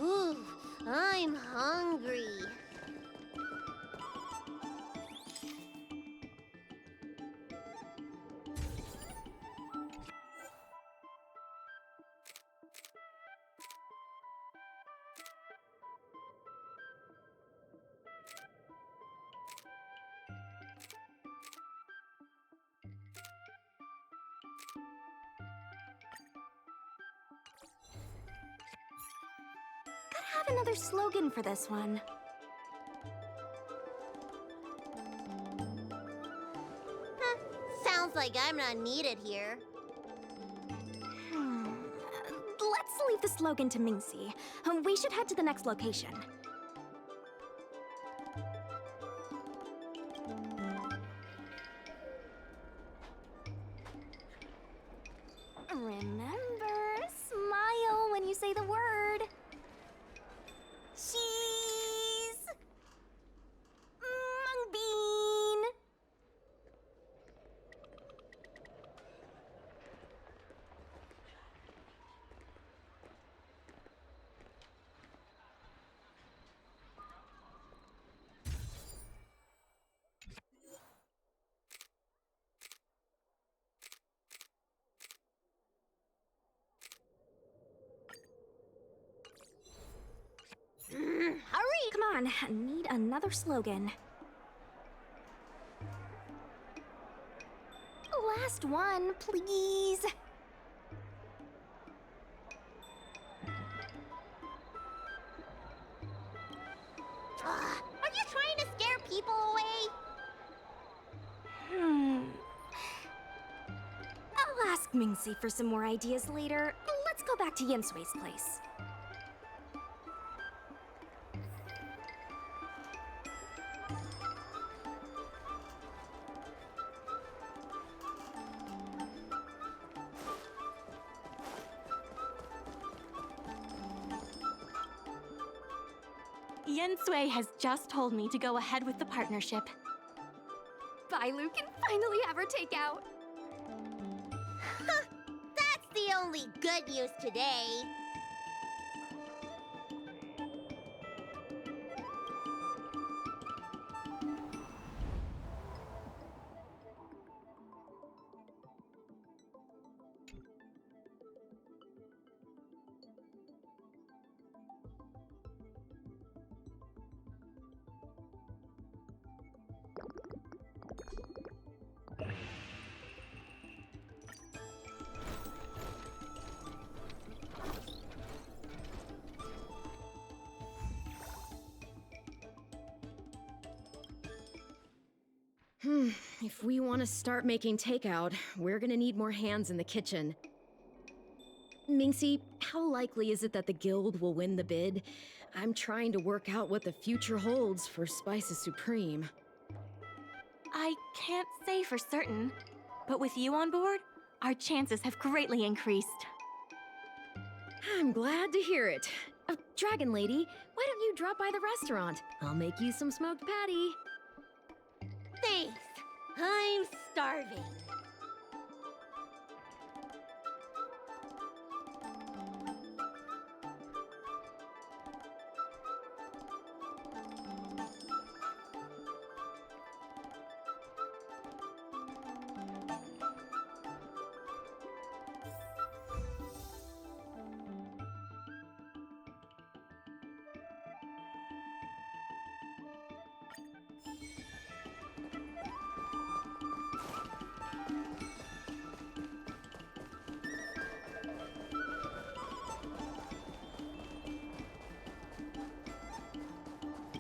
Ooh, I'm hungry. Gotta have another slogan for this one. Sounds like I'm not needed here. Let's leave the slogan to Mingxi. We should head to the next location. Remember, smile when you say the word. Cheese! Mung bean! Hurry! Come on, I need another slogan. Last one, please. Are you trying to scare people away? I'll ask Mingxi for some more ideas later. Let's go back to Yinsui's place. Yensui has just told me to go ahead with the partnership. Bailu can finally have her takeout. That's the only good news today. If we want to start making takeout, we're gonna need more hands in the kitchen. Mingxi, how likely is it that the guild will win the bid? I'm trying to work out what the future holds for Spices Supreme. I can't say for certain, but with you on board, our chances have greatly increased. I'm glad to hear it. Dragon Lady, why don't you drop by the restaurant? I'll make you some smoked patty. Thanks. I'm starving.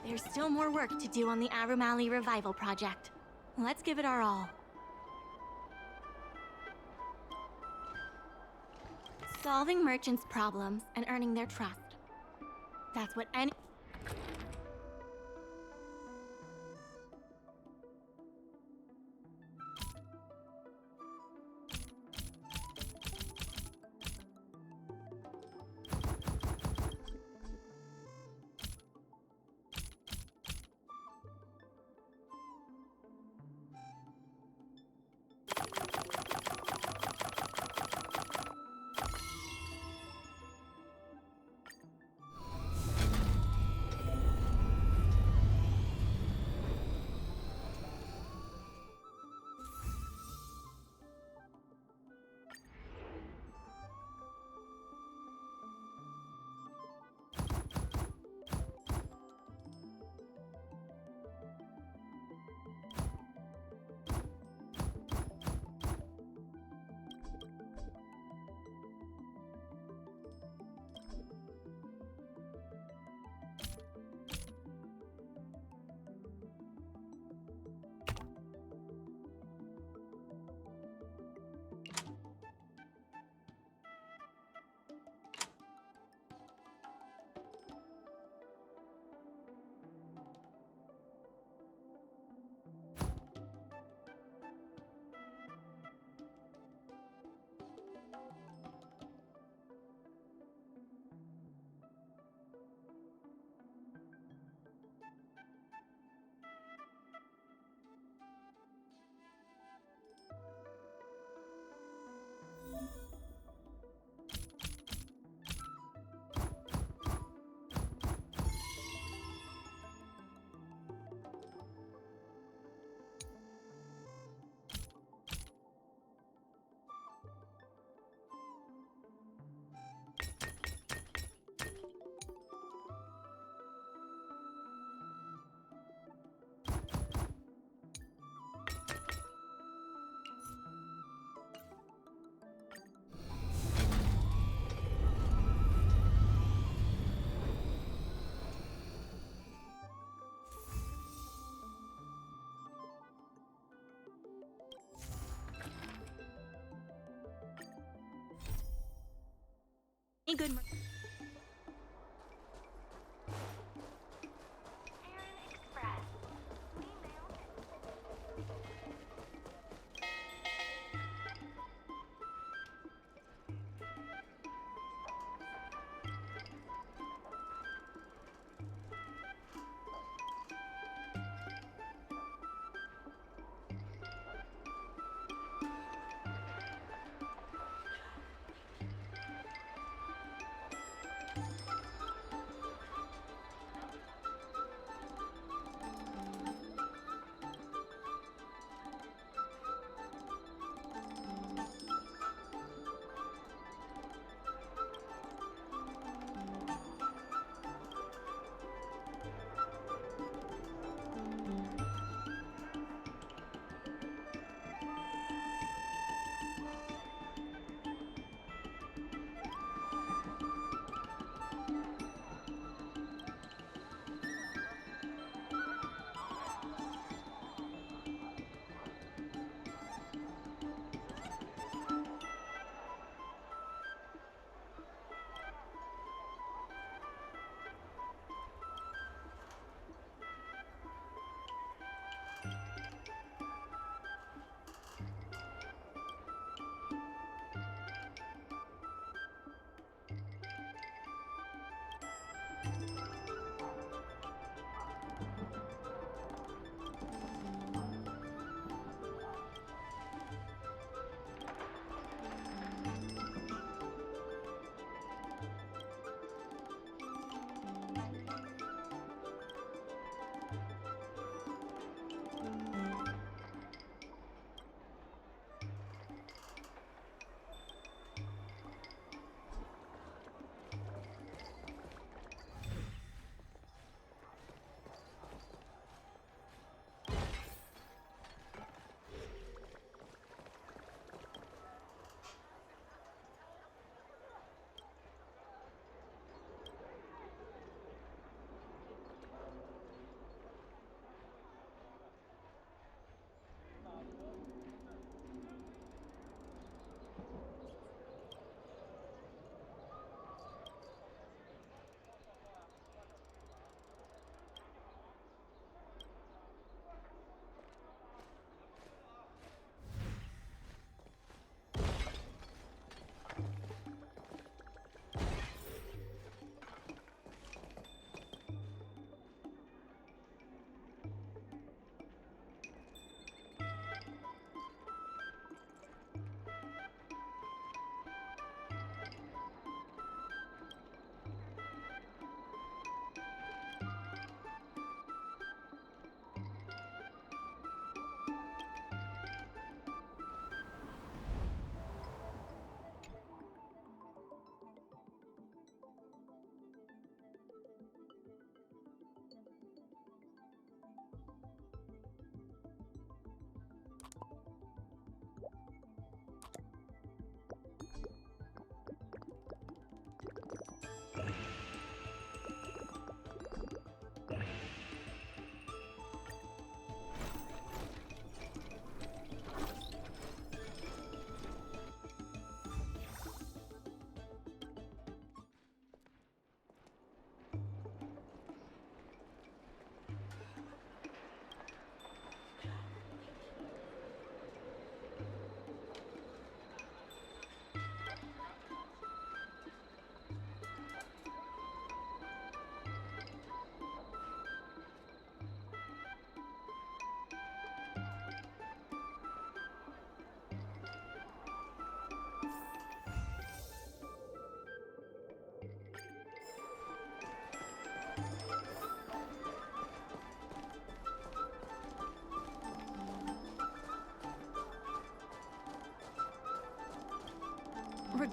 there's still more work to do on the Aurum Alley Revival project. Let's give it our all. Solving merchants' problems and earning their trust. That's what any... good...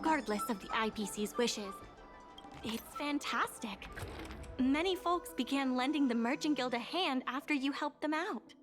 regardless of the IPC's wishes. It's fantastic. Many folks began lending the Merchant Guild a hand after you helped them out.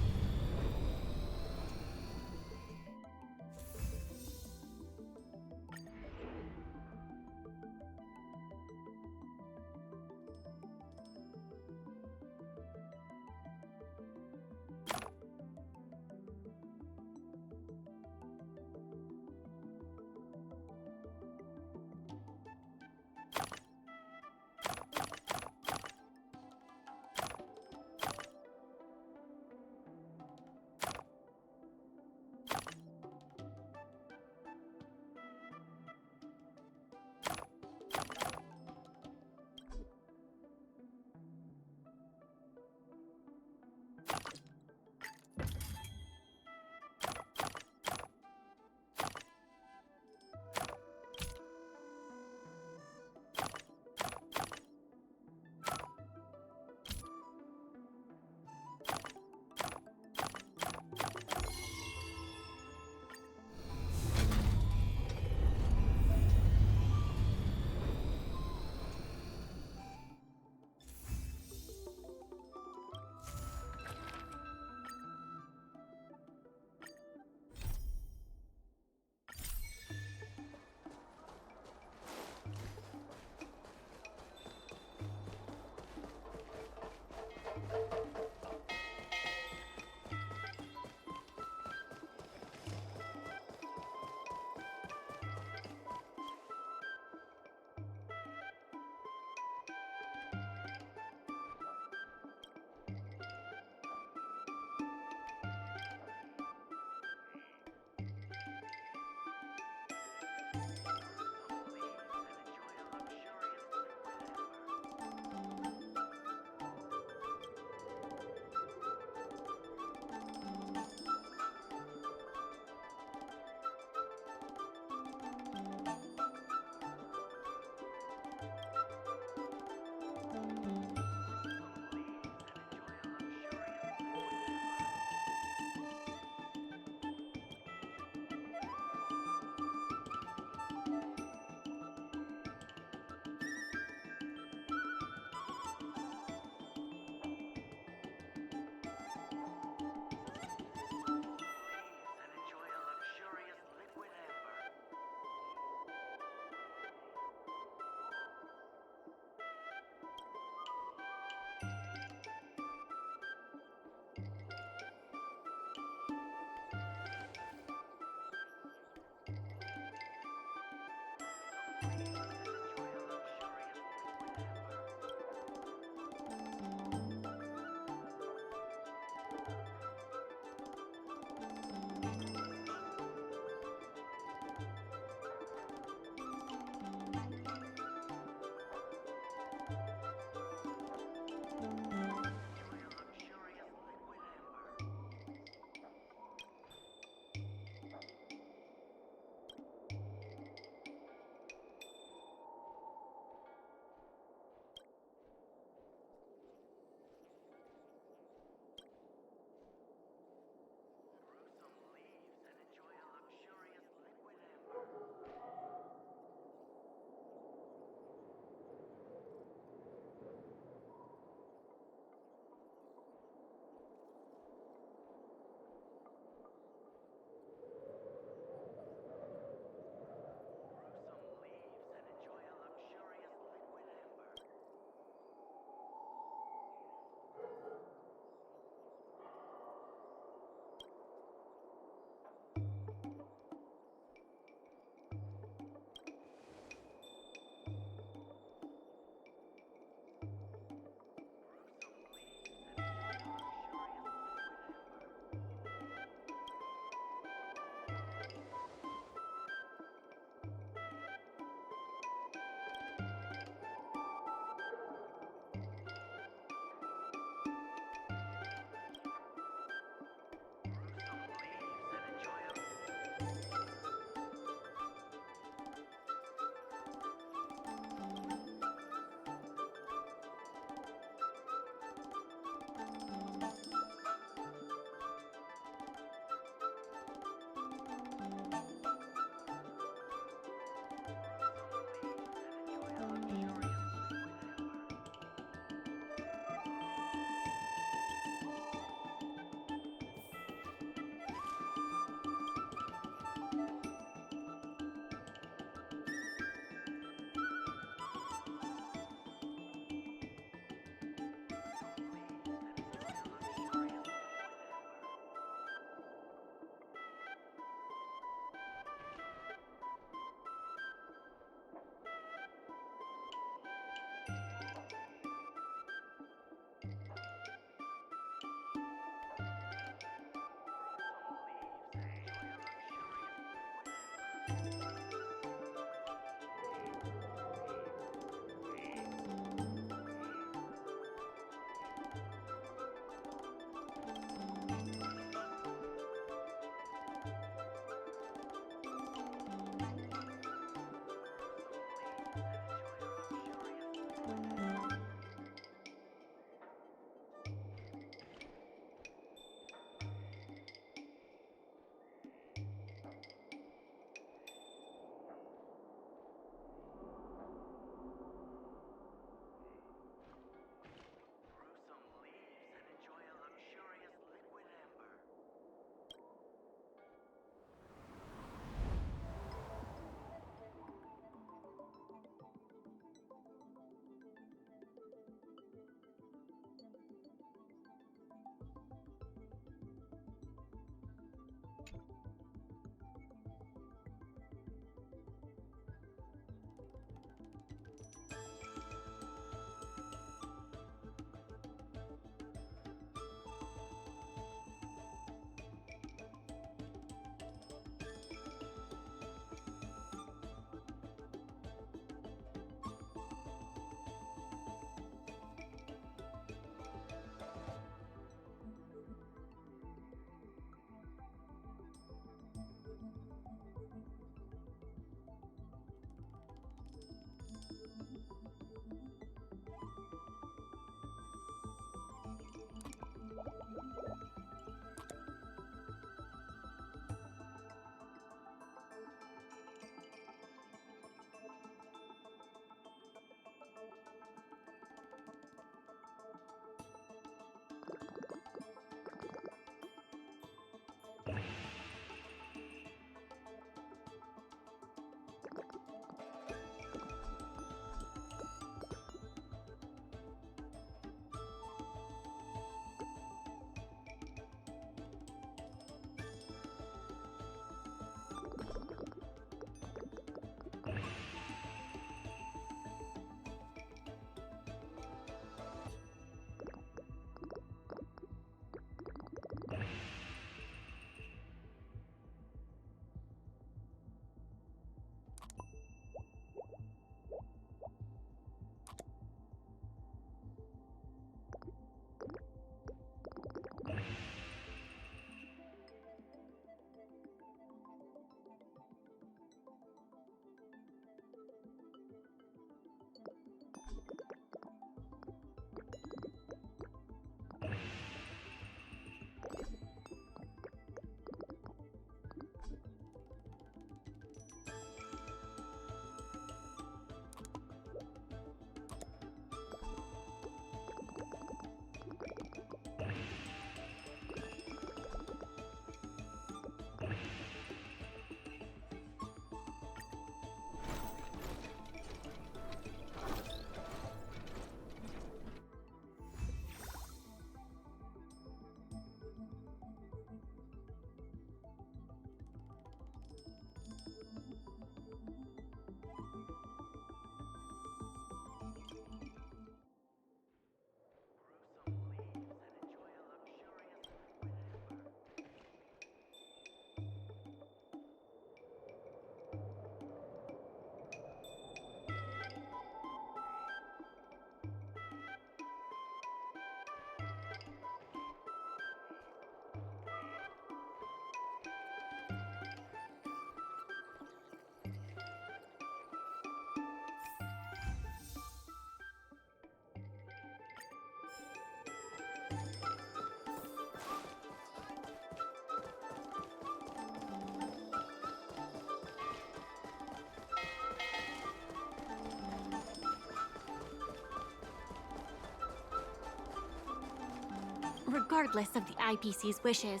Regardless of the IPC's wishes,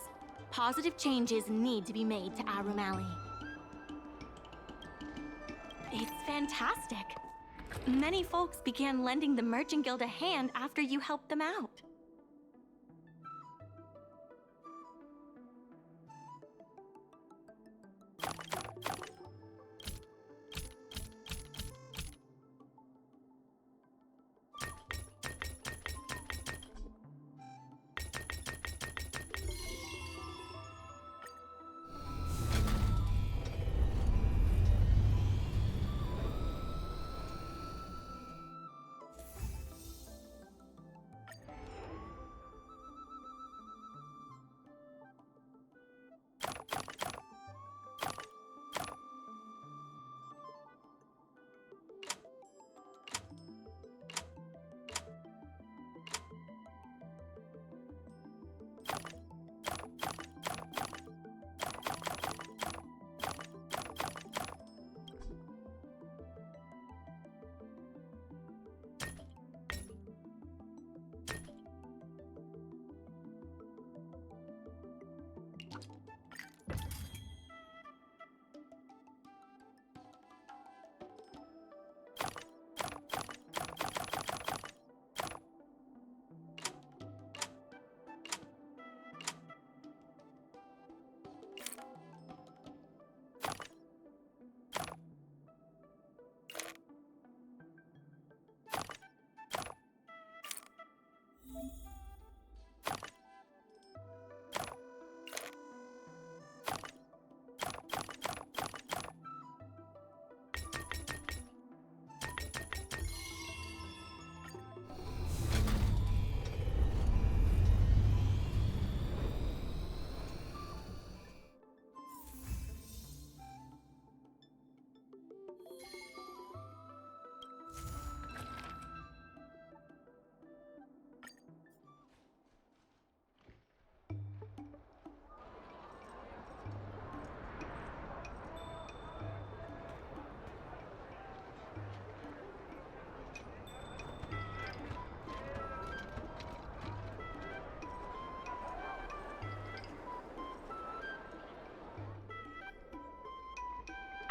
positive changes need to be made to Aurum Alley. It's fantastic. Many folks began lending the Merchant Guild a hand after you helped them out.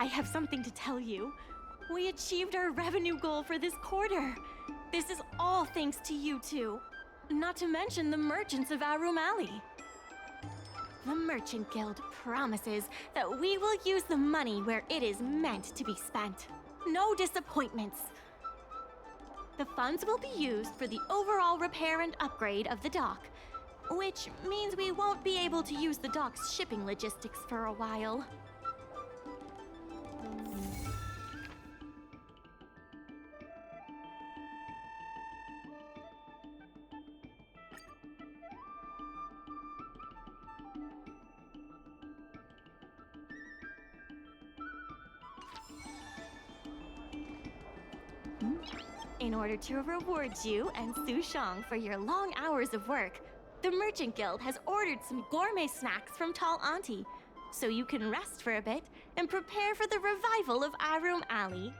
I have something to tell you. We achieved our revenue goal for this quarter. This is all thanks to you two. Not to mention the merchants of Aurum Alley. The Merchant Guild promises that we will use the money where it is meant to be spent. No disappointments. The funds will be used for the overall repair and upgrade of the dock, which means we won't be able to use the dock's shipping logistics for a while. In order to reward you and Su Shang for your long hours of work, the Merchant Guild has ordered some gourmet snacks from Tall Auntie, so you can rest for a bit and prepare for the revival of Aurum Alley.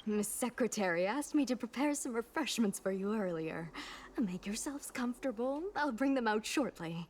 Miss Secretary asked me to prepare some refreshments for you earlier. Make yourselves comfortable. I'll bring them out shortly.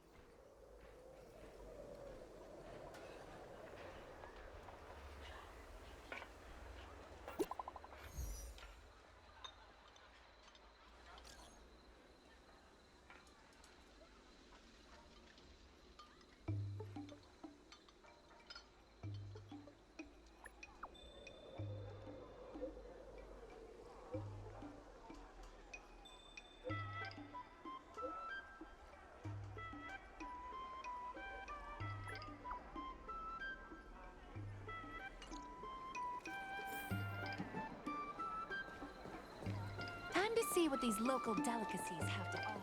see what these local delicacies have to offer.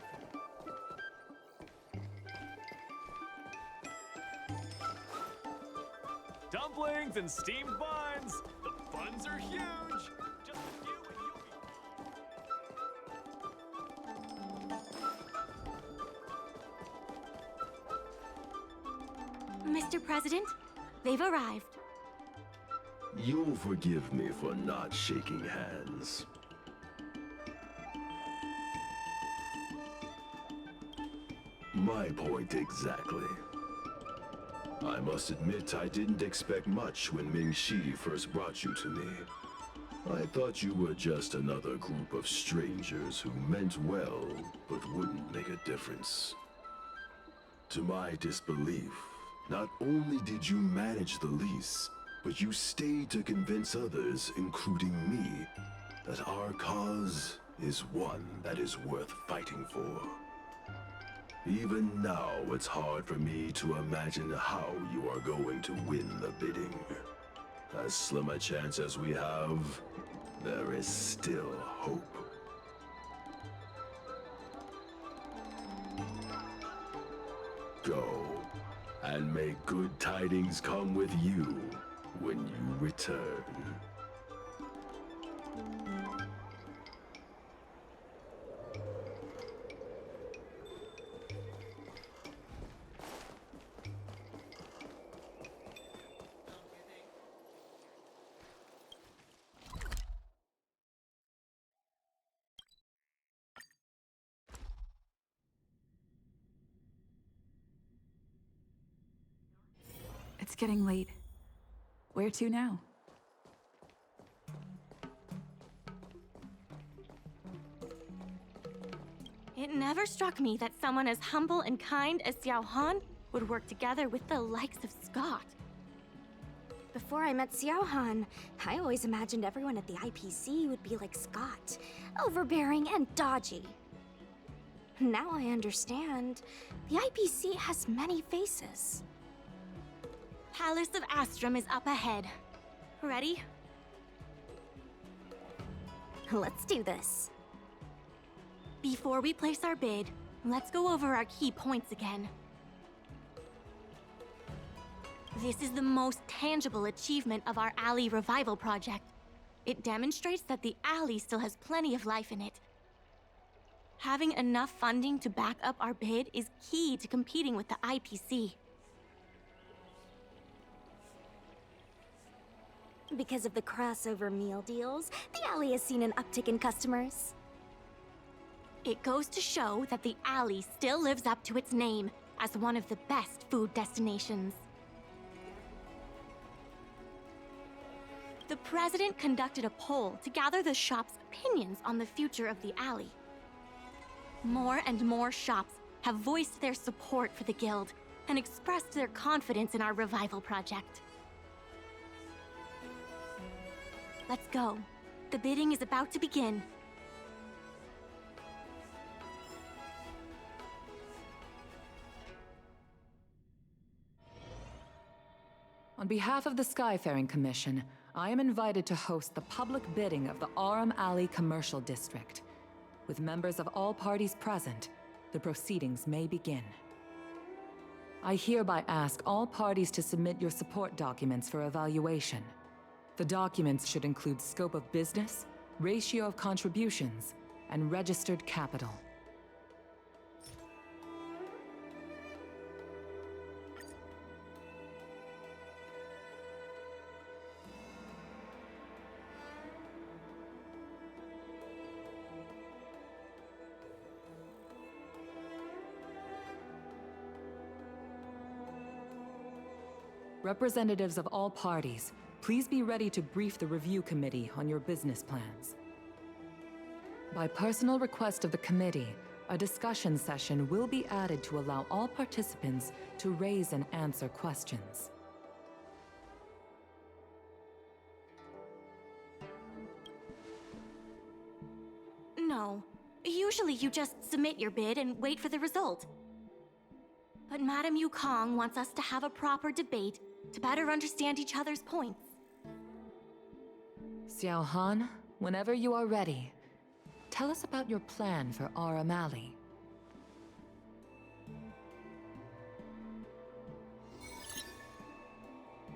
Dumplings and steamed buns! The buns are huge! Just a few and you'll be... Mr. President, they've arrived. You'll forgive me for not shaking hands. My point exactly. I must admit I didn't expect much when Ming-Shi first brought you to me. I thought you were just another group of strangers who meant well, but wouldn't make a difference. To my disbelief, not only did you manage the lease, but you stayed to convince others, including me, that our cause is one that is worth fighting for. Even now, it's hard for me to imagine how you are going to win the bidding. As slim a chance as we have, there is still hope. Go, and may good tidings come with you when you return. It's getting late. Where to now? It never struck me that someone as humble and kind as Xiao Han would work together with the likes of Scott. Before I met Xiao Han, I always imagined everyone at the IPC would be like Scott, overbearing and dodgy. Now I understand. The IPC has many faces. Palace of Astrum is up ahead. Ready? Let's do this. Before we place our bid, let's go over our key points again. This is the most tangible achievement of our alley revival project. It demonstrates that the alley still has plenty of life in it. Having enough funding to back up our bid is key to competing with the IPC. Because of the crossover meal deals, the alley has seen an uptick in customers. It goes to show that the alley still lives up to its name as one of the best food destinations. The president conducted a poll to gather the shop's opinions on the future of the alley. More and more shops have voiced their support for the guild and expressed their confidence in our revival project. Let's go. The bidding is about to begin. On behalf of the Skyfaring Commission, I am invited to host the public bidding of the Aurum Alley Commercial District. With members of all parties present, the proceedings may begin. I hereby ask all parties to submit your support documents for evaluation. The documents should include scope of business, ratio of contributions, and registered capital. Representatives of all parties, please be ready to brief the review committee on your business plans. By personal request of the committee, a discussion session will be added to allow all participants to raise and answer questions. No. Usually you just submit your bid and wait for the result. But Madame Yukong wants us to have a proper debate to better understand each other's points. Xiao Han, whenever you are ready. Tell us about your plan for Aurum Alley.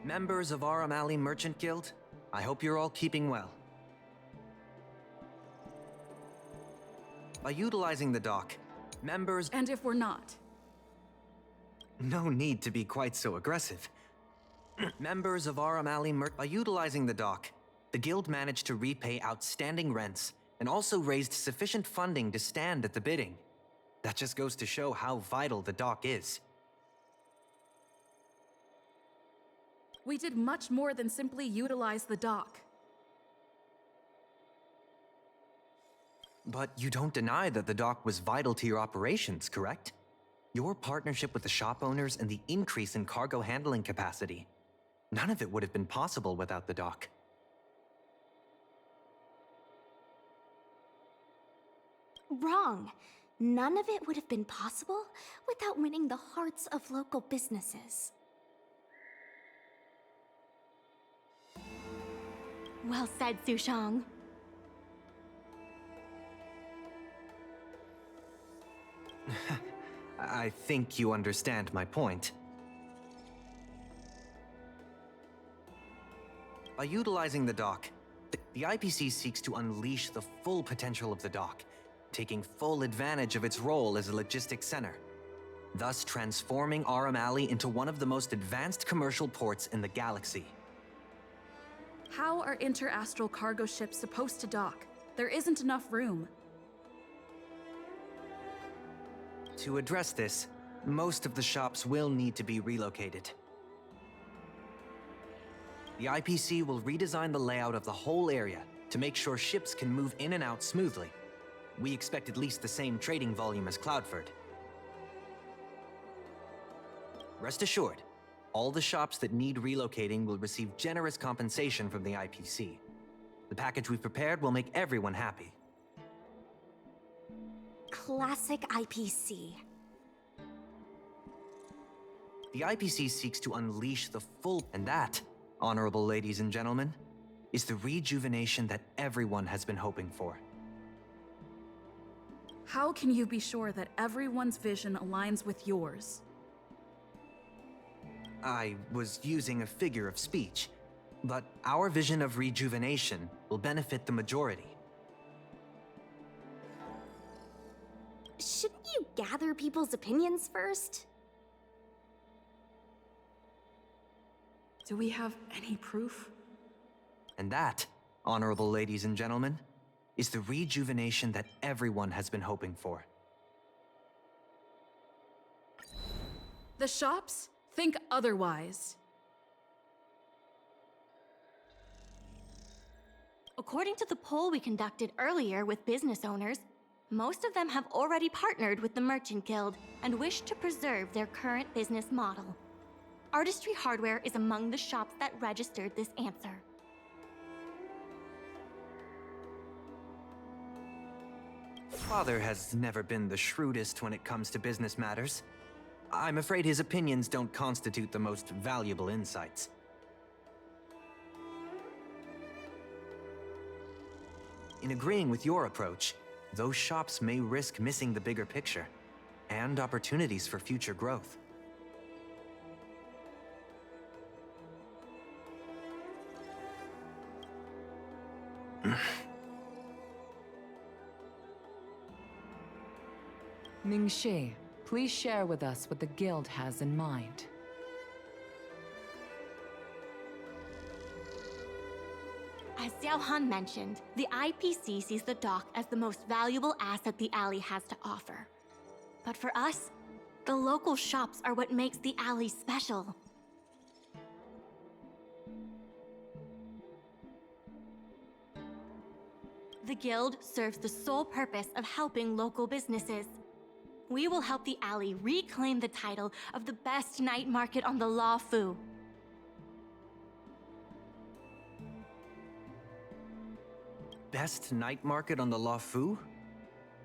Members of Aurum Alley Merchant Guild, I hope you're all keeping well. By utilizing the dock, members— And if we're not? No need to be quite so aggressive. Members of Aurum Alley by utilizing the dock, the guild managed to repay outstanding rents and also raised sufficient funding to stand at the bidding. That just goes to show how vital the dock is. We did much more than simply utilize the dock. But you don't deny that the dock was vital to your operations, correct? Your partnership with the shop owners and the increase in cargo handling capacity. None of it would have been possible without the dock. Wrong. None of it would have been possible without winning the hearts of local businesses. Well said, Sushang. I think you understand my point. By utilizing the dock, the IPC seeks to unleash the full potential of the dock, taking full advantage of its role as a logistics center, thus transforming Aurum Alley into one of the most advanced commercial ports in the galaxy. How are interastral cargo ships supposed to dock? There isn't enough room. To address this, most of the shops will need to be relocated. The IPC will redesign the layout of the whole area to make sure ships can move in and out smoothly. We expect at least the same trading volume as Cloudford. Rest assured, all the shops that need relocating will receive generous compensation from the IPC. The package we've prepared will make everyone happy. Classic IPC. The IPC seeks to unleash the full— and that, honorable ladies and gentlemen, is the rejuvenation that everyone has been hoping for. How can you be sure that everyone's vision aligns with yours? I was using a figure of speech, but our vision of rejuvenation will benefit the majority. Shouldn't you gather people's opinions first? Do we have any proof? And that, honorable ladies and gentlemen, is the rejuvenation that everyone has been hoping for. The shops think otherwise. According to the poll we conducted earlier with business owners, most of them have already partnered with the Merchant Guild and wish to preserve their current business model. Artistry Hardware is among the shops that registered this answer. Father has never been the shrewdest when it comes to business matters. I'm afraid his opinions don't constitute the most valuable insights. In agreeing with your approach, those shops may risk missing the bigger picture and opportunities for future growth. Mingxi, please share with us what the guild has in mind. As Xiaohan mentioned, the IPC sees the dock as the most valuable asset the alley has to offer. But for us, the local shops are what makes the alley special. The guild serves the sole purpose of helping local businesses. We will help the alley reclaim the title of the best night market on the Law Fu. Best night market on the Law Fu?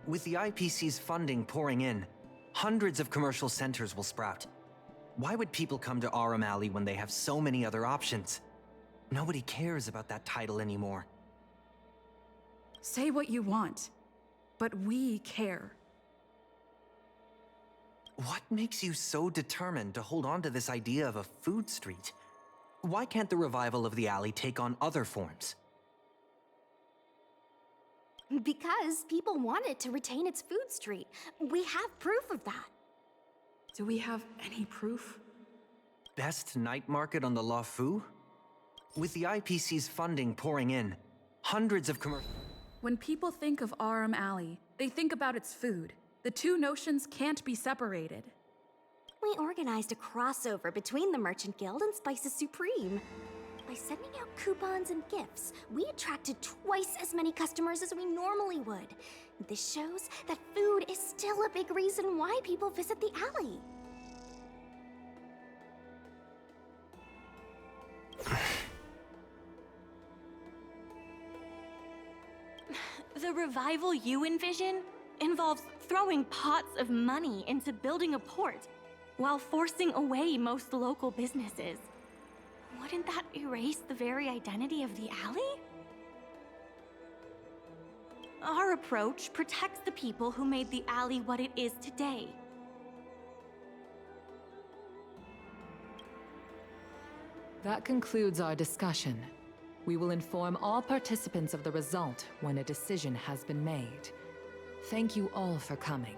With the IPC's funding pouring in, hundreds of commercial centers will sprout. Why would people come to Aurum Alley when they have so many other options? Nobody cares about that title anymore. Say what you want, but we care. What makes you so determined to hold on to this idea of a food street? Why can't the revival of the alley take on other forms? Because people want it to retain its food street. We have proof of that. Do we have any proof? Best night market on the La Fu? With the IPC's funding pouring in, hundreds of commercial... When people think of Aurum Alley, they think about its food. The two notions can't be separated. We organized a crossover between the Merchant Guild and Spices Supreme. By sending out coupons and gifts, we attracted twice as many customers as we normally would. This shows that food is still a big reason why people visit the alley. The revival you envision involves throwing pots of money into building a port while forcing away most local businesses. Wouldn't that erase the very identity of the alley? Our approach protects the people who made the alley what it is today. That concludes our discussion. We will inform all participants of the result when a decision has been made. Thank you all for coming.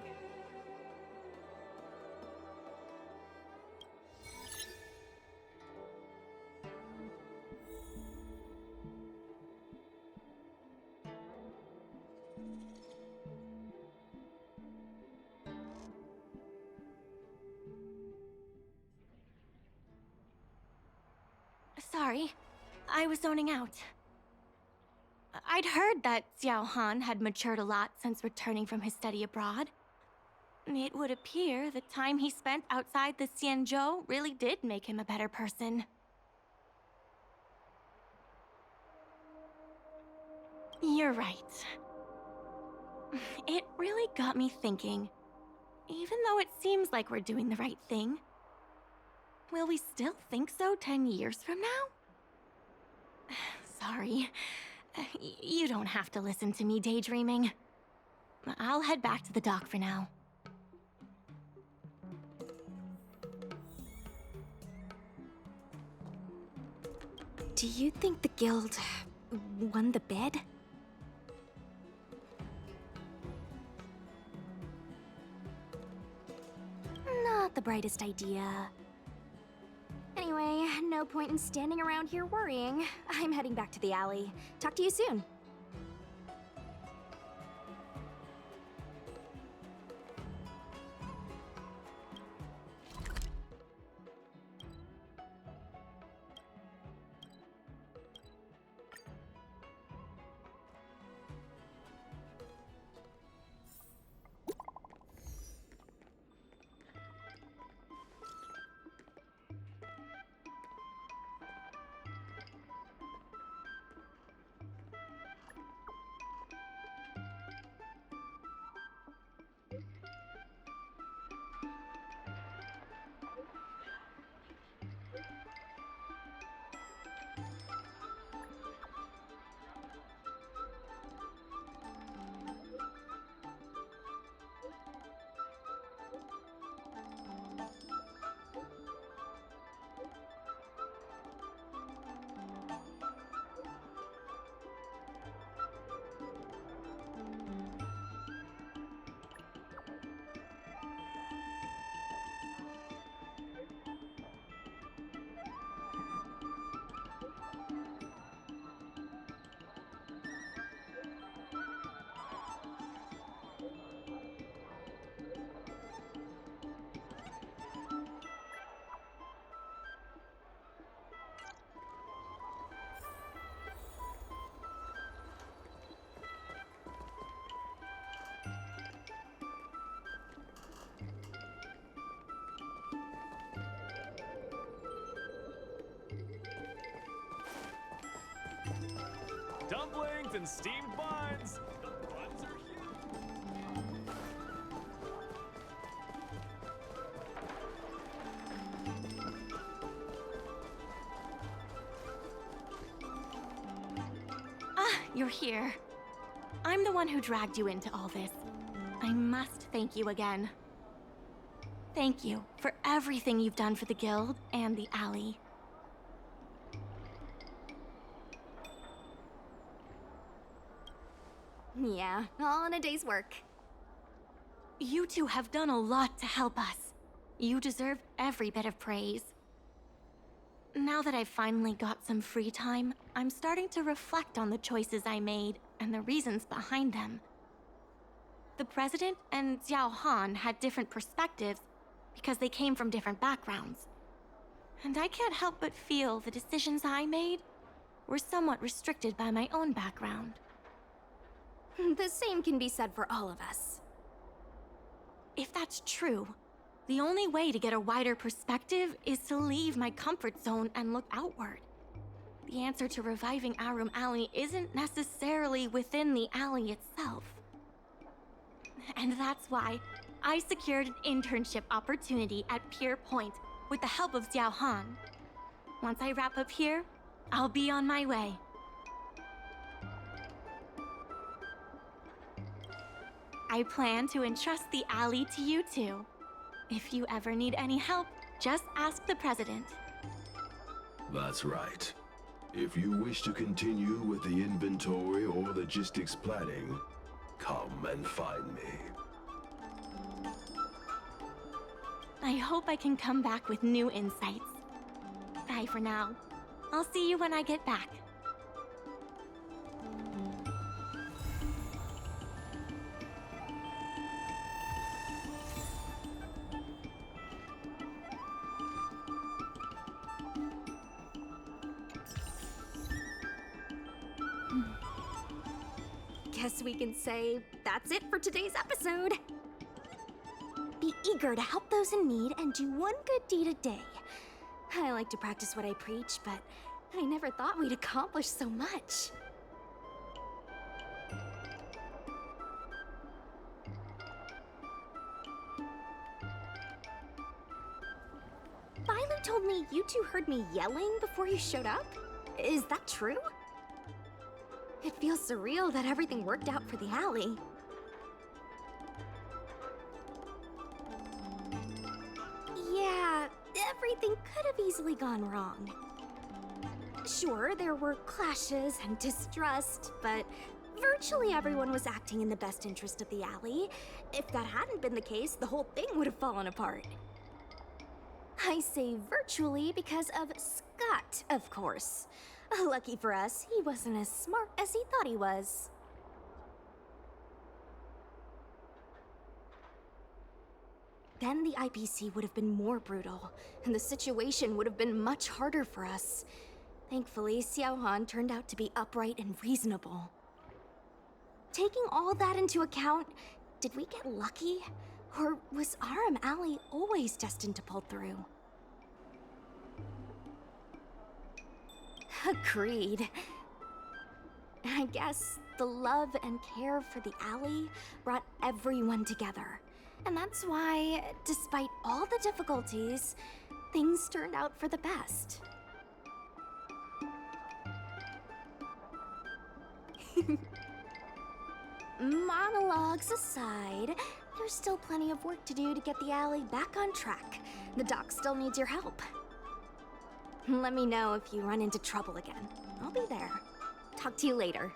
Sorry, I was zoning out. I'd heard that Xiao Han had matured a lot since returning from his study abroad. It would appear the time he spent outside the Xianzhou really did make him a better person. You're right. It really got me thinking. Even though it seems like we're doing the right thing, will we still think so 10 years from now? Sorry. You don't have to listen to me daydreaming. I'll head back to the dock for now. Do you think the guild won the bid? Not the brightest idea. Anyway, no point in standing around here worrying. I'm heading back to the alley. Talk to you soon. Dumplings and steamed buns! The buns are here! Ah, you're here. I'm the one who dragged you into all this. I must thank you again. Thank you for everything you've done for the Guild and the Alley. Yeah, all in a day's work. You two have done a lot to help us. You deserve every bit of praise. Now that I've finally got some free time, I'm starting to reflect on the choices I made and the reasons behind them. The President and Xiao Han had different perspectives because they came from different backgrounds. And I can't help but feel the decisions I made were somewhat restricted by my own background. The same can be said for all of us. If that's true, the only way to get a wider perspective is to leave my comfort zone and look outward. The answer to reviving Aurum Alley isn't necessarily within the alley itself. And that's why I secured an internship opportunity at Pier Point with the help of Xiao Han. Once I wrap up here, I'll be on my way. I plan to entrust the alley to you two. If you ever need any help, just ask the President. That's right. If you wish to continue with the inventory or logistics planning, come and find me. I hope I can come back with new insights. Bye for now. I'll see you when I get back. Guess we can say that's it for today's episode. Be eager to help those in need and do one good deed a day. I like to practice what I preach, but I never thought we'd accomplish so much. Philo told me you two heard me yelling before you showed up. Is that true? It feels surreal that everything worked out for the alley. Yeah, everything could have easily gone wrong. Sure, there were clashes and distrust, but virtually everyone was acting in the best interest of the alley. If that hadn't been the case, the whole thing would have fallen apart. I say virtually because of Scott, of course. Lucky for us, he wasn't as smart as he thought he was. Then the IPC would have been more brutal, and the situation would have been much harder for us. Thankfully, Xiao Han turned out to be upright and reasonable. Taking all that into account, did we get lucky? Or was Aurum Alley always destined to pull through? Agreed. I guess the love and care for the alley brought everyone together. And that's why, despite all the difficulties, things turned out for the best. Monologues aside, there's still plenty of work to do to get the alley back on track. The doc still needs your help. Let me know if you run into trouble again. I'll be there. Talk to you later.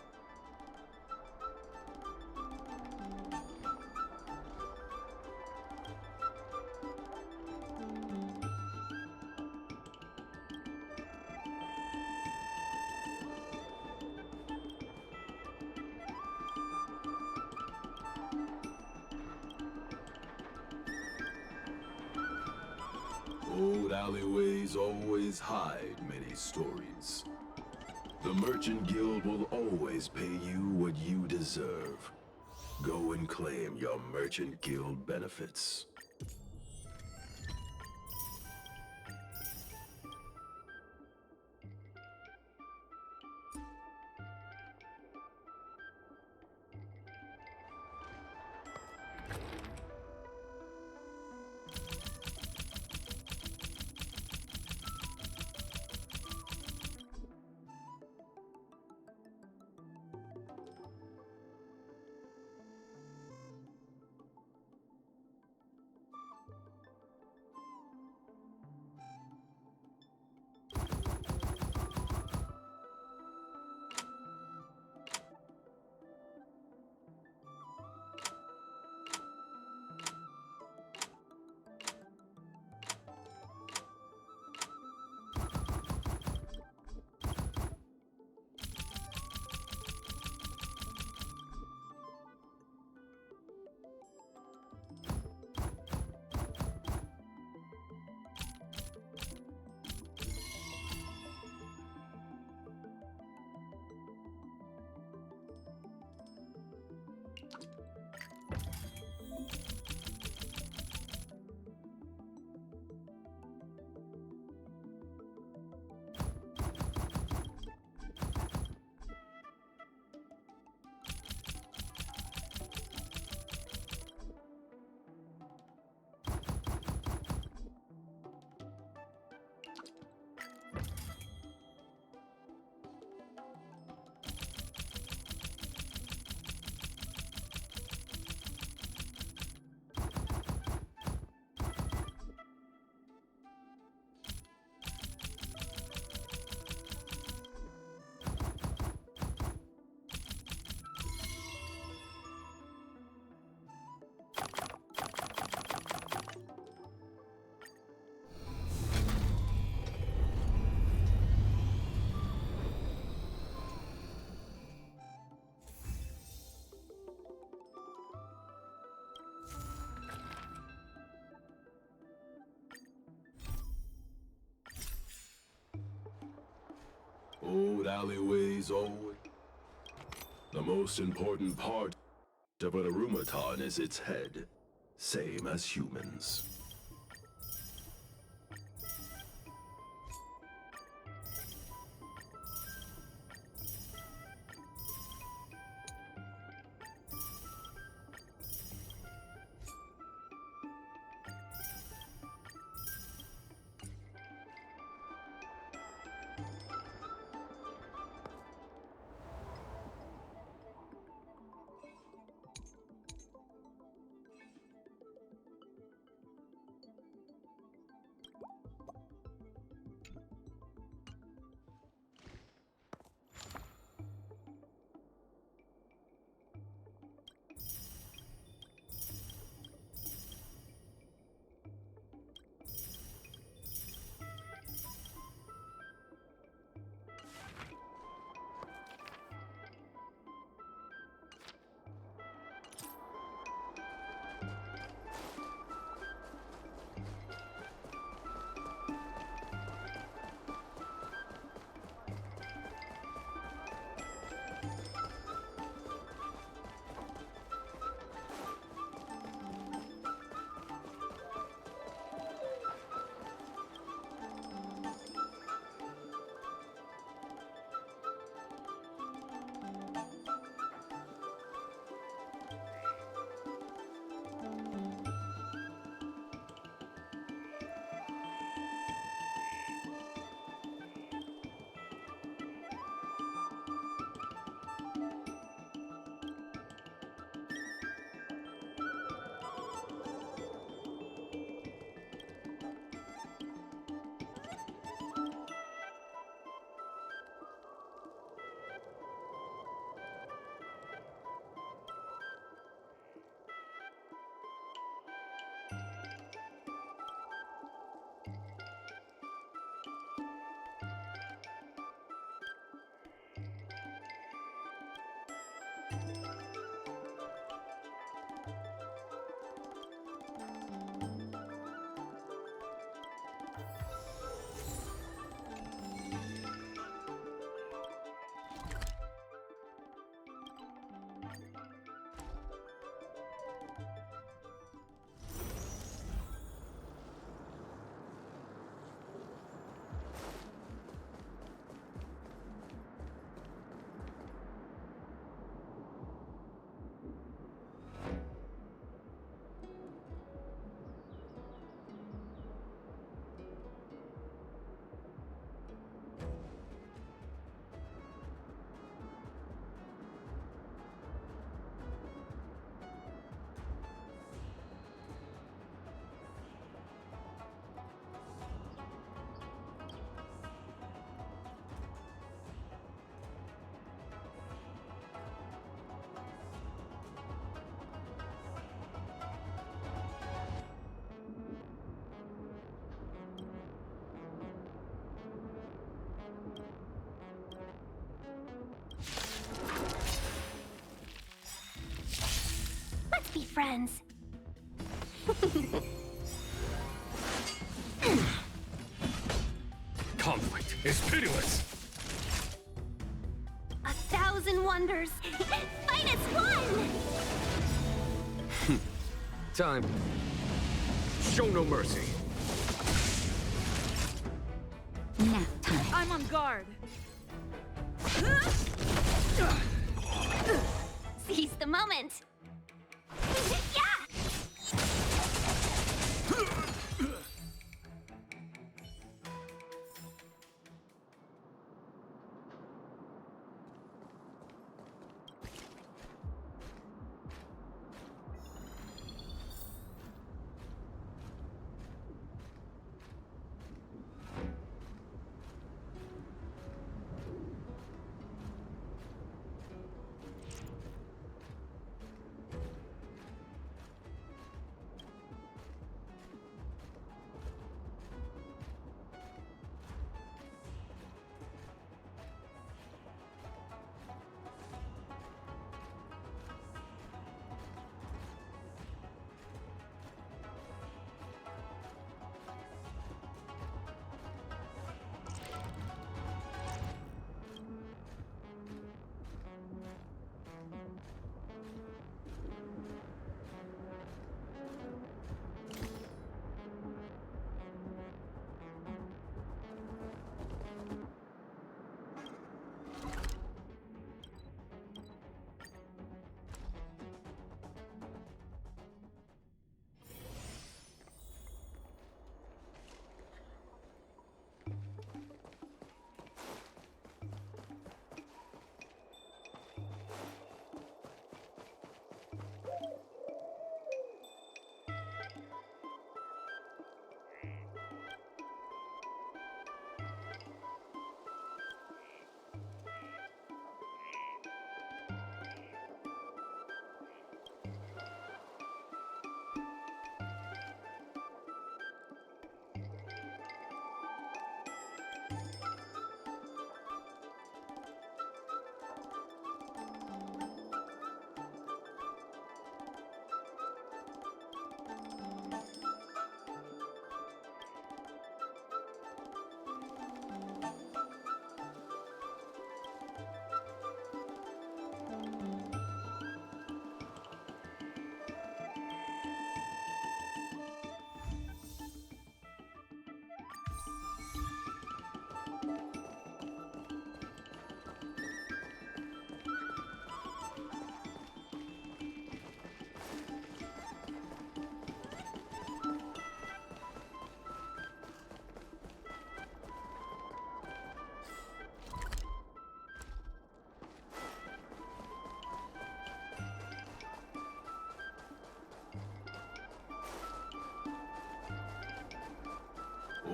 Old alleyways always hide many stories. The Merchant Guild will always pay you what you deserve. Go and claim your Merchant Guild benefits. Old alleyways always. The most important part of an Arumaton is its head, same as humans. Let's be friends. Conflict is pitiless. 1,000 wonders. Fight as one! Time. Show no mercy. Nap time. I'm on guard. Seize the moment. Yeah!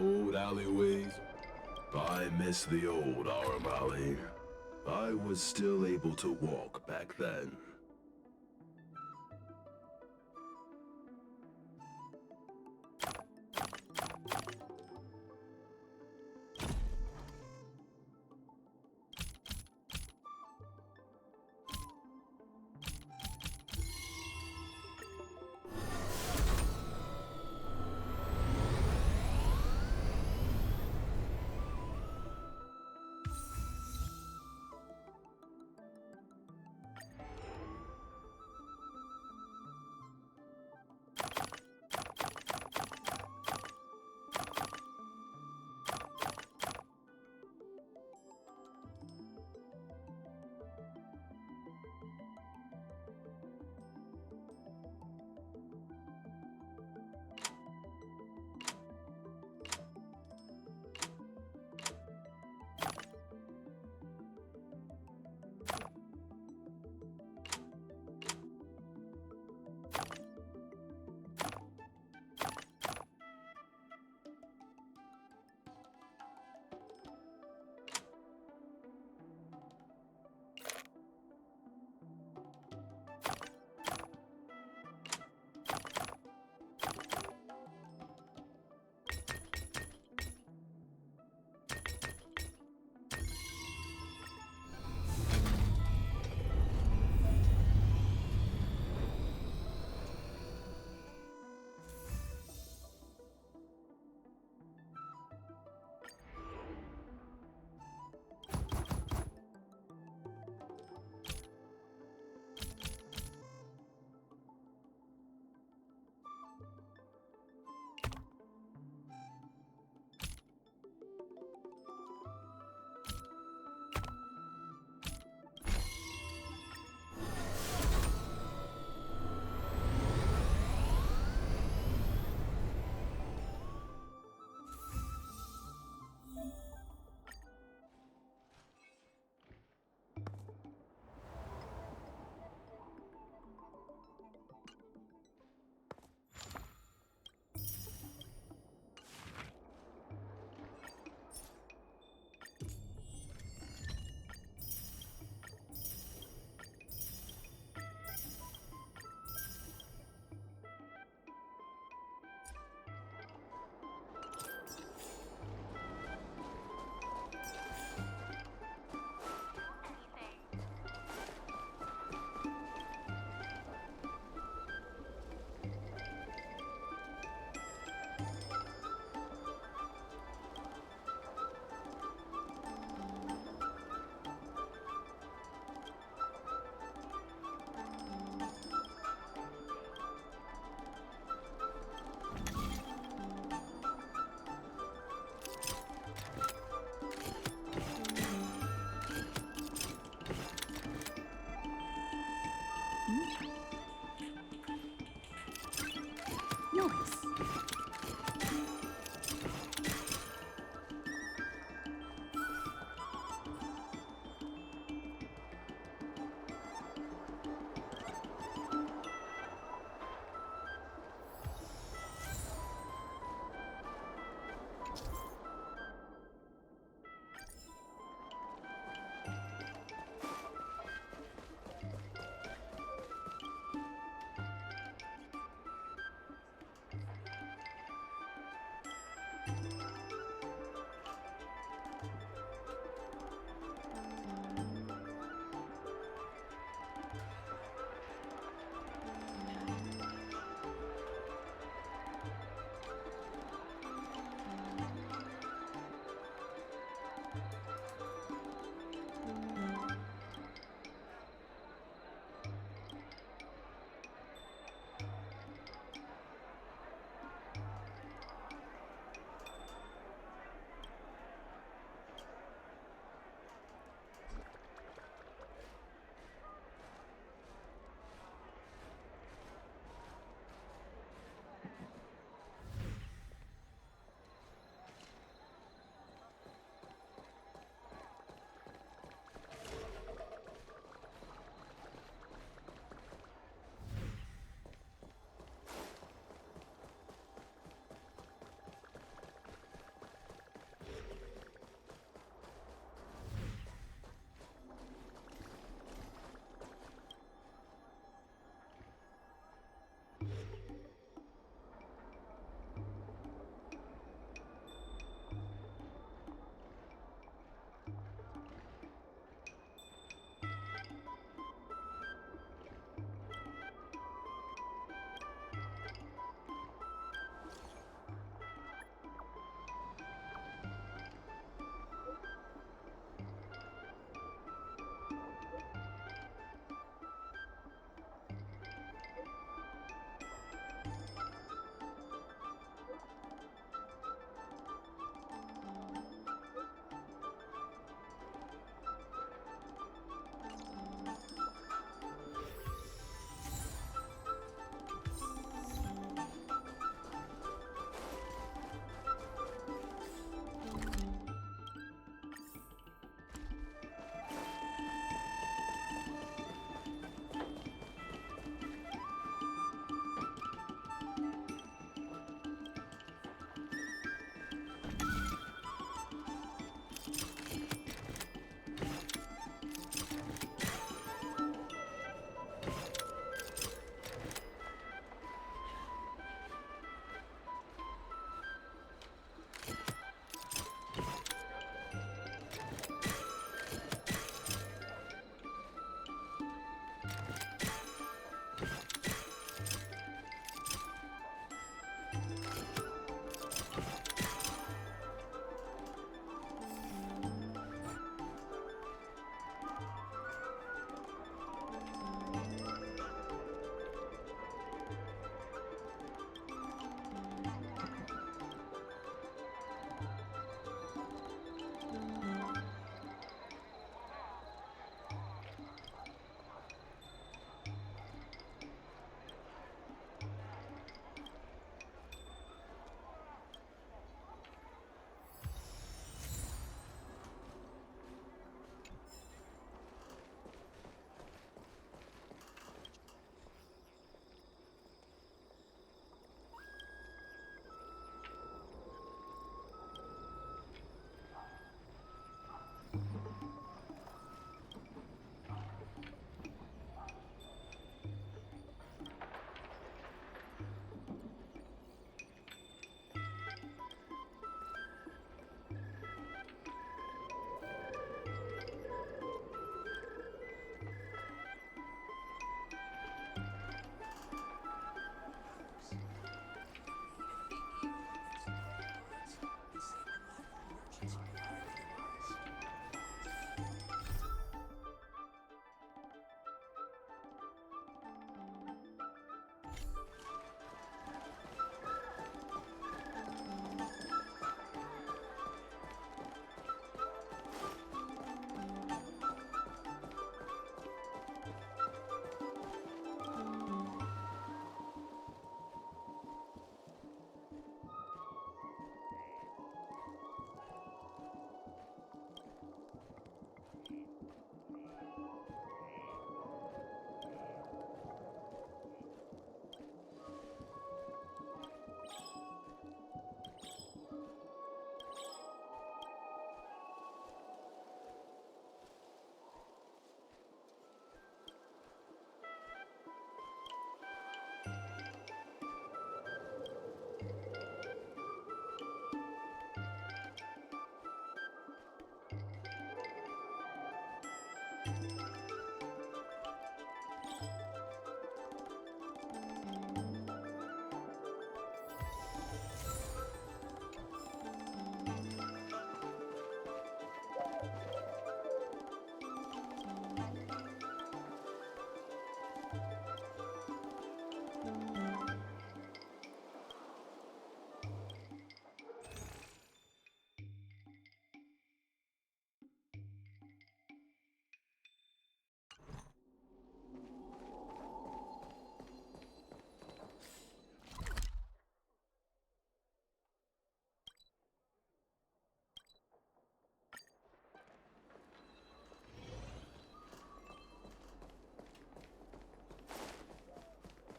old alleyways. I miss the old Aurum Alley. I was still able to walk back then.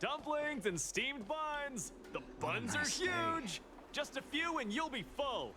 Dumplings and steamed buns. The buns are huge. Just a few and you'll be full.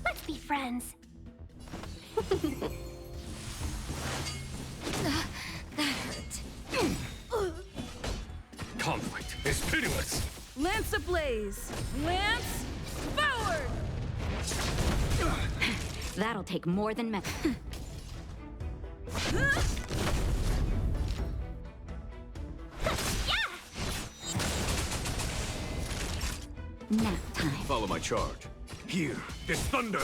Let's be friends. That hurt. Conflict is pitiless. Lance ablaze! Lance forward! That'll take more than me. Nap time. Follow my charge. Here is thunder.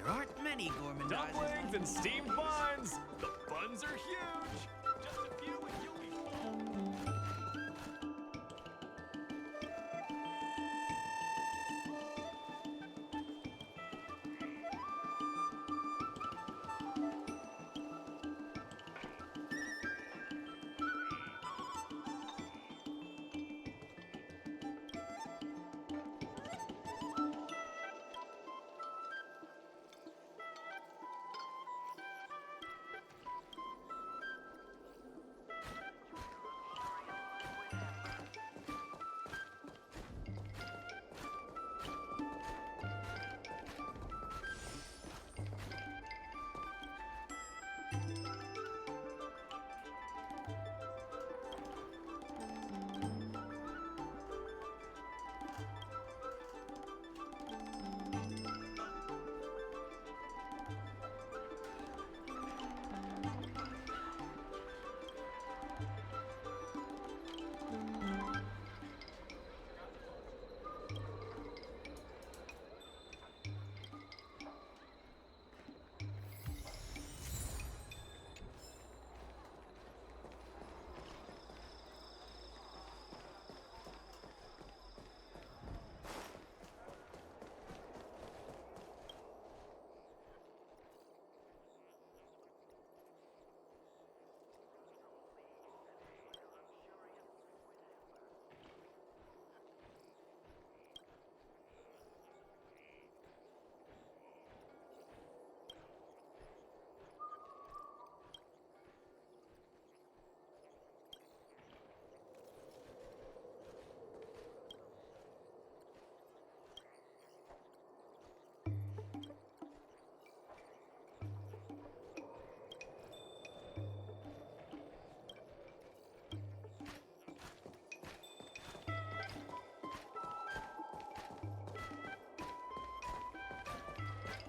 There aren't many gormandizers. Dumplings and steamed buns. The buns are huge. Just a few and you'll be full.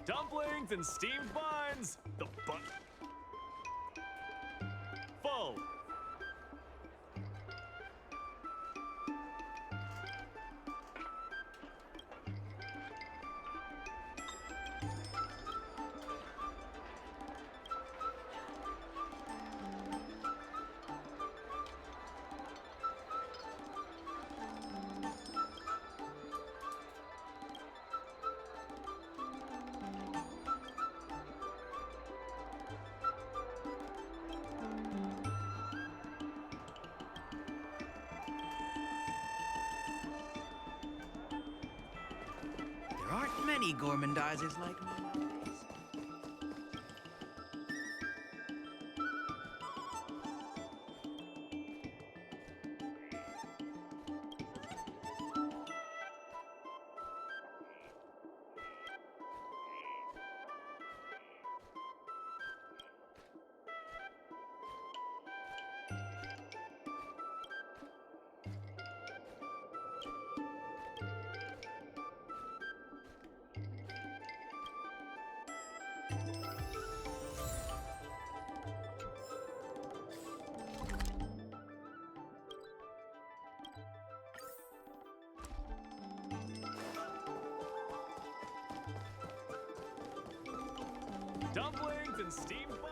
Dumplings and steamed buns. The bun. Full. There aren't many gourmandizers like me nowadays. Dumplings and steamed buns.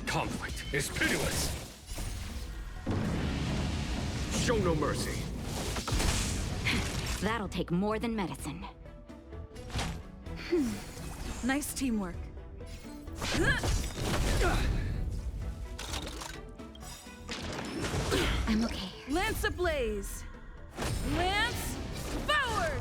Conflict is pitiless. Show no mercy. That'll take more than medicine. Nice teamwork. I'm okay. Lance ablaze! Lance forward!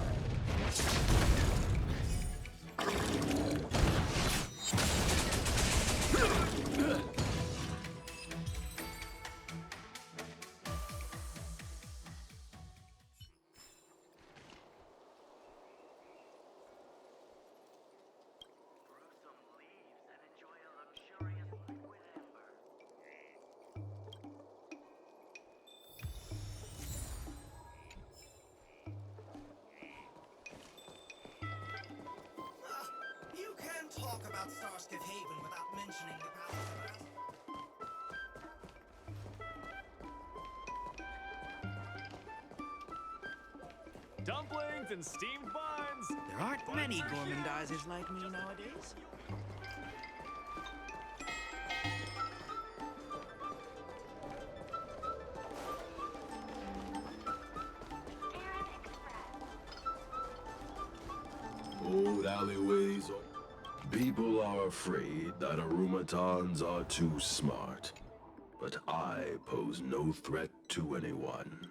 You can't talk about Starskip Haven without mentioning the Palace of Ask. Dumplings and steamed buns. There aren't many gourmandizers like me nowadays. Old alleyways. People are afraid that Arumatons are too smart. But I pose no threat to anyone.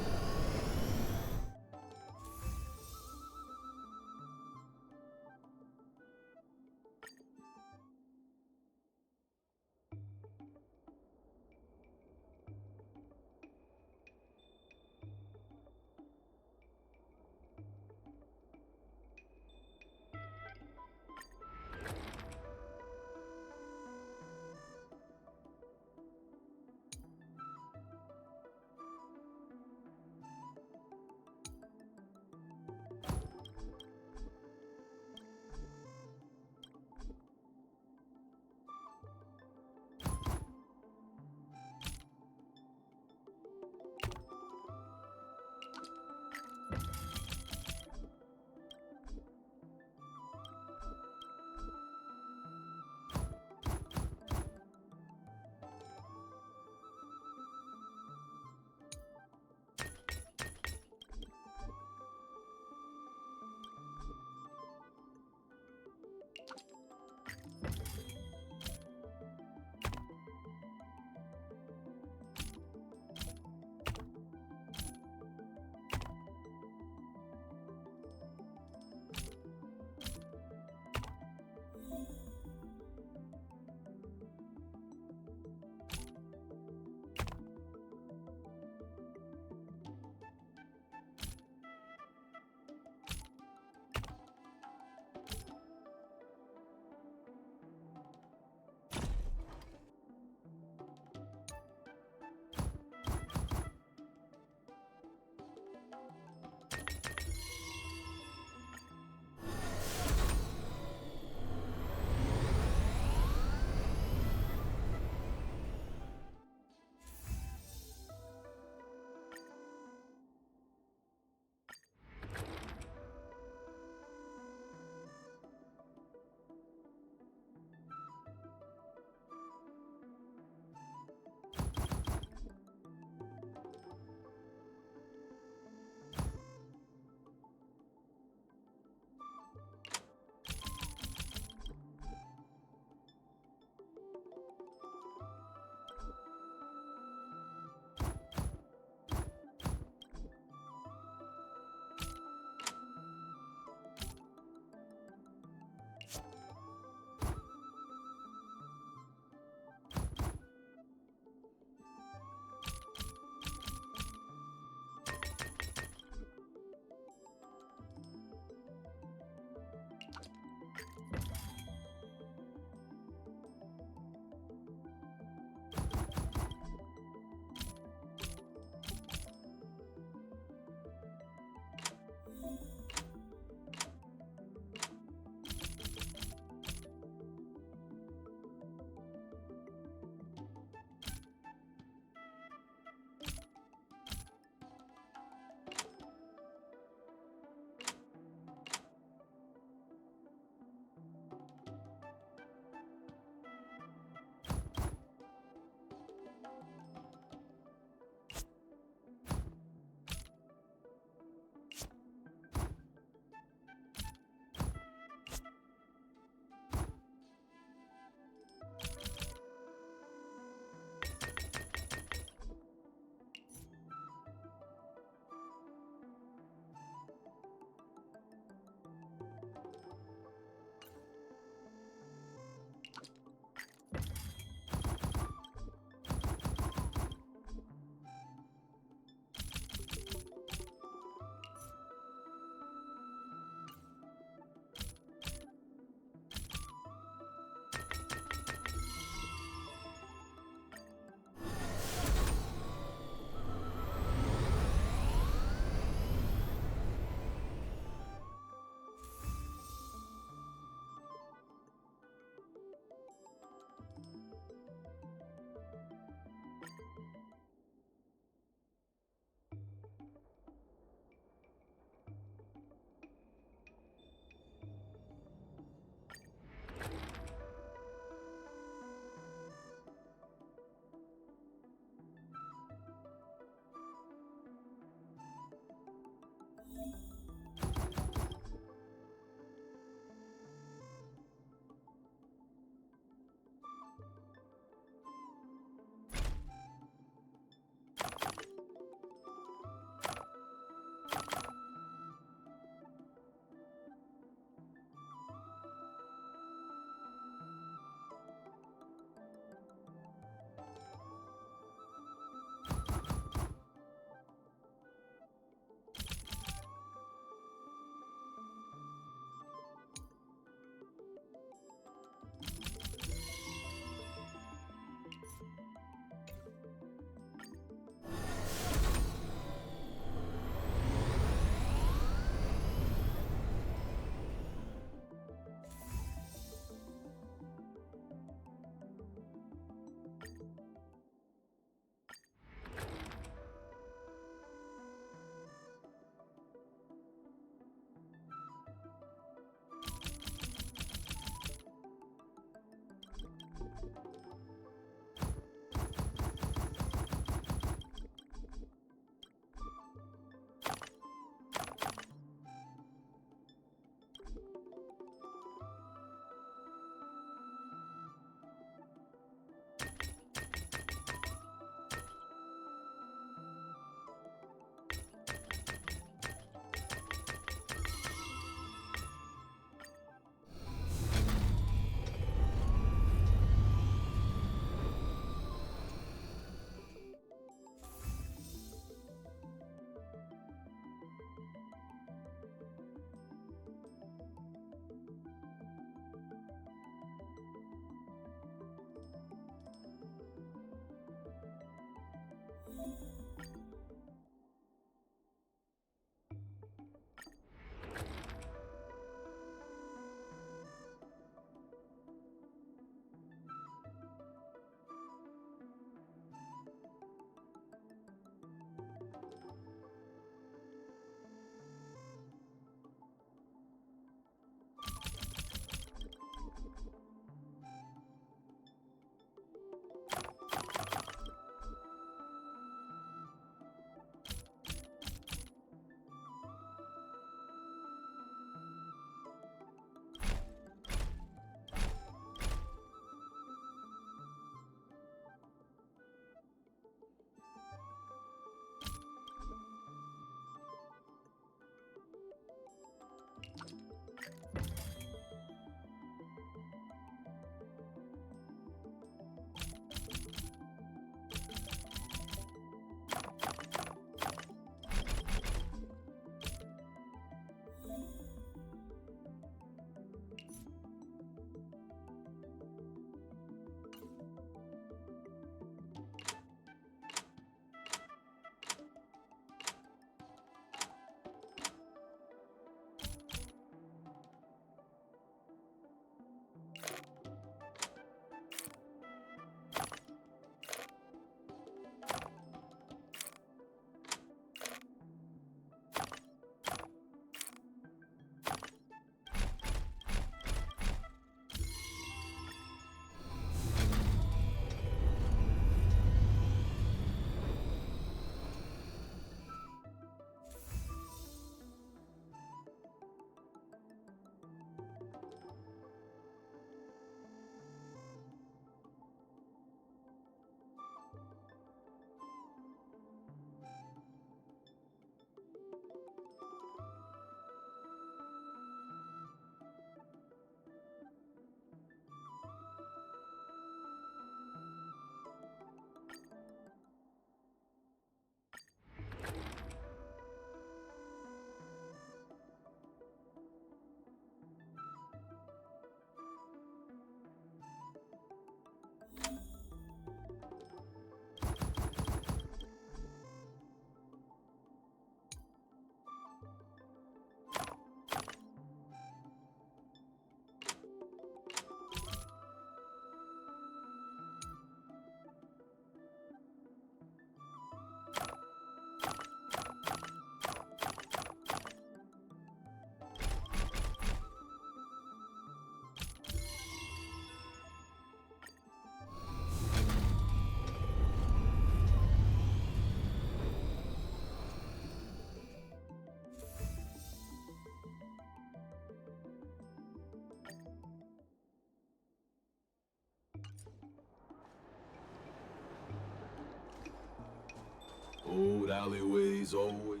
old alleyways always...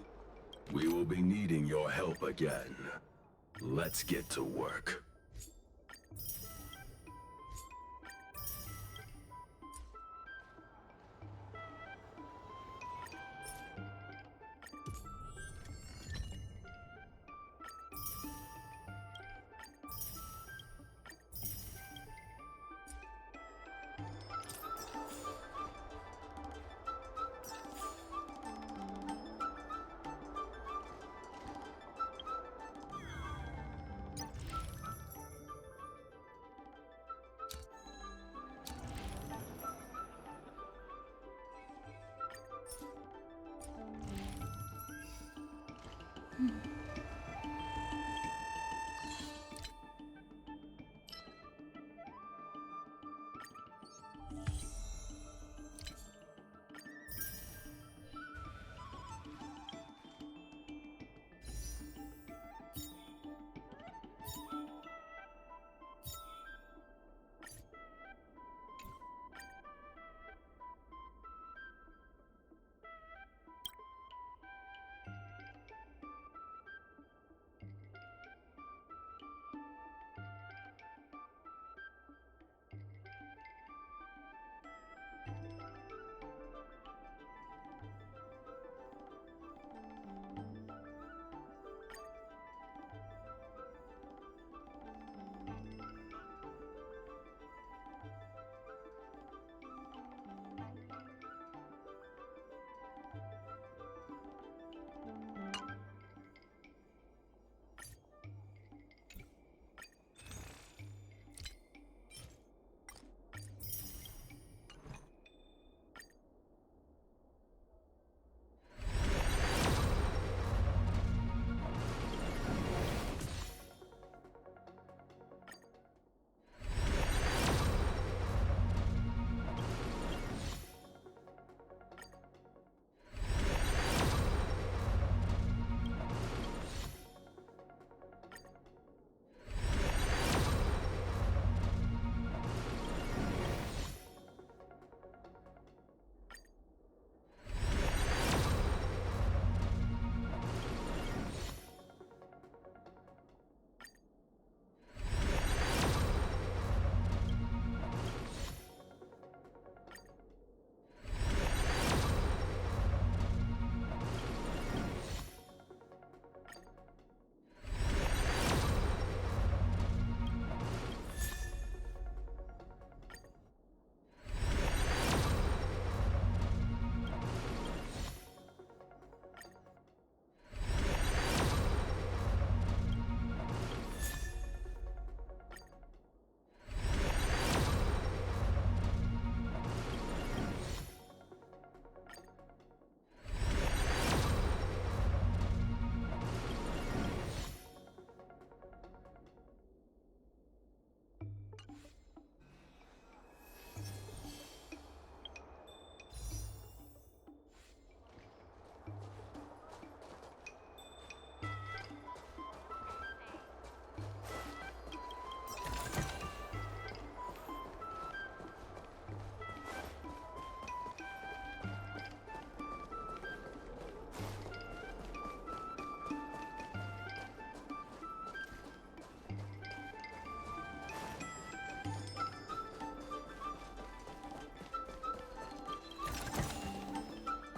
We will be needing your help again. Let's get to work.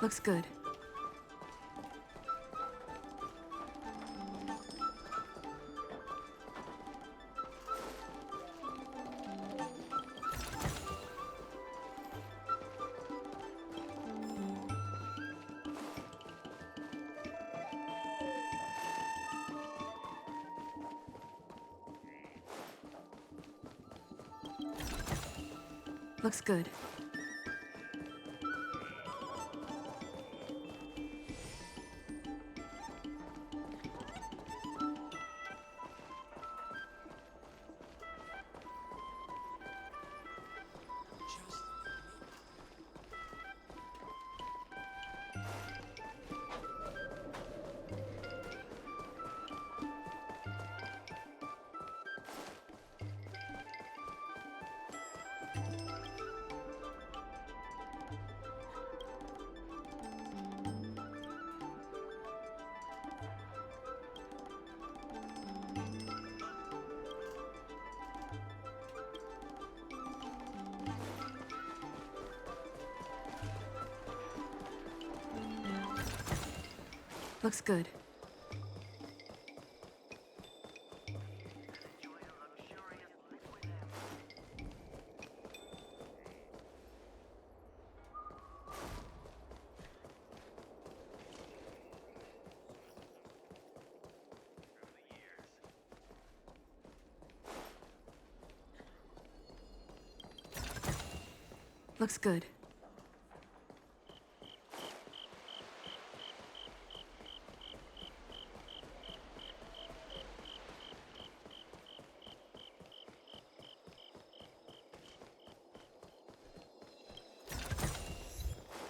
Looks good. Looks good. Looks good. Looks good.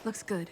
Looks good.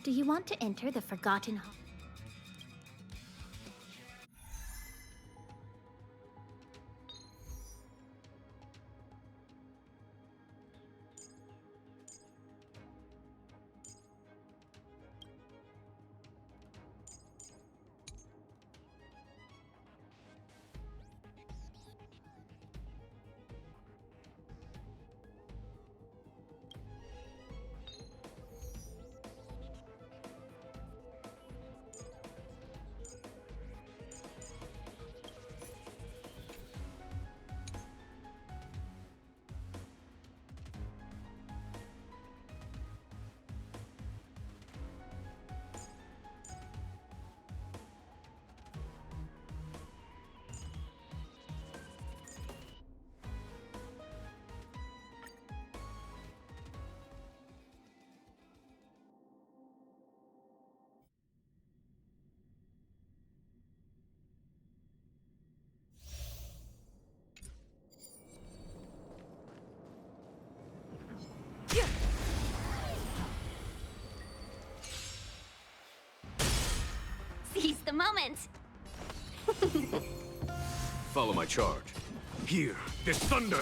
Do you want to enter the Forgotten Hall? Seize the moment! Follow my charge. Hear this thunder!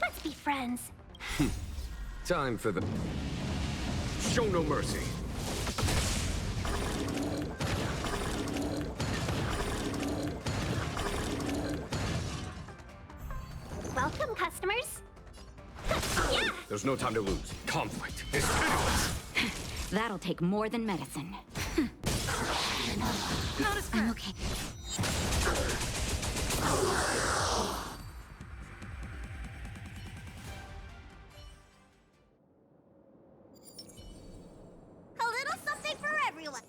Let's be friends. Time for the... Show no mercy. Welcome, customers. Yeah! There's no time to lose. Conflict is pitiless. That'll take more than medicine. Not as I'm okay. A little something for everyone.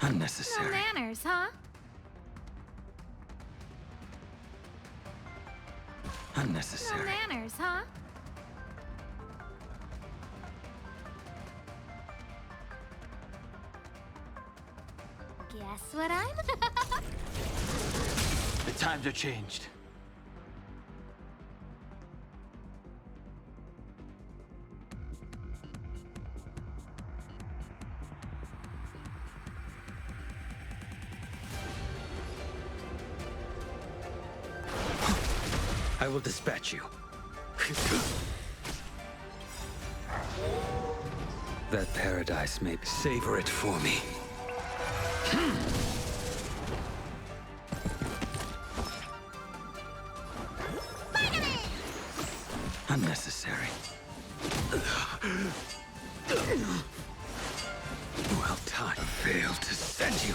Unnecessary. No manners, huh? No Unnecessary. manners, huh? Guess what I'm... The times are changed. I will dispatch you. That paradise may savor it for me. Unnecessary. Well done. Failed to send you.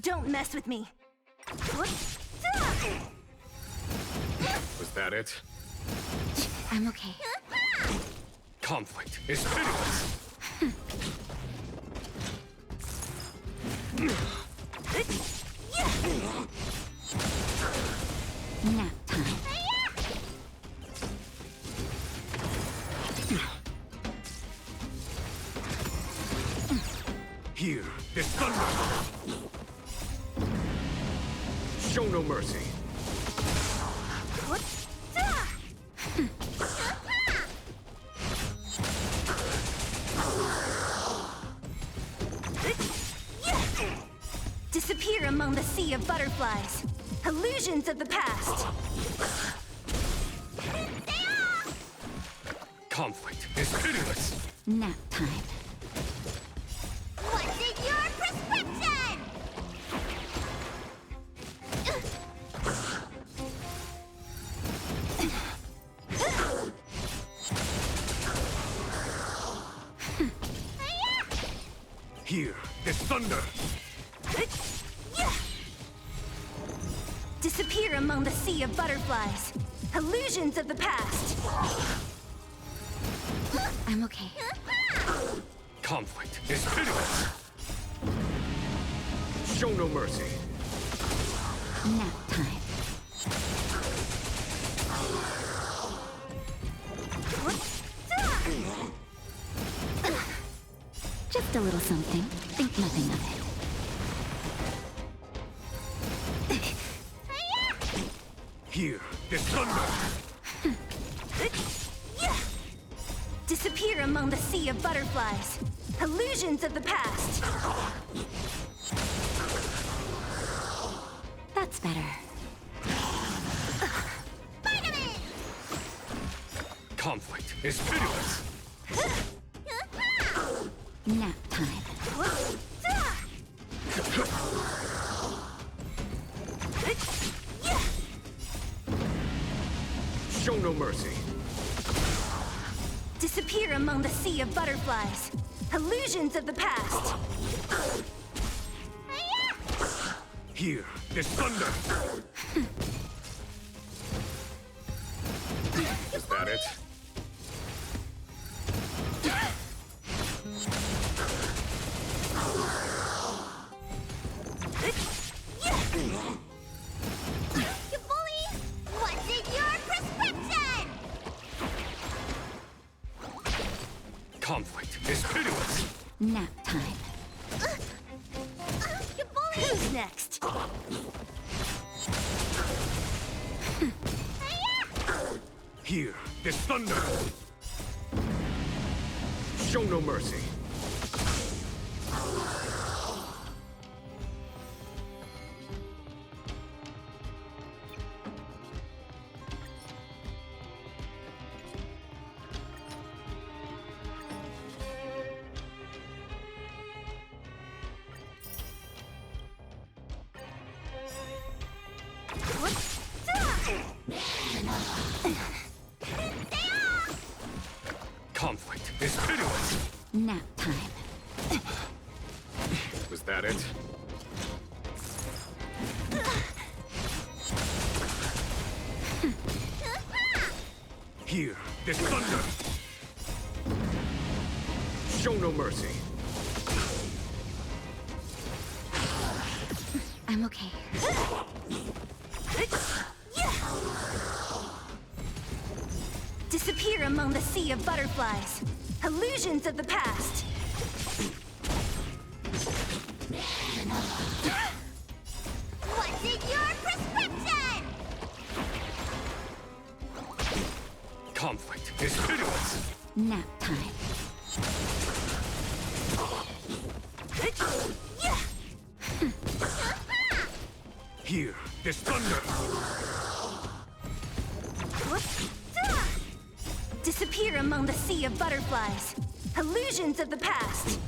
Don't mess with me. Was that it? I'm okay. Conflict is pitiless. Nap time. Here, this thunder. Show no mercy. Disappear among the sea of butterflies. Illusions of the past. Conflict is pitiless. Nap time. What's in your prescription? Here, this thunder. Disappear among the sea of butterflies. Illusions of the past. I'm okay. Conflict is pitiless. Show no mercy. Nap time. Just a little something. Think nothing of it. Here, this thunder. Disappear among the sea of butterflies. Illusions of the past. That's better. Conflict is pitiless. Nap time. Show no mercy. Disappear among the sea of butterflies. Illusions of the past. Here, this thunder. Is that it? You bully! What's in your prescription? Conflict is pitiless. Nap time. You bully! Who's next? Here, this thunder. Show no mercy. Conflict is pitiless. Nap time. Was that it? Here, this thunder. Show no mercy. I'm okay. Disappear among the sea of butterflies. Illusions of the past. What's in your prescription? Conflict is pitiless. Nap time. Here, this thunder. Disappear among the sea of butterflies. Illusions of the past.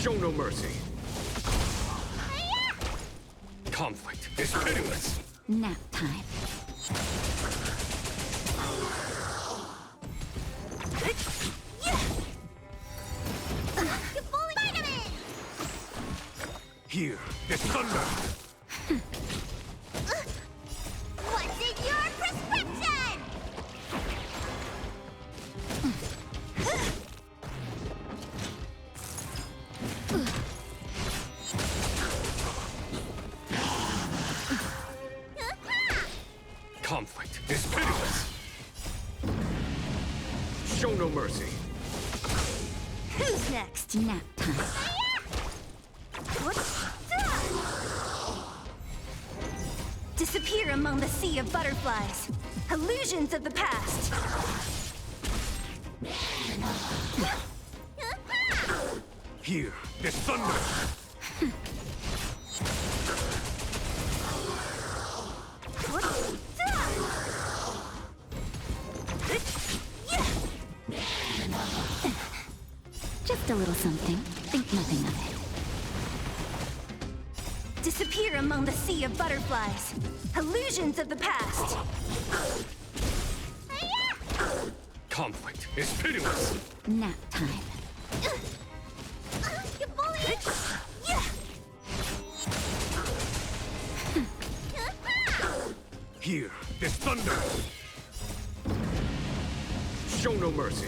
Show no mercy. Conflict is pitiless. Nap time. You bully! Here, the thunder! What's in your prescription? Conflict is pitiless! Show no mercy! Who's next? Nap time. Disappear among the sea of butterflies. Illusions of the past. Here, the thunder! Just a little something. Think nothing of it. Disappear among the sea of butterflies. Illusions of the past. Conflict is pitiless! Nap time. You bully! Here, the thunder! Show no mercy!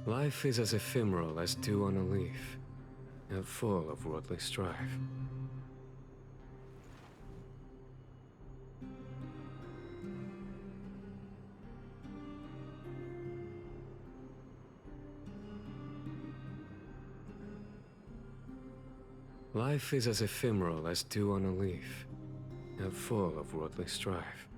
Life is as ephemeral as dew on a leaf, yet full of worldly strife. Life is as ephemeral as dew on a leaf, yet full of worldly strife.